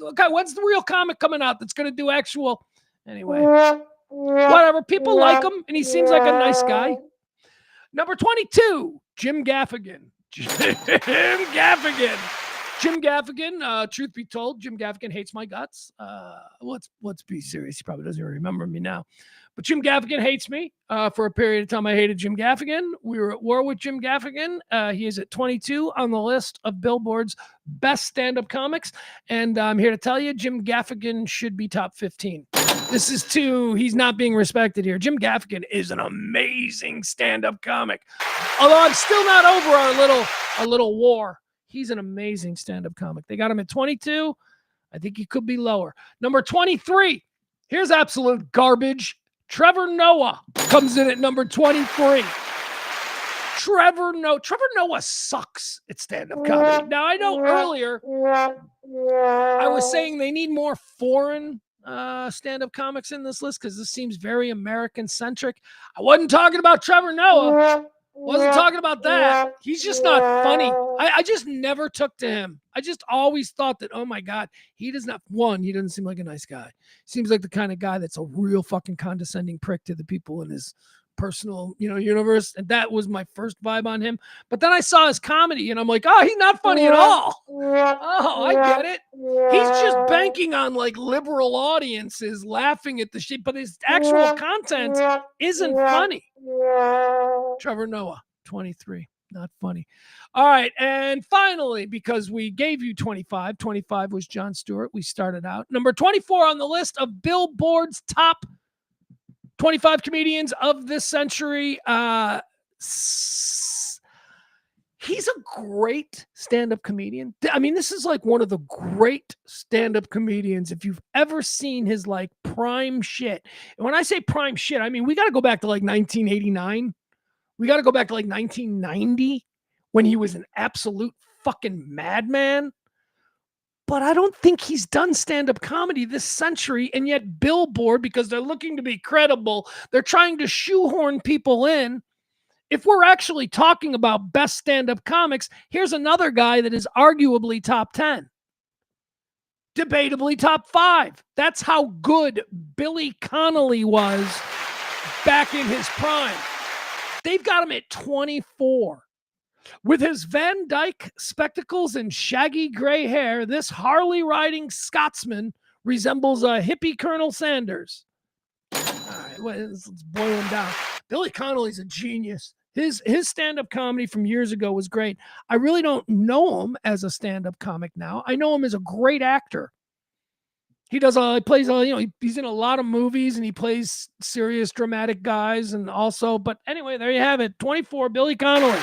Okay, when's the real comic coming out that's going to do actual? Anyway, whatever. People like him, and he seems like a nice guy. Number 22, Jim Gaffigan. Jim Gaffigan, truth be told, Jim Gaffigan hates my guts. Let's be serious. He probably doesn't even remember me now. But Jim Gaffigan hates me. For a period of time, I hated Jim Gaffigan. We were at war with Jim Gaffigan. He is at 22 on the list of Billboard's best stand-up comics. And I'm here to tell you, Jim Gaffigan should be top 15. He's not being respected here. Jim Gaffigan is an amazing stand-up comic. Although I'm still not over our little war. He's an amazing stand-up comic. They got him at 22. I think he could be lower. Number 23. Here's absolute garbage. Trevor Noah comes in at number 23. Trevor Noah sucks at stand-up comedy. Now, I know earlier I was saying they need more foreign stand-up comics in this list because this seems very American-centric. I wasn't talking about Trevor Noah. Wasn't talking about that. He's just not funny. I just never took to him. I just always thought that, oh my God, he doesn't seem like a nice guy. Seems like the kind of guy that's a real fucking condescending prick to the people in his personal, universe. And that was my first vibe on him. But then I saw his comedy and I'm like, oh, he's not funny at all. Oh, I get it. He's just banking on like liberal audiences laughing at the shit, but his actual content isn't funny. Trevor Noah, 23. Not funny. All right. And finally, because we gave you 25 was Jon Stewart. We started out. Number 24 on the list of Billboard's top 25 comedians of this century. He's a great stand-up comedian. I mean, this is like one of the great stand-up comedians. If you've ever seen his like prime shit. And when I say prime shit, I mean, we got to go back to like 1989. We got to go back to like 1990 when he was an absolute fucking madman. But I don't think he's done stand-up comedy this century. And yet Billboard, because they're looking to be credible, they're trying to shoehorn people in. If we're actually talking about best stand-up comics, here's another guy that is arguably top 10. Debatably top 5. That's how good Billy Connolly was back in his prime. They've got him at 24. With his Van Dyke spectacles and shaggy gray hair, this Harley-riding Scotsman resembles a hippie Colonel Sanders. All right, let's boil him down. Billy Connolly's a genius. His stand-up comedy from years ago was great. I really don't know him as a stand-up comic now. I know him as a great actor. He plays, he's in a lot of movies and he plays serious, dramatic guys but anyway, there you have it. 24, Billy Connolly.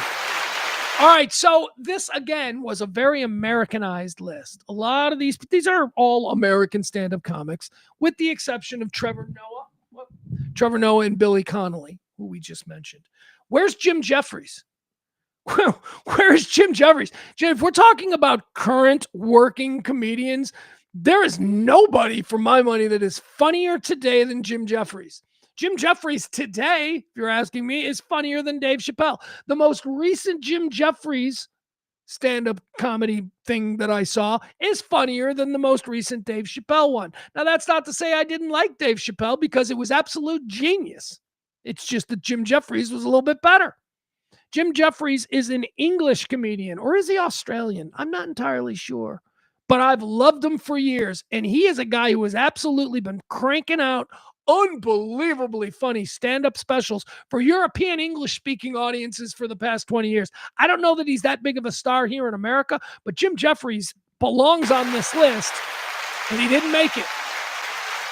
All right, so this, again, was a very Americanized list. A lot of these are all American stand-up comics, with the exception of Trevor Noah and Billy Connolly, who we just mentioned. Where's Jim Jeffries? Where's Jim Jeffries? Jim, if we're talking about current working comedians, there is nobody, for my money, that is funnier today than Jim Jeffries. Jim Jeffries today, if you're asking me, is funnier than Dave Chappelle. The most recent Jim Jeffries stand-up comedy thing that I saw is funnier than the most recent Dave Chappelle one. Now, that's not to say I didn't like Dave Chappelle, because it was absolute genius. It's just that Jim Jeffries was a little bit better. Jim Jeffries is an English comedian, or is he Australian? I'm not entirely sure. But I've loved him for years, and he is a guy who has absolutely been cranking out unbelievably funny stand-up specials for European English-speaking audiences for the past 20 years. I don't know that he's that big of a star here in America, but Jim Jeffries belongs on this list, and he didn't make it.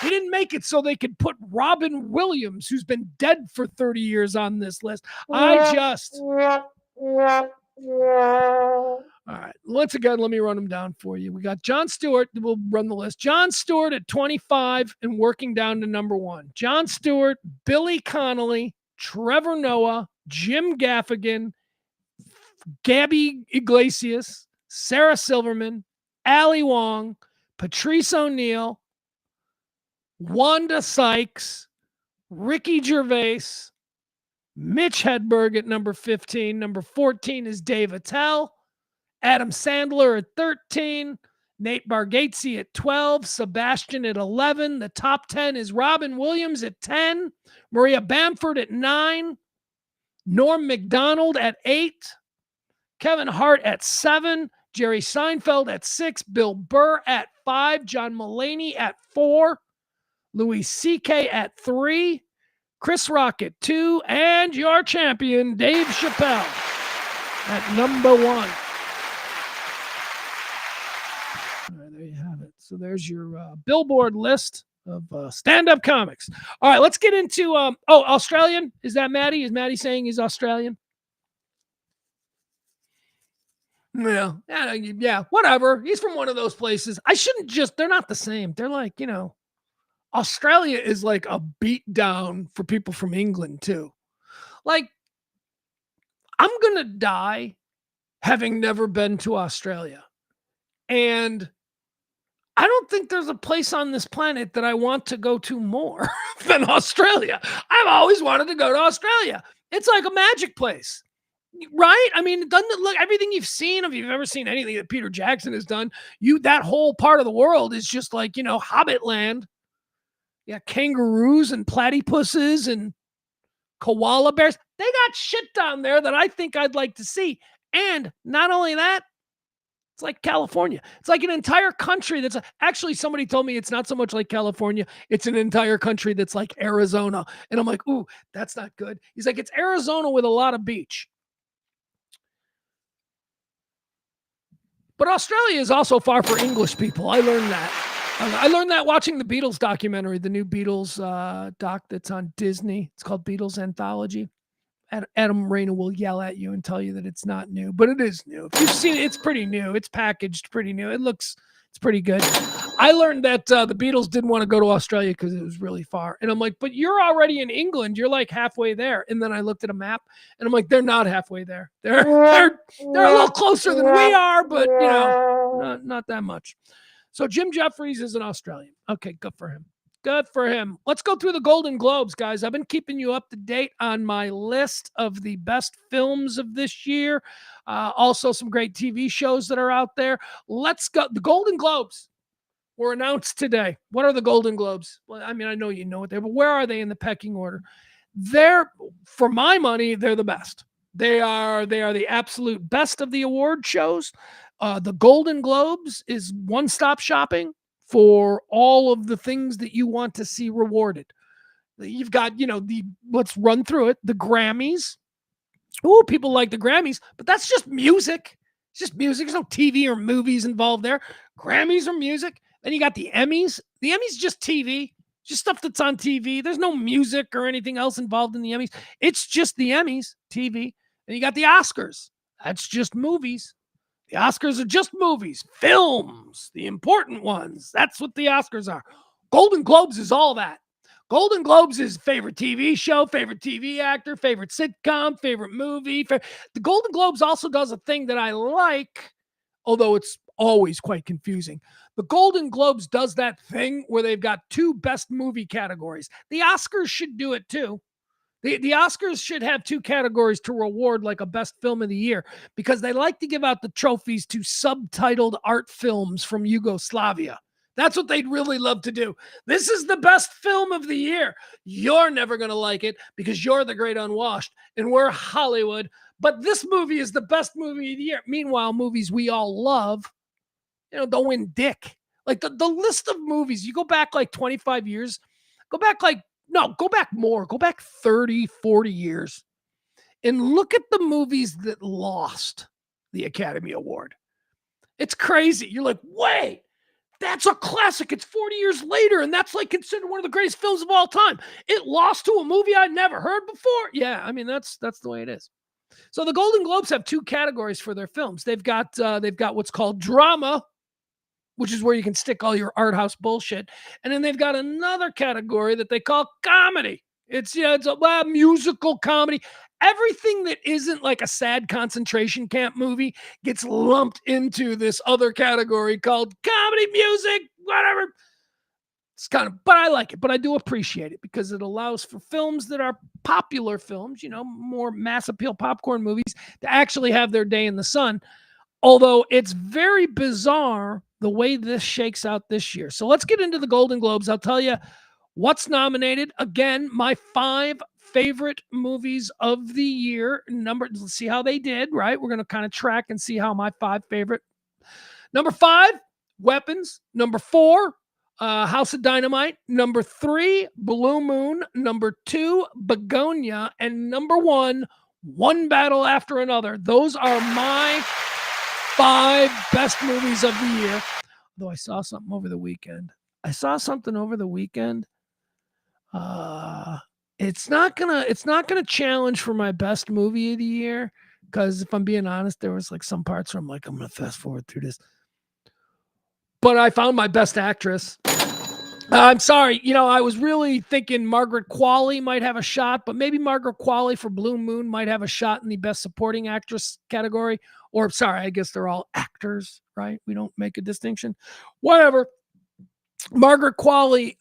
He didn't make it so they could put Robin Williams, who's been dead for 30 years, on this list. All right. Once again, let me run them down for you. We got Jon Stewart. We'll run the list. Jon Stewart at 25 and working down to number 1. Jon Stewart, Billy Connolly, Trevor Noah, Jim Gaffigan, Gabby Iglesias, Sarah Silverman, Ali Wong, Patrice O'Neill, Wanda Sykes, Ricky Gervais, Mitch Hedberg at number 15. Number 14 is Dave Attell. Adam Sandler at 13, Nate Bargatze at 12, Sebastian at 11. The top 10 is Robin Williams at 10, Maria Bamford at 9, Norm Macdonald at 8, Kevin Hart at 7, Jerry Seinfeld at 6, Bill Burr at 5, John Mulaney at 4, Louis C.K. at 3, Chris Rock at 2, and your champion, Dave Chappelle, at number 1. There you have it. So there's your Billboard list of stand-up comics. All right, let's get into Australian. Is that Maddie? Is Maddie saying he's Australian? Yeah, whatever. He's from one of those places. They're not the same. They're like, Australia is like a beat down for people from England too. Like, I'm gonna die having never been to Australia. And I don't think there's a place on this planet that I want to go to more than Australia. I've always wanted to go to Australia. It's like a magic place, right? I mean, doesn't it look, everything you've seen, if you've ever seen anything that Peter Jackson has done, that whole part of the world is just like, Hobbit land. Yeah, kangaroos and platypuses and koala bears. They got shit down there that I think I'd like to see. And not only that, it's like California. It's like an entire country that's actually, somebody told me it's not so much like California. It's an entire country that's like Arizona. And I'm like, ooh, that's not good. He's like, it's Arizona with a lot of beach. But Australia is also far for English people. I learned that. I learned that watching the Beatles documentary, the new Beatles doc that's on Disney. It's called Beatles Anthology. Adam Rayna will yell at you and tell you that it's not new, but it is new. If you've seen it, it's pretty new. It's packaged pretty new. It's pretty good. I learned that the Beatles didn't want to go to Australia because it was really far. And I'm like, but you're already in England. You're like halfway there. And then I looked at a map and I'm like, they're not halfway there. They're a little closer than we are, but not that much. So Jim Jeffries is an Australian. Okay, good for him. Good for him. Let's go through the Golden Globes, guys. I've been keeping you up to date on my list of the best films of this year. Also, some great TV shows that are out there. Let's go. The Golden Globes were announced today. What are the Golden Globes? Well, I mean, I know you know what they are, but where are they in the pecking order? For my money, they're the best. They are the absolute best of the award shows. The Golden Globes is one-stop shopping for all of the things that you want to see rewarded. You've got, let's run through it. The Grammys. Oh, people like the Grammys, but that's just music. It's just music. There's no TV or movies involved there. Grammys are music. Then you got the Emmys. The Emmys just TV, just stuff that's on TV. There's no music or anything else involved in the Emmys. It's just the Emmys, TV. Then you got the Oscars. That's just movies. The Oscars are just movies, films, the important ones. That's what the Oscars are. Golden Globes is all that. Golden Globes is favorite TV show, favorite TV actor, favorite sitcom, favorite movie. The Golden Globes also does a thing that I like, although it's always quite confusing. The Golden Globes does that thing where they've got two best movie categories. The Oscars should do it too. The Oscars should have two categories to reward like a best film of the year because they like to give out the trophies to subtitled art films from Yugoslavia. That's what they'd really love to do. This is the best film of the year. You're never going to like it because you're the great unwashed and we're Hollywood. But this movie is the best movie of the year. Meanwhile, movies we all love, don't win dick. Like the list of movies, you go back like 25 years, go back more. Go back 30, 40 years and look at the movies that lost the Academy Award. It's crazy. You're like, wait, that's a classic. It's 40 years later, and that's like considered one of the greatest films of all time. It lost to a movie I'd never heard before. Yeah, I mean, that's the way it is. So the Golden Globes have two categories for their films. They've got what's called drama, which is where you can stick all your art house bullshit. And then they've got another category that they call comedy. It's a musical comedy. Everything that isn't like a sad concentration camp movie gets lumped into this other category called comedy, music, whatever. But I like it, but I do appreciate it because it allows for films that are popular films, more mass appeal popcorn movies to actually have their day in the sun. Although it's very bizarre the way this shakes out this year. So let's get into the Golden Globes. I'll tell you what's nominated. Again, my 5 favorite movies of the year. Let's see how they did, right? We're going to kind of track and see how my 5 favorite. Number 5, Weapons. Number 4, House of Dynamite. Number 3, Blue Moon. Number 2, Begonia. And number 1, One Battle After Another. Those are my 5 best movies of the year. Though I saw something over the weekend. It's not gonna challenge for my best movie of the year because if I'm being honest, there was like some parts where I'm like, I'm gonna fast forward through this. But I found my best actress. I'm sorry, I was really thinking Margaret Qualley might have a shot, but maybe Margaret Qualley for Blue Moon might have a shot in the Best Supporting Actress category. Or, sorry, I guess they're all actors, right? We don't make a distinction. Whatever. Margaret Qualley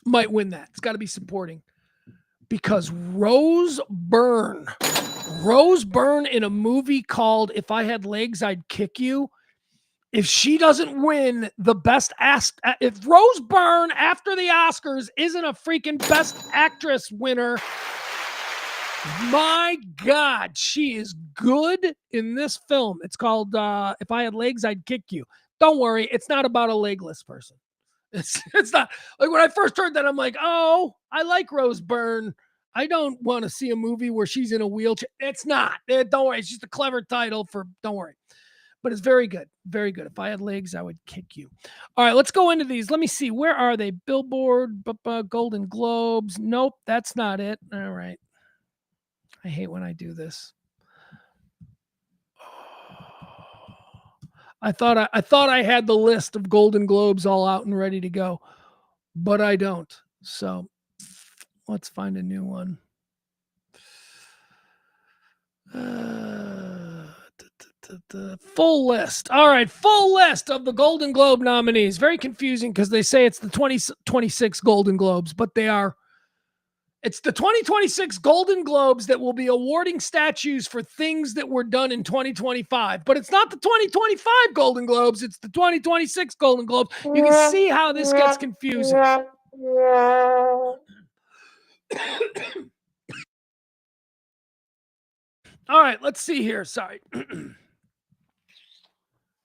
might win that. It's got to be supporting. Because Rose Byrne in a movie called If I Had Legs, I'd Kick You if she doesn't win the best if Rose Byrne after the Oscars isn't a freaking best actress winner, my God, she is good in this film. It's called If I Had Legs, I'd Kick You. Don't worry, it's not about a legless person. It's not like when I first heard that, I'm like, oh, I like Rose Byrne. I don't want to see a movie where she's in a wheelchair. It's not. Don't worry. It's just a clever title for don't worry. But it's very good. Very good. If I had legs, I would kick you. All right, let's go into these. Let me see. Where are they? Billboard, Golden Globes. Nope, that's not it. All right. I hate when I do this. I thought I had the list of Golden Globes all out and ready to go, but I don't. So let's find a new one. Full list. All right, full list of the Golden Globe nominees. Very confusing because they say it's the 2026 Golden Globes, but they are. It's the 2026 Golden Globes that will be awarding statues for things that were done in 2025. But it's not the 2025 Golden Globes. It's the 2026 Golden Globes. You can see how this gets confusing. All right, let's see here. Sorry.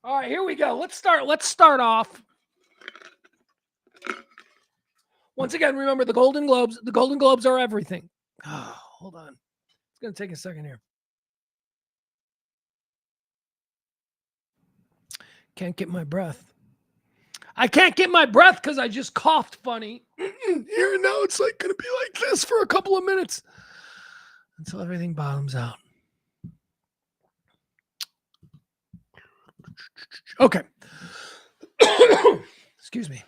All right, here we go. Let's start off. Once again, remember the Golden Globes. The Golden Globes are everything. Oh, hold on. It's going to take a second here. Can't get my breath. I can't get my breath because I just coughed funny. Here now it's like going to be like this for a couple of minutes until everything bottoms out. Okay. Excuse me.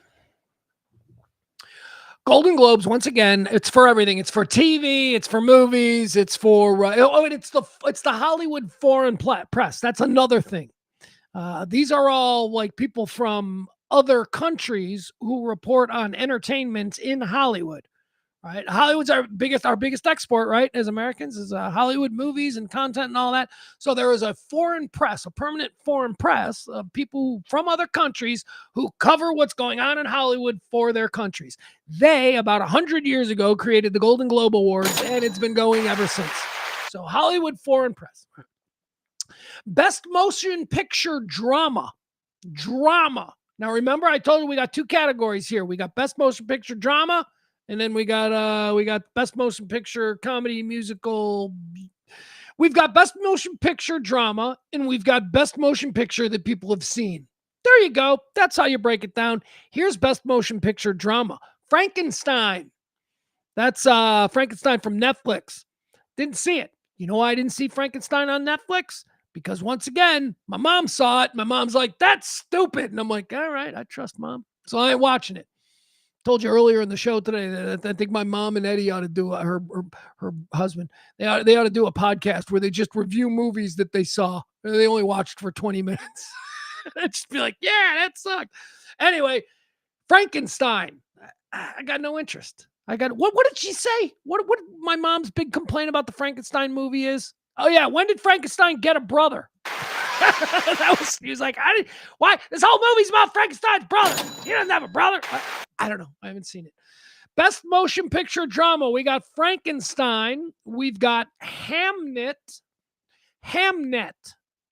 Golden Globes, once again, it's for everything. It's for TV, it's for movies, it's for it's the Hollywood foreign press. That's another thing. These are all like people from other countries who report on entertainment in Hollywood. Right, Hollywood's our biggest export, right? As Americans, is Hollywood movies and content and all that. So there is a foreign press, a permanent foreign press of people from other countries who cover what's going on in Hollywood for their countries. They, about 100 years ago, created the Golden Globe Awards, and it's been going ever since. So Hollywood foreign press. Best motion picture drama. Now remember, I told you we got two categories here. We got best motion picture drama. And then we got best motion picture comedy musical. We've got best motion picture drama, and we've got best motion picture that people have seen. There you go. That's how you break it down. Here's best motion picture drama. Frankenstein. That's Frankenstein from Netflix. Didn't see it. You know why I didn't see Frankenstein on Netflix? Because once again, my mom saw it. My mom's like, that's stupid. And I'm like, all right, I trust mom. So I ain't watching it. Told you earlier in the show today that I think my mom and Eddie ought to do her husband. They ought to do a podcast where they just review movies that they saw. They only watched for 20 minutes. I'd just be like, yeah, that sucked. Anyway, Frankenstein. I got no interest. What did she say? What my mom's big complaint about the Frankenstein movie is? Oh yeah, when did Frankenstein get a brother? He was like, why? This whole movie's about Frankenstein's brother. He doesn't have a brother. I don't know. I haven't seen it. Best motion picture drama. We got Frankenstein. We've got Hamnet. Hamnet.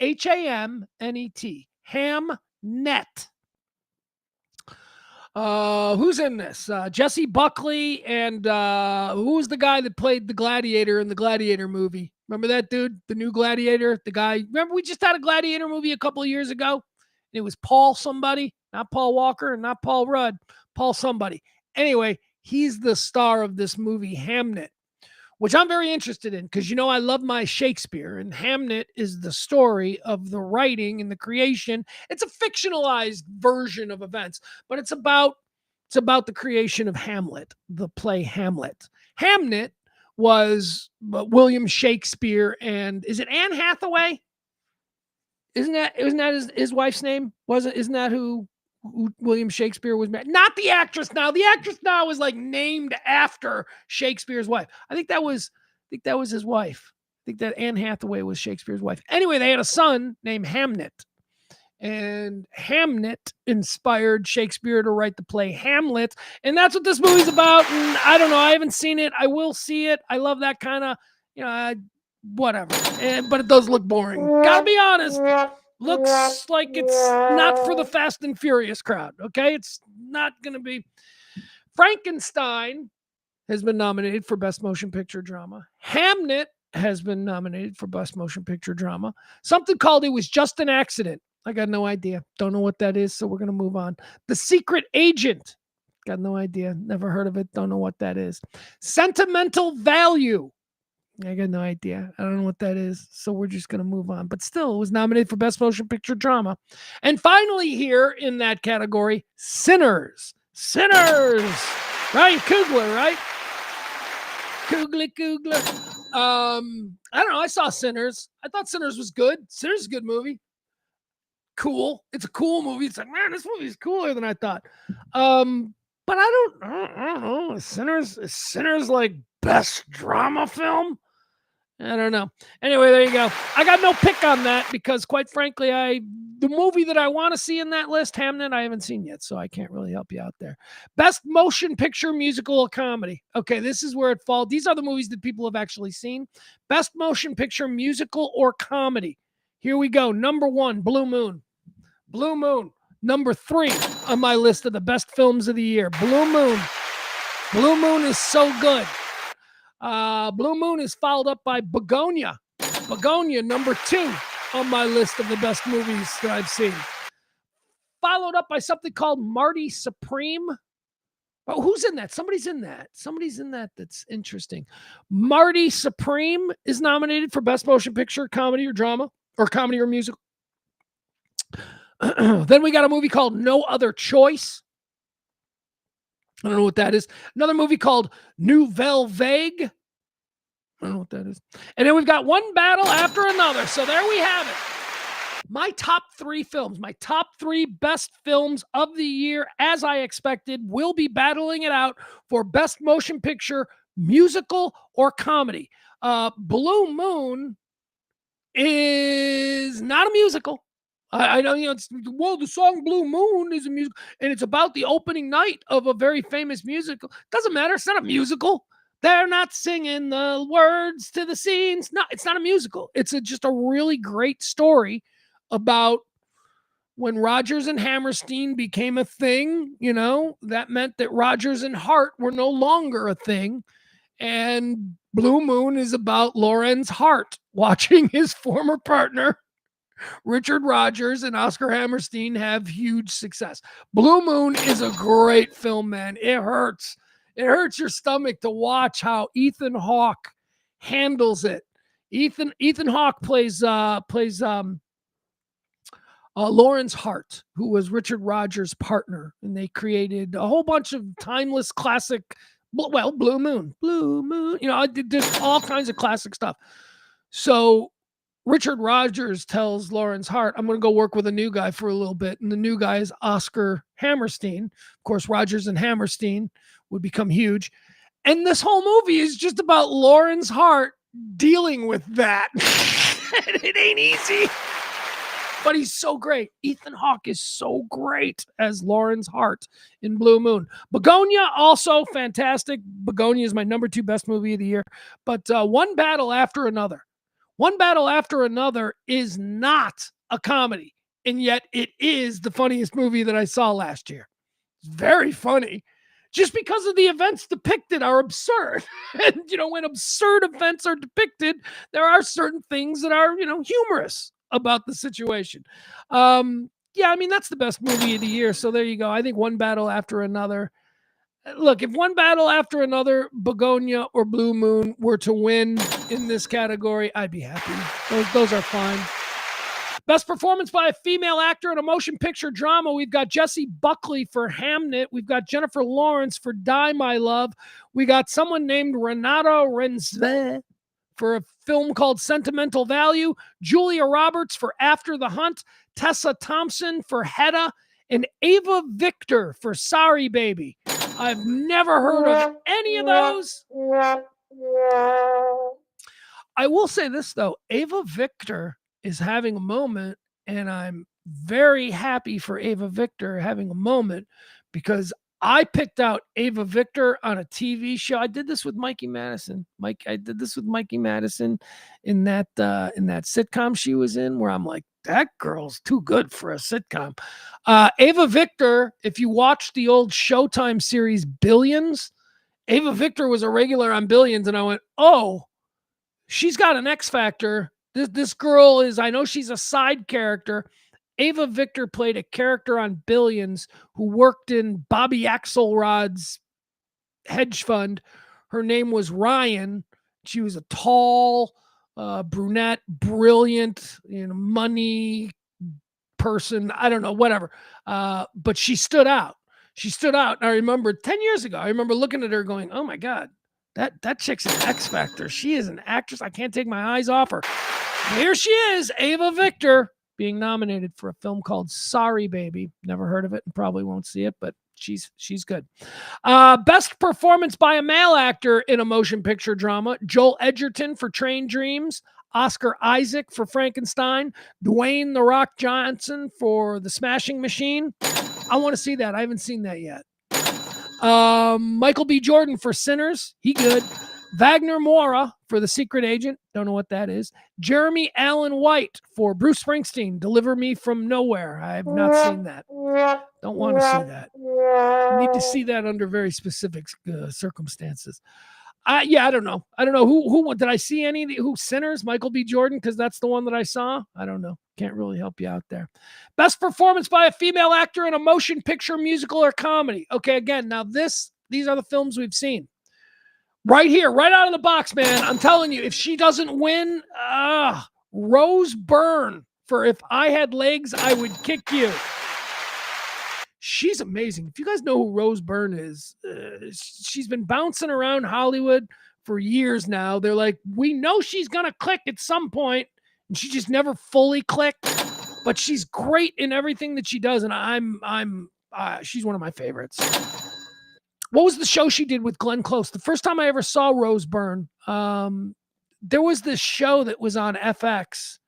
Hamnet. Hamnet. Who's in this? Jesse Buckley and who was the guy that played the Gladiator in the Gladiator movie? Remember that dude? The new Gladiator? The guy. Remember we just had a Gladiator movie a couple of years ago? It was Paul somebody, not Paul Walker and not Paul Rudd. Paul somebody. Anyway, he's the star of this movie, Hamnet, which I'm very interested in because, you know, I love my Shakespeare, and Hamnet is the story of the writing and the creation. It's a fictionalized version of events, but it's about the creation of Hamlet, the play Hamlet. Hamnet was William Shakespeare, and is it Anne Hathaway? Isn't that his wife's name? Isn't that who William Shakespeare was married? Not the actress now. The actress now is like named after Shakespeare's wife. I think that was his wife. I think that Anne Hathaway was Shakespeare's wife. Anyway, they had a son named Hamnet. And Hamnet inspired Shakespeare to write the play Hamlet. And that's what this movie's about. And I don't know. I haven't seen it. I will see it. I love that kind of, whatever. But it does look boring. Gotta be honest. Looks like it's not for the Fast and Furious crowd. Okay. It's not going to be. Frankenstein has been nominated for Best Motion Picture Drama. Hamnet has been nominated for Best Motion Picture Drama. Something called It Was Just an Accident. I got no idea. Don't know what that is, so we're going to move on. The Secret Agent. Got no idea. Never heard of it. Don't know what that is. Sentimental Value. I got no idea. I don't know what that is, so we're just going to move on. But still, it was nominated for Best Motion Picture Drama. And finally here in that category, Sinners. Sinners. Ryan Coogler, right? Coogler. I don't know. I saw Sinners. I thought Sinners was good. Sinners is a good movie. Cool. It's a cool movie. It's like, man, this movie is cooler than I thought. But I don't know. Is Sinners like best drama film? I don't know. Anyway, there you go. I got no pick on that because, quite frankly, the movie that I want to see in that list, Hamnet, I haven't seen yet, so I can't really help you out there. Best motion picture, musical, or comedy. Okay, this is where it falls. These are the movies that people have actually seen. Best motion picture, musical, or comedy. Here we go. Number 1, Blue Moon. Blue Moon. Number 3 on my list of the best films of the year. Blue Moon. Blue Moon is so good. Blue Moon is followed up by Begonia. Begonia, number 2 on my list of the best movies that I've seen. Followed up by something called Marty Supreme. Oh, who's in that? Somebody's in that. Somebody's in that that's interesting. Marty Supreme is nominated for Best Motion Picture, Comedy or Drama, or Comedy or Musical. Then we got a movie called No Other Choice. I don't know what that is. Another movie called Nouvelle Vague. I don't know what that is. And then we've got One Battle After Another. So there we have it. My top 3 films, my top 3 best films of the year, as I expected, will be battling it out for Best Motion Picture, Musical, or Comedy. Blue Moon is not a musical. I know, the song Blue Moon is a musical, and it's about the opening night of a very famous musical. Doesn't matter. It's not a musical. They're not singing the words to the scenes. No, it's not a musical. It's just a really great story about when Rodgers and Hammerstein became a thing. That meant that Rodgers and Hart were no longer a thing. And Blue Moon is about Lorenz Hart watching his former partner, Richard Rodgers, and Oscar Hammerstein have huge success. Blue Moon is a great film, man. It hurts. It hurts your stomach to watch how Ethan Hawke handles it. Ethan Hawke plays Lorenz Hart, who was Richard Rodgers' partner, and they created a whole bunch of timeless classic. Well, Blue Moon. There's all kinds of classic stuff. So Richard Rodgers tells Lorenz Hart, I'm going to go work with a new guy for a little bit. And the new guy is Oscar Hammerstein. Of course, Rodgers and Hammerstein would become huge. And this whole movie is just about Lorenz Hart dealing with that. It ain't easy. But he's so great. Ethan Hawke is so great as Lorenz Hart in Blue Moon. Begonia, also fantastic. Begonia is my number 2 best movie of the year. But One Battle After Another. One Battle After Another is not a comedy, and yet it is the funniest movie that I saw last year. It's very funny, just because of the events depicted are absurd. And, when absurd events are depicted, there are certain things that are, humorous about the situation. That's the best movie of the year. So there you go. I think One Battle After Another. Look, if One Battle After Another, Begonia, or Blue Moon were to win in this category, I'd be happy. Those are fine. Best performance by a female actor in a motion picture drama. We've got Jessie Buckley for Hamnet. We've got Jennifer Lawrence for Die, My Love. We got someone named Renata Renzve for a film called Sentimental Value. Julia Roberts for After the Hunt. Tessa Thompson for Hedda. And Ava Victor for Sorry Baby. I've never heard of any of those. I will say this, though. Ava Victor is having a moment, and I'm very happy for Ava Victor having a moment because I picked out Ava Victor on a TV show. I did this with Mikey Madison. I did this with Mikey Madison in that sitcom she was in, where I'm like, that girl's too good for a sitcom. Ava Victor, if you watch the old Showtime series Billions, Ava Victor was a regular on Billions, and I went, oh, she's got an X factor. This girl is, I know she's a side character. Ava Victor played a character on Billions who worked in Bobby Axelrod's hedge fund. Her name was Ryan. She was a tall, brunette, brilliant, money person. I don't know, whatever. But she stood out. She stood out. And I remember 10 years ago, I remember looking at her going, oh my God, that chick's an X Factor. She is an actress. I can't take my eyes off her. Here she is, Ava Victor, being nominated for a film called Sorry Baby. Never heard of it and probably won't see it, but she's good. Best performance by a male actor in a motion picture drama: Joel Edgerton for Train Dreams, Oscar Isaac for Frankenstein, Dwayne "The Rock" Johnson for The Smashing Machine. I want to see that. I haven't seen that yet. Michael B. Jordan for Sinners. He good. Wagner Moura for The Secret Agent. Don't know what that is. Jeremy Allen White for Bruce Springsteen, Deliver Me From Nowhere. I have not seen that. Don't want to see that. Need to see that under very specific circumstances. I don't know. I don't know who did I see any of who Sinners? Michael B. Jordan, because that's the one that I saw. I don't know. Can't really help you out there. Best performance by a female actor in a motion picture, musical, or comedy. Okay, again, now these are the films we've seen. Right here, right out of the box, man. I'm telling you, if she doesn't win, Rose Byrne for If I Had Legs, I Would Kick You. She's amazing. If you guys know who Rose Byrne is, she's been bouncing around Hollywood for years now. They're like, we know she's going to click at some point, and she just never fully clicked, but she's great in everything that she does, and she's one of my favorites. What was the show she did with Glenn Close? The first time I ever saw Rose Byrne, there was this show that was on FX.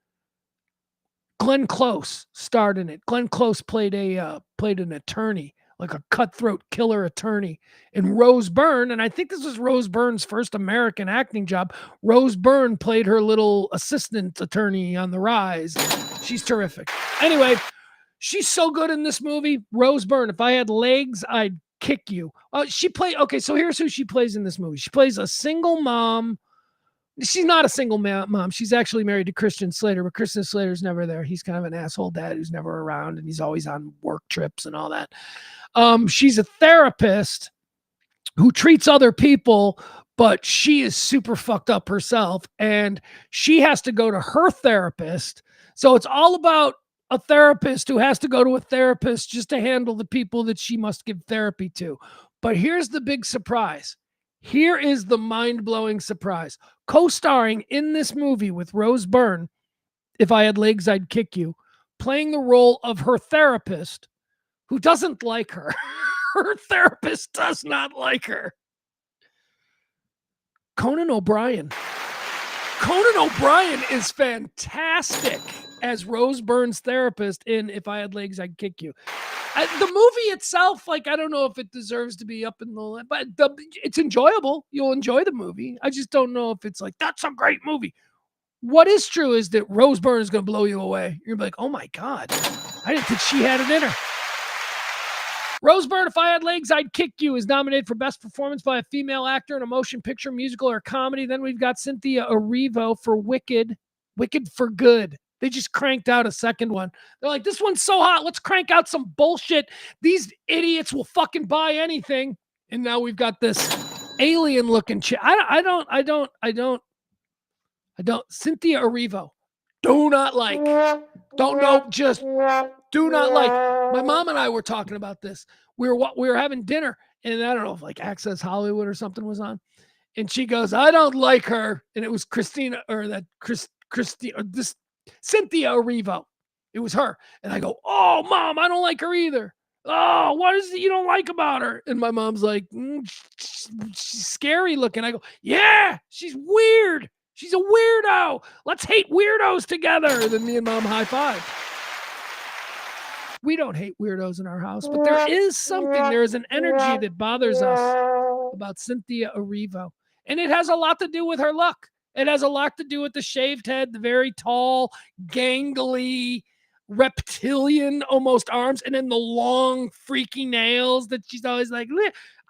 Glenn Close starred in it. Glenn Close played an attorney, like a cutthroat killer attorney. And Rose Byrne, and I think this was Rose Byrne's first American acting job. Rose Byrne played her little assistant attorney on the rise. She's terrific. Anyway, she's so good in this movie. Rose Byrne, If I Had Legs, I'd Kick You. Okay, so here's who she plays in this movie. She plays a single mom. She's not a single mom. She's actually married to Christian Slater, but Christian Slater's never there. He's kind of an asshole dad who's never around, and he's always on work trips and all that. She's a therapist who treats other people, but she is super fucked up herself, and she has to go to her therapist. So it's all about a therapist who has to go to a therapist just to handle the people that she must give therapy to. But here's the big surprise. Here is the mind-blowing surprise. Co-starring in this movie with Rose Byrne, If I Had Legs, I'd Kick You, playing the role of her therapist who doesn't like her. Her therapist does not like her. Conan O'Brien. Conan O'Brien is fantastic as Rose Byrne's therapist in If I Had Legs, I'd Kick You. The movie itself, I don't know if it deserves to be up in the, but it's enjoyable. You'll enjoy the movie. I just don't know if it's that's a great movie. What is true is that Rose Byrne is going to blow you away. You're like, oh my God, I didn't think she had it in her. Rose Byrne, If I Had Legs, I'd Kick You is nominated for Best Performance by a Female Actor in a Motion Picture, Musical, or Comedy. Then we've got Cynthia Erivo for Wicked for Good. They just cranked out a second one. They're like, this one's so hot, let's crank out some bullshit. These idiots will fucking buy anything. And now we've got this alien-looking chick. I don't. Cynthia Erivo. Do not like. Don't know. Just do not like. My mom and I were talking about this. We were having dinner, and I don't know if Access Hollywood or something was on, and she goes, "I don't like her," and it was Cynthia Erivo. It was her, and I go, "Oh, Mom, I don't like her either." Oh, what is it you don't like about her? And my mom's like, she's scary looking. I go, yeah, she's weird. She's a weirdo. Let's hate weirdos together. And then me and Mom high five. We don't hate weirdos in our house, but there is something, there is an energy that bothers us about Cynthia Erivo. And it has a lot to do with her look. It has a lot to do with the shaved head, the very tall, gangly, reptilian almost arms, and then the long, freaky nails that she's always like,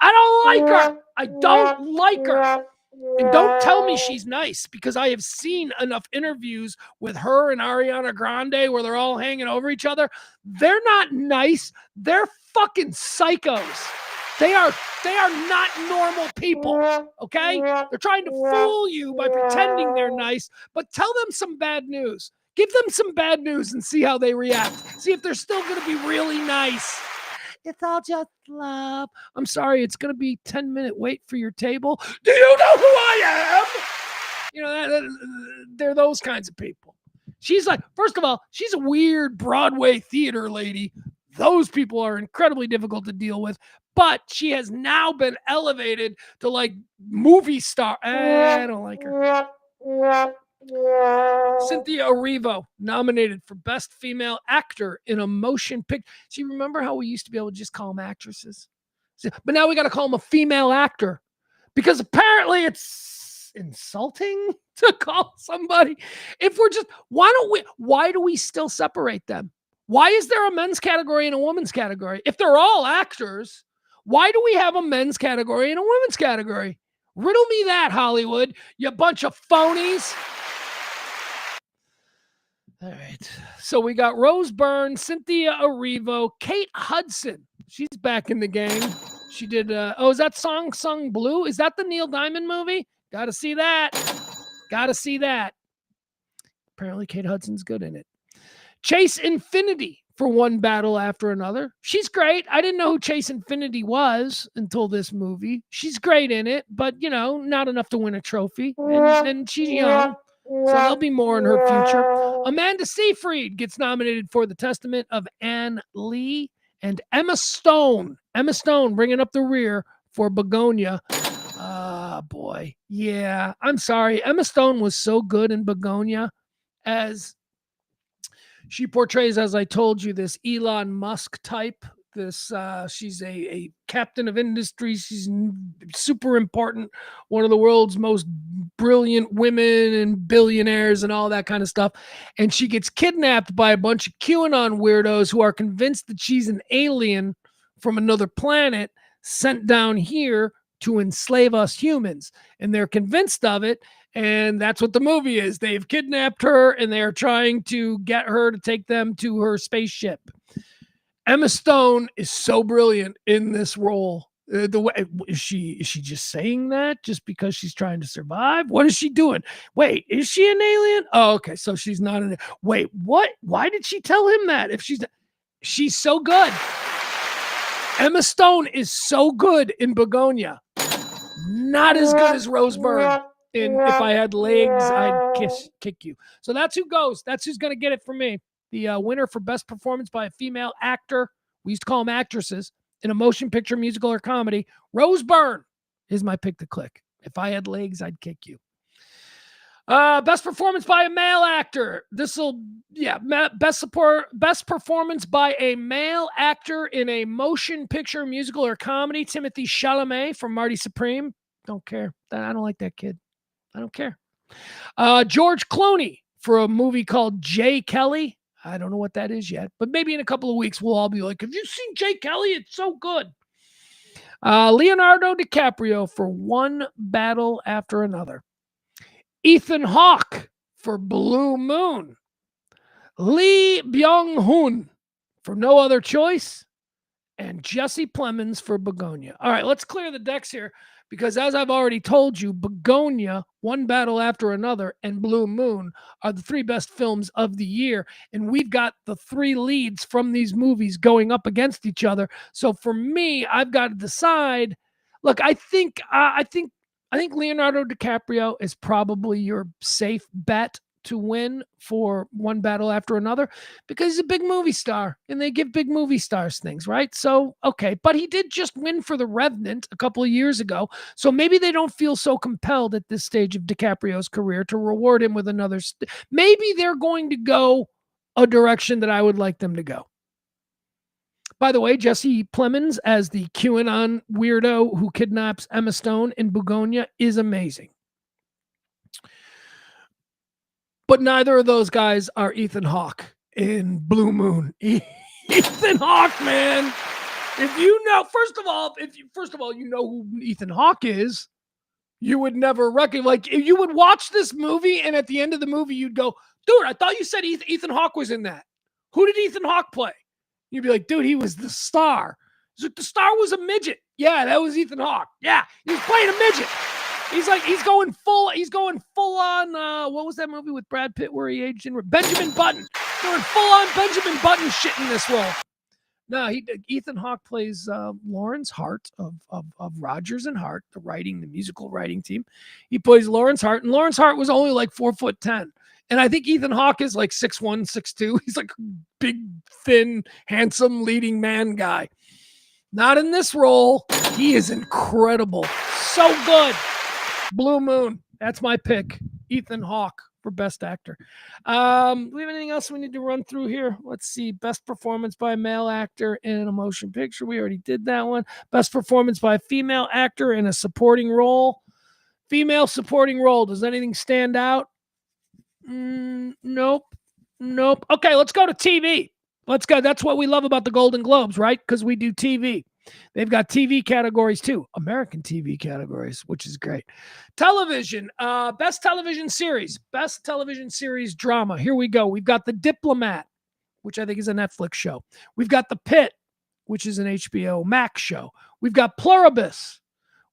I don't like her. I don't like her. And don't tell me she's nice, because I have seen enough interviews with her and Ariana Grande where they're all hanging over each other. They're not nice. They're fucking psychos. They are not normal people, okay? They're trying to fool you by pretending they're nice, but tell them some bad news. Give them some bad news and see how they react. See if they're still going to be really nice. It's all just love. I'm sorry, it's going to be 10-minute wait for your table. Do you know who I am? You know, they're those kinds of people. She's like, first of all, she's a weird Broadway theater lady. Those people are incredibly difficult to deal with. But she has now been elevated to like movie star. I don't like her. Cynthia Erivo, nominated for Best Female Actor in a Motion Picture. See, remember how we used to be able to just call them actresses? But now we got to call them a female actor, because apparently it's insulting to call somebody. If we're just, why do we still separate them? Why is there a men's category and a women's category? If they're all actors, why do we have a men's category and a women's category? Riddle me that, Hollywood, you bunch of phonies. All right. So we got Rose Byrne, Cynthia Erivo, Kate Hudson. She's back in the game. She did, is that Song Sung Blue? Is that the Neil Diamond movie? Gotta see that. Gotta see that. Apparently Kate Hudson's good in it. Chase Infinity for One Battle After Another. She's great. I didn't know who Chase Infinity was until this movie. She's great in it, but, you know, not enough to win a trophy. And she's young, so there'll be more in her future. Amanda Seyfried gets nominated for The Testament of Anne Lee. And Emma Stone bringing up the rear for Begonia. Ah, boy. Yeah, I'm sorry. Emma Stone was so good in Begonia as she portrays, as I told you, this Elon Musk type. She's a captain of industry. She's super important, one of the world's most brilliant women and billionaires and all that kind of stuff. And she gets kidnapped by a bunch of QAnon weirdos who are convinced that she's an alien from another planet sent down here to enslave us humans. And they're convinced of it. And that's what the movie is. They've kidnapped her and they're trying to get her to take them to her spaceship. Emma Stone is so brilliant in this role. The way is she just saying that just because she's trying to survive? What is she doing? Wait, is she an alien? Oh, okay. So she's not an. Wait, what? Why did she tell him that? If she's so good. Emma Stone is so good in Begonia. Not as good as Rose Byrne. In If I Had Legs, I'd kick you. So that's who goes. That's who's going to get it for me. The winner for Best Performance by a Female Actor, we used to call them actresses, in a motion picture, musical, or comedy, Rose Byrne is my pick to click. If I Had Legs, I'd kick you. Best Performance by a Male Actor. Best Performance by a Male Actor in a motion picture, musical, or comedy, Timothée Chalamet from Marty Supreme. Don't care. I don't like that kid. I don't care. George Clooney for a movie called Jay Kelly. I don't know what that is yet, but maybe in a couple of weeks we'll all be like, have you seen Jay Kelly? It's so good. Leonardo DiCaprio for One Battle After Another. Ethan Hawke for Blue Moon. Lee Byung-hun for No Other Choice. And Jesse Plemons for Begonia. All right, let's clear the decks here. Because as I've already told you, Begonia, One Battle After Another, and Blue Moon are the three best films of the year. And we've got the three leads from these movies going up against each other. So for me, I've got to decide. Look, I think Leonardo DiCaprio is probably your safe bet to win for One Battle After Another because he's a big movie star and they give big movie stars things, right? So, okay, but he did just win for The Revenant a couple of years ago. So maybe they don't feel so compelled at this stage of DiCaprio's career to reward him with another. Maybe they're going to go a direction that I would like them to go. By the way, Jesse Plemons as the QAnon weirdo who kidnaps Emma Stone in Bugonia is amazing. But neither of those guys are Ethan Hawke in Blue Moon. Ethan Hawke, man. If you know, first of all, you know who Ethan Hawke is, you would never recognize. Like, if you would watch this movie, and at the end of the movie, you'd go, "Dude, I thought you said Ethan Hawke was in that. Who did Ethan Hawke play?" You'd be like, "Dude, he was the star." He's like, "The star was a midget." Yeah, that was Ethan Hawke. Yeah, he was playing a midget. He's going full on. What was that movie with Brad Pitt where he aged in? Benjamin Button. Doing full on Benjamin Button shit in this role. No, Ethan Hawke plays Lawrence Hart of Rodgers and Hart, the musical writing team. He plays Lawrence Hart, and Lawrence Hart was only like 4'10", and I think Ethan Hawke is like 6'1", 6'2". He's like a big, thin, handsome leading man guy. Not in this role. He is incredible, so good. Blue Moon. That's my pick. Ethan Hawke for Best Actor. Do we have anything else we need to run through here? Let's see. Best performance by a male actor in a motion picture. We already did that one. Best performance by a female actor in a supporting role. Female supporting role. Does anything stand out? Nope. Okay, let's go to TV. Let's go. That's what we love about the Golden Globes, right? Because we do TV. They've got TV categories too, American TV categories, which is great. Television, best television series drama. Here we go. We've got The Diplomat, which I think is a Netflix show. We've got The Pitt, which is an HBO Max show. We've got Pluribus,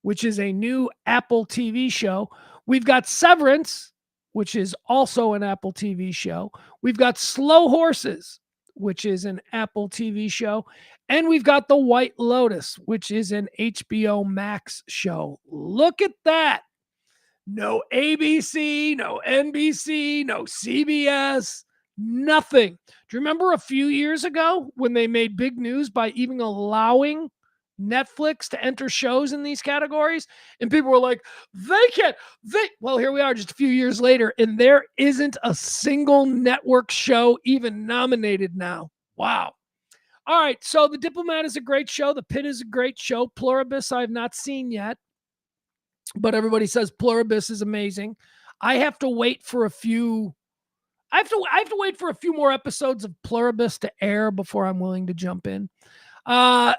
which is a new Apple TV show. We've got Severance, which is also an Apple TV show. We've got Slow Horses, which is an Apple TV show. And we've got The White Lotus, which is an HBO Max show. Look at that. No ABC, no NBC, no CBS, nothing. Do you remember a few years ago when they made big news by even allowing Netflix to enter shows in these categories? And people were like, well, here we are just a few years later, and there isn't a single network show even nominated now. Wow. All right, so The Diplomat is a great show. The Pitt is a great show. Pluribus I have not seen yet, but everybody says Pluribus is amazing. I have to wait for a few. I have to wait for a few more episodes of Pluribus to air before I'm willing to jump in.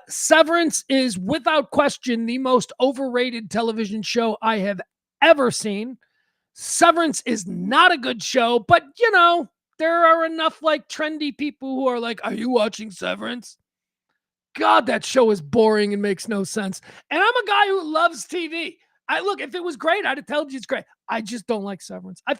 Severance is without question the most overrated television show I have ever seen. Severance is not a good show, but you know, there are enough like trendy people who are like, "Are you watching Severance?" God, that show is boring and makes no sense. And I'm a guy who loves TV. Look, if it was great, I'd have told you it's great. I just don't like Severance. I've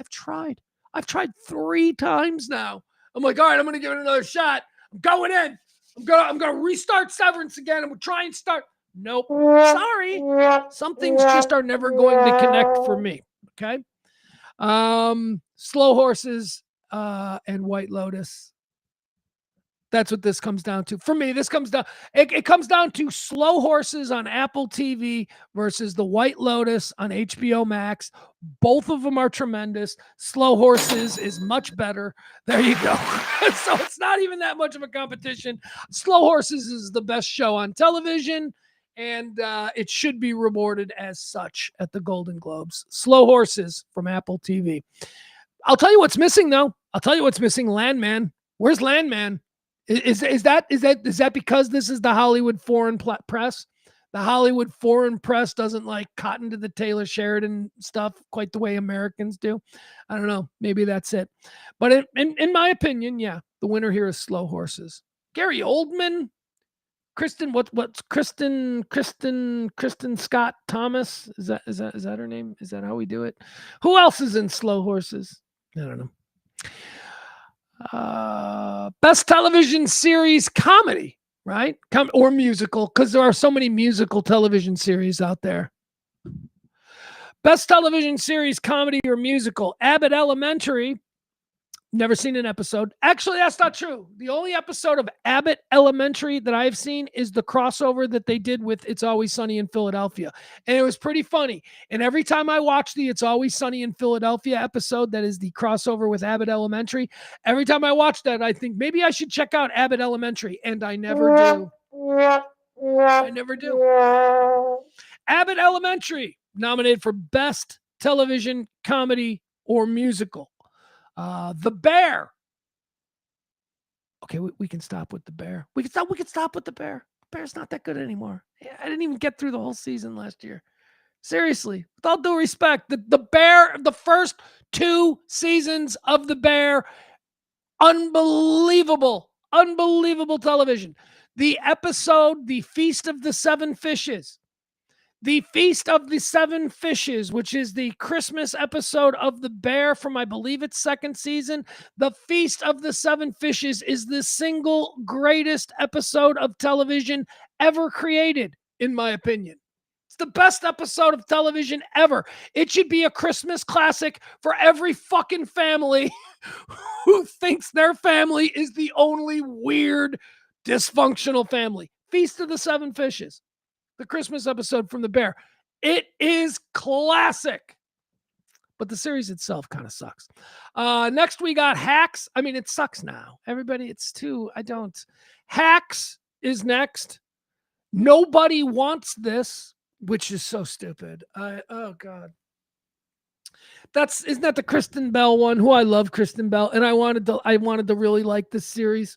tried 3 times now. I'm like, all right, I'm going to give it another shot. I'm going in. I'm going to restart Severance again. And we'll try and start. Nope. Sorry. Some things just are never going to connect for me. Okay. Slow Horses and White Lotus. That's what this comes down to. For me, this comes down, it comes down to Slow Horses on Apple TV versus The White Lotus on HBO Max. Both of them are tremendous. Slow Horses is much better. There you go. So it's not even that much of a competition. Slow Horses is the best show on television, and it should be rewarded as such at the Golden Globes. Slow Horses from Apple TV. I'll tell you what's missing, though. Landman. Where's Landman? Is that because this is the Hollywood foreign press? The Hollywood foreign press doesn't like cotton to the Taylor Sheridan stuff quite the way Americans do. I don't know. Maybe that's it. But in my opinion, yeah, the winner here is Slow Horses. Gary Oldman, Kristen Scott Thomas. Is that her name? Is that how we do it? Who else is in Slow Horses? I don't know. Best television series comedy, right? Or musical, because there are so many musical television series out there. Best television series comedy or musical: Abbott Elementary, Never seen an episode. Actually, that's not true. The only episode of Abbott Elementary that I've seen is the crossover that they did with It's Always Sunny in Philadelphia. And it was pretty funny. And every time I watch the It's Always Sunny in Philadelphia episode, that is the crossover with Abbott Elementary, every time I watch that, I think maybe I should check out Abbott Elementary. And I never do. I never do. Abbott Elementary, nominated for Best Television Comedy or Musical. The Bear. Okay, we can stop with The Bear. We can stop with The Bear. The Bear's not that good anymore. Yeah, I didn't even get through the whole season last year. Seriously, with all due respect, the Bear, the first 2 seasons of The Bear, unbelievable television. The episode, The Feast of the Seven Fishes. The Feast of the Seven Fishes, which is the Christmas episode of The Bear from, I believe it's 2nd season. The Feast of the Seven Fishes is the single greatest episode of television ever created, in my opinion. It's the best episode of television ever. It should be a Christmas classic for every fucking family who thinks their family is the only weird, dysfunctional family. Feast of the Seven Fishes. The Christmas episode from The Bear. It is classic. But the series itself kind of sucks. Next, we got Hacks. I mean, it sucks now. Everybody, it's too, I don't. Hacks is next. Nobody Wants This, which is so stupid. Oh, God. Isn't that the Kristen Bell one? Who I love Kristen Bell. And I wanted to really like this series.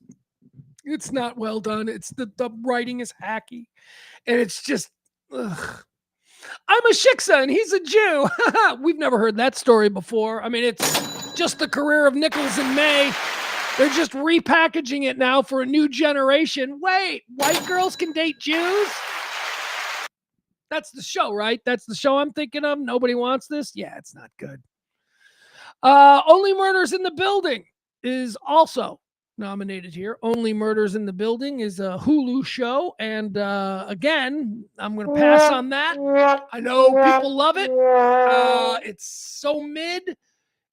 It's not well done. It's the writing is hacky. And it's just, ugh. I'm a Shiksa and he's a Jew. We've never heard that story before. I mean, it's just the career of Nichols and May. They're just repackaging it now for a new generation. Wait, white girls can date Jews? That's the show, right? That's the show I'm thinking of. Nobody Wants This? Yeah, it's not good. Only Murders in the Building is also nominated here. Only Murders in the Building is a Hulu show. And again, I'm going to pass on that. I know people love it. It's so mid.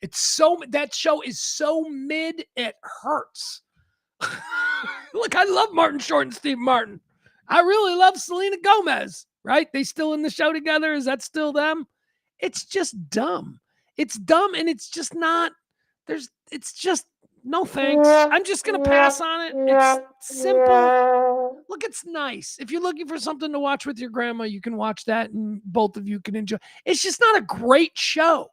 That show is so mid, it hurts. Look, I love Martin Short and Steve Martin. I really love Selena Gomez, right? They still in the show together. Is that still them? It's just dumb. It's dumb. And it's just not, it's just, no thanks. I'm just going to pass on it. It's simple. Look, it's nice. If you're looking for something to watch with your grandma, you can watch that and both of you can enjoy. It's just not a great show.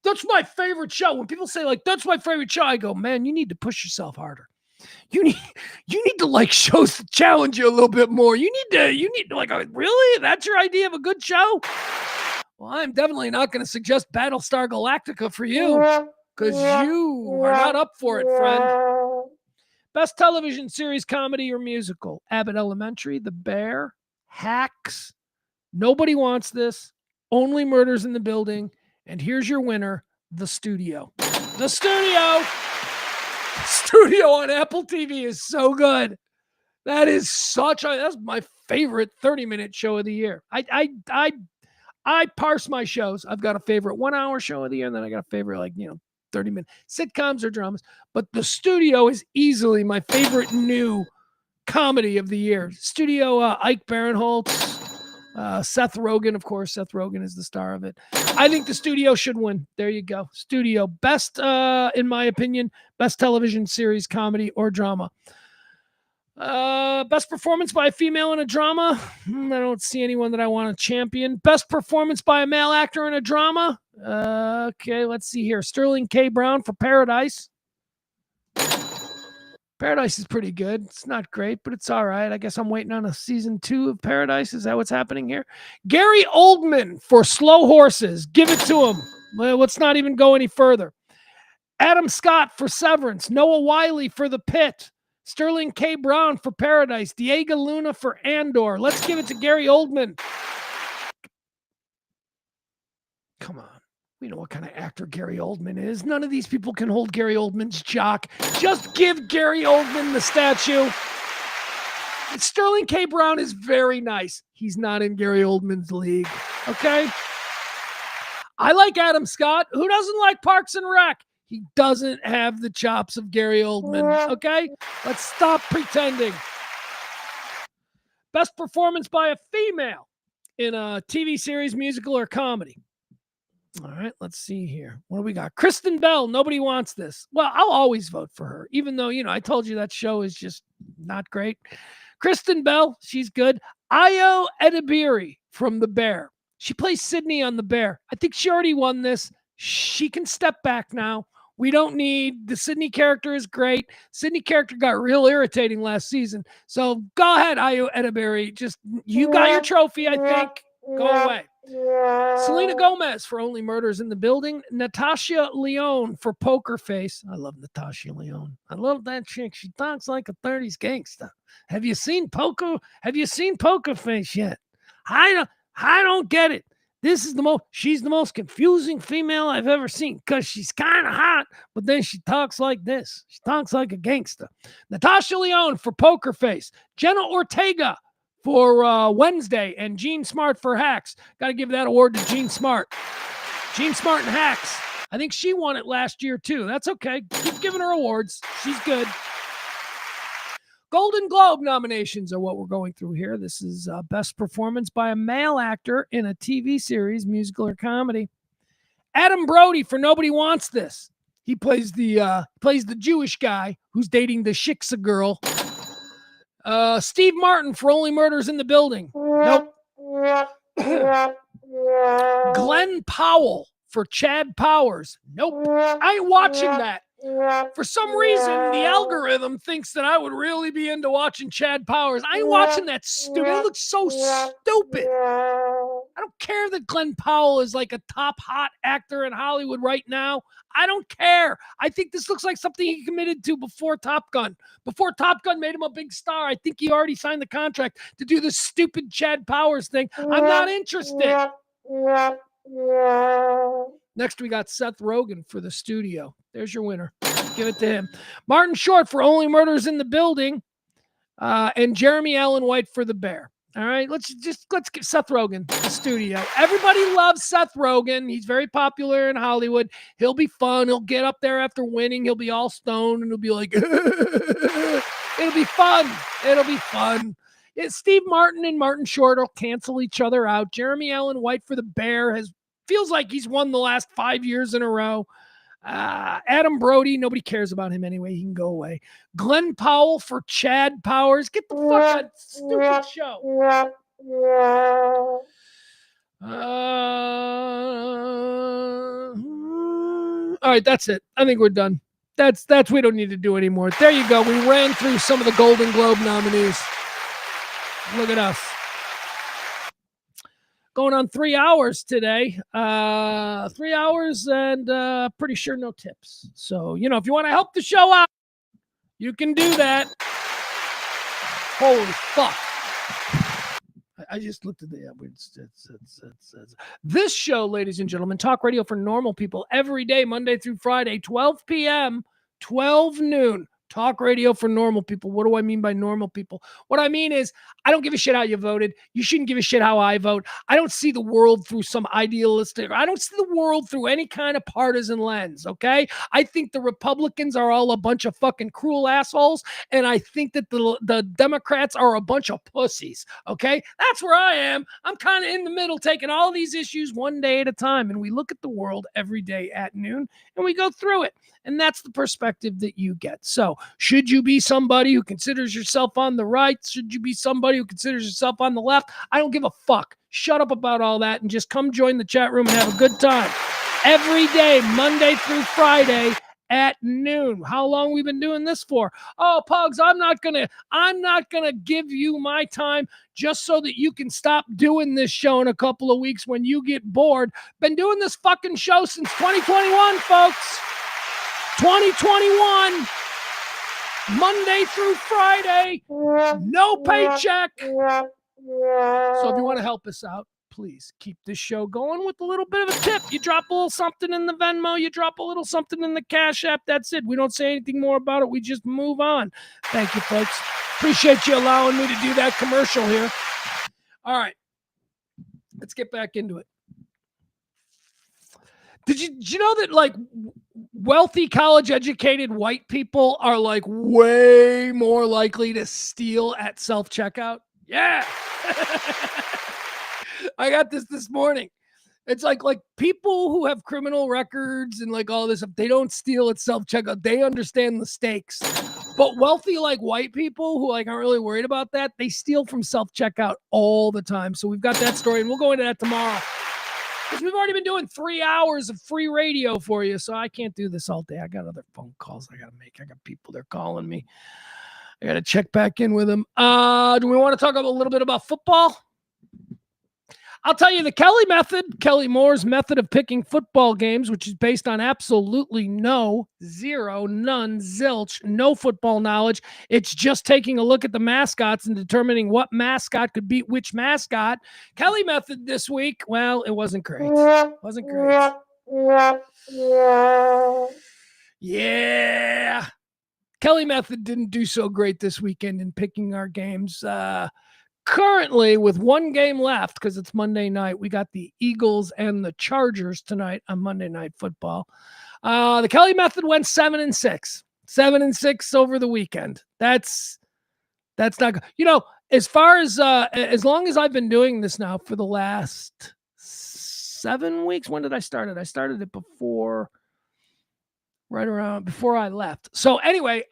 That's my favorite show. When people say like, that's my favorite show, I go, man, you need to push yourself harder. You need to like shows that challenge you a little bit more. You need to like, really? That's your idea of a good show? Well, I'm definitely not going to suggest Battlestar Galactica for you. Because you are not up for it, friend. Best television series, comedy, or musical. Abbott Elementary, The Bear, Hacks, Nobody Wants This, Only Murders in the Building, and here's your winner, The Studio. The Studio! Studio on Apple TV is so good. That's my favorite 30-minute show of the year. I parse my shows. I've got a favorite 1-hour show of the year, and then I got a favorite 30-minute sitcoms or dramas, but The Studio is easily my favorite new comedy of the year. Studio, Ike Barinholtz, Seth Rogen, of course. Seth Rogen is the star of it. I think The Studio should win. There you go. Studio, best, in my opinion, best television series, comedy, or drama. Best performance by a female in a drama. I don't see anyone that I want to champion. Best performance by a male actor in a drama. Okay, let's see here. Sterling K. Brown for Paradise. Paradise is pretty good. It's not great, but it's all right. I guess I'm waiting on a season 2 of Paradise. Is that what's happening here? Gary Oldman for Slow Horses. Give it to him. Let's not even go any further. Adam Scott for Severance. Noah Wyle for The Pit. Sterling K. Brown for Paradise. Diego Luna for Andor. Let's give it to Gary Oldman. Come on. We know what kind of actor Gary Oldman is. None of these people can hold Gary Oldman's jock. Just give Gary Oldman the statue. Sterling K. Brown is very nice. He's not in Gary Oldman's league. Okay? I like Adam Scott. Who doesn't like Parks and Rec? He doesn't have the chops of Gary Oldman. Okay? Let's stop pretending. Best performance by a female in a TV series, musical, or comedy. All right, let's see here. What do we got? Kristen Bell. Nobody wants this. Well, I'll always vote for her, even though, I told you that show is just not great. Kristen Bell, she's good. Ayo Edebiri from The Bear. She plays Sydney on The Bear. I think she already won this. She can step back now. We don't need the Sydney character is great. Sydney character got real irritating last season. So go ahead, Ayo Edebiri. Just you got your trophy, I think. Go away. Selena Gomez for Only Murders in the Building. Natasha Lyonne for Poker Face. I love Natasha Lyonne. I love that chick. She talks like a 30s gangster. Have you seen Poker Face yet? I don't get it. She's the most confusing female I've ever seen because she's kind of hot, but then she talks like this. She talks like a gangster. Natasha Lyonne for Poker Face. Jenna Ortega for Wednesday, and Jean Smart for Hacks. Got to give that award to Jean Smart. Jean Smart and Hacks. I think she won it last year, too. That's okay. Keep giving her awards. She's good. Golden Globe nominations are what we're going through here. This is best performance by a male actor in a TV series, musical, or comedy. Adam Brody for Nobody Wants This. He plays the Jewish guy who's dating the Shiksa girl. Steve Martin for Only Murders in the Building. Nope. Glenn Powell for Chad Powers. Nope. I ain't watching that. For some reason, the algorithm thinks that I would really be into watching Chad Powers. I ain't watching that stupid. It looks so stupid. I don't care that Glenn Powell is like a top hot actor in Hollywood right now. I don't care. I think this looks like something he committed to before Top Gun. Before Top Gun made him a big star, I think he already signed the contract to do this stupid Chad Powers thing. I'm not interested. Next, we got Seth Rogen for The Studio. There's your winner. Give it to him. Martin Short for Only Murders in the Building. And Jeremy Allen White for The Bear. All right, let's give Seth Rogen The Studio. Everybody loves Seth Rogen. He's very popular in Hollywood. He'll be fun. He'll get up there after winning. He'll be all stoned and he'll be like, it'll be fun. It'll be fun. Yeah, Steve Martin and Martin Short will cancel each other out. Jeremy Allen White for The Bear feels like he's won the last 5 years in a row. Adam Brody, nobody cares about him anyway. He can go away. Glenn Powell for Chad Powers. Get the fuck out of stupid show. All right, that's it. I think we're done. That's we don't need to do anymore. There you go. We ran through some of the Golden Globe nominees. Look at us. Going on 3 hours today. 3 hours and pretty sure no tips. So, if you want to help the show out, you can do that. Holy fuck. I just looked at the this show, ladies and gentlemen, talk radio for normal people every day, Monday through Friday, 12 p.m., 12 noon. Talk radio for normal people. What do I mean by normal people? What I mean is I don't give a shit how you voted. You shouldn't give a shit how I vote. I don't see the world through some idealistic. I don't see the world through any kind of partisan lens, okay? I think the Republicans are all a bunch of fucking cruel assholes, and I think that the Democrats are a bunch of pussies, okay? That's where I am. I'm kind of in the middle, taking all these issues one day at a time, and we look at the world every day at noon, and we go through it. And that's the perspective that you get. So should you be somebody who considers yourself on the right? Should you be somebody who considers yourself on the left? I don't give a fuck. Shut up about all that and just come join the chat room and have a good time. Every day, Monday through Friday at noon. How long we've been doing this for? Oh, Pugs, I'm not gonna give you my time just so that you can stop doing this show in a couple of weeks when you get bored. Been doing this fucking show since 2021, folks. 2021, Monday through Friday, no paycheck. So if you want to help us out, please keep this show going with a little bit of a tip. You drop a little something in the Venmo, you drop a little something in the Cash App. That's it. We don't say anything more about it. We just move on. Thank you, folks. Appreciate you allowing me to do that commercial here. All right, let's get back into it. Did you know that, like, wealthy college-educated white people are like way more likely to steal at self-checkout. Yeah. I got this morning. It's like people who have criminal records and like all this stuff, they don't steal at self-checkout. They understand the stakes. But wealthy like white people who like aren't really worried about that, they steal from self-checkout all the time. So we've got that story, and we'll go into that tomorrow. Because we've already been doing 3 hours of free radio for you, so I can't do this all day. I got other phone calls I got to make. I got people, they're calling me. I got to check back in with them. Do we want to talk a little bit about football? I'll tell you the Kelly method, Kelly Moore's method of picking football games, which is based on absolutely none, zilch, no football knowledge. It's just taking a look at the mascots and determining what mascot could beat which mascot. Kelly method this week, well, it wasn't great. Wasn't great. Yeah. Kelly method didn't do so great this weekend in picking our games. Currently, with one game left, because it's Monday night, we got the Eagles and the Chargers tonight on Monday Night Football. The Kelly method went 7-6. 7-6 over the weekend. That's not good. You know, as far as long as I've been doing this now for the last 7 weeks. When did I start it? I started it before I left. So anyway,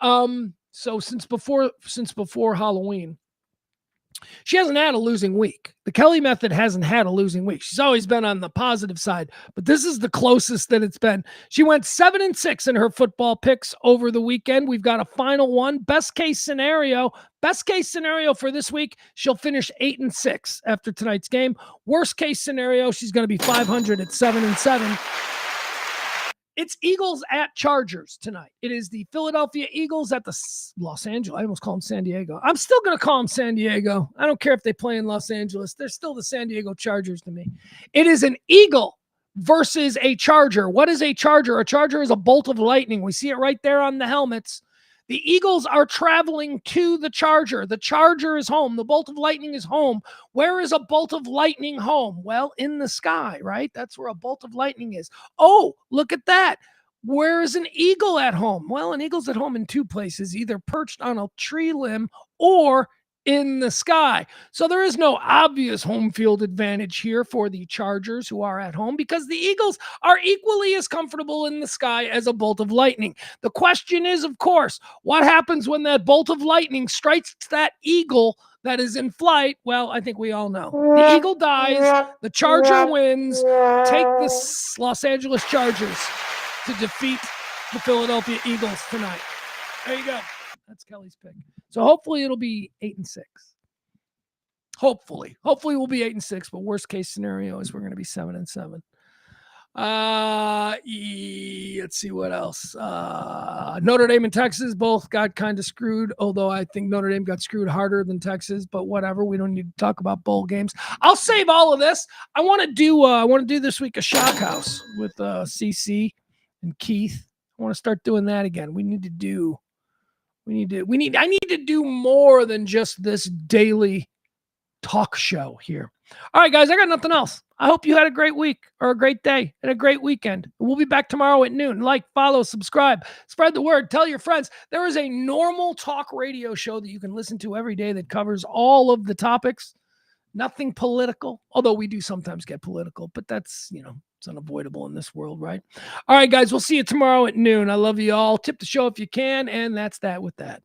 so since before Halloween, she hasn't had a losing week. The Kelly method hasn't had a losing week. She's always been on the positive side, but this is the closest that it's been. She went 7-6 in her football picks over the weekend. We've got a final one. Best case scenario for this week, she'll finish 8-6 after tonight's game. Worst case scenario, she's going to be 500 at 7-7. It's Eagles at Chargers tonight. It is the Philadelphia Eagles at the Los Angeles. I almost call them San Diego. I'm still going to call them San Diego. I don't care if they play in Los Angeles. They're still the San Diego Chargers to me. It is an Eagle versus a Charger. What is a Charger? A Charger is a bolt of lightning. We see it right there on the helmets. The Eagles are traveling to the Charger. The Charger is home. The bolt of lightning is home. Where is a bolt of lightning home? Well, in the sky, right? That's where a bolt of lightning is. Oh, look at that. Where is an eagle at home? Well, an eagle's at home in 2 places, either perched on a tree limb or in the sky. So there is no obvious home field advantage here for the Chargers, who are at home, because the Eagles are equally as comfortable in the sky as a bolt of lightning. The question is, of course, what happens when that bolt of lightning strikes that eagle that is in flight? Well, I think we all know. The eagle dies, the Charger wins. Take the Los Angeles Chargers to defeat the Philadelphia Eagles tonight. There you go. That's Kelly's pick. So hopefully it'll be 8-6. Hopefully we'll be 8-6, but worst case scenario is we're going to be 7-7. Let's see what else. Notre Dame and Texas both got kind of screwed, although I think Notre Dame got screwed harder than Texas, but whatever. We don't need to talk about bowl games. I'll save all of this. I want to do this week a Shock House with CC and Keith. I want to start doing that again. I need to do more than just this daily talk show here. All right, guys, I got nothing else. I hope you had a great week or a great day and a great weekend. We'll be back tomorrow at noon. Like, follow, subscribe, spread the word, tell your friends. There is a normal talk radio show that you can listen to every day that covers all of the topics. Nothing political, although we do sometimes get political, but that's, it's unavoidable in this world, right? All right, guys, we'll see you tomorrow at noon. I love you all. Tip the show if you can, and that's that with that.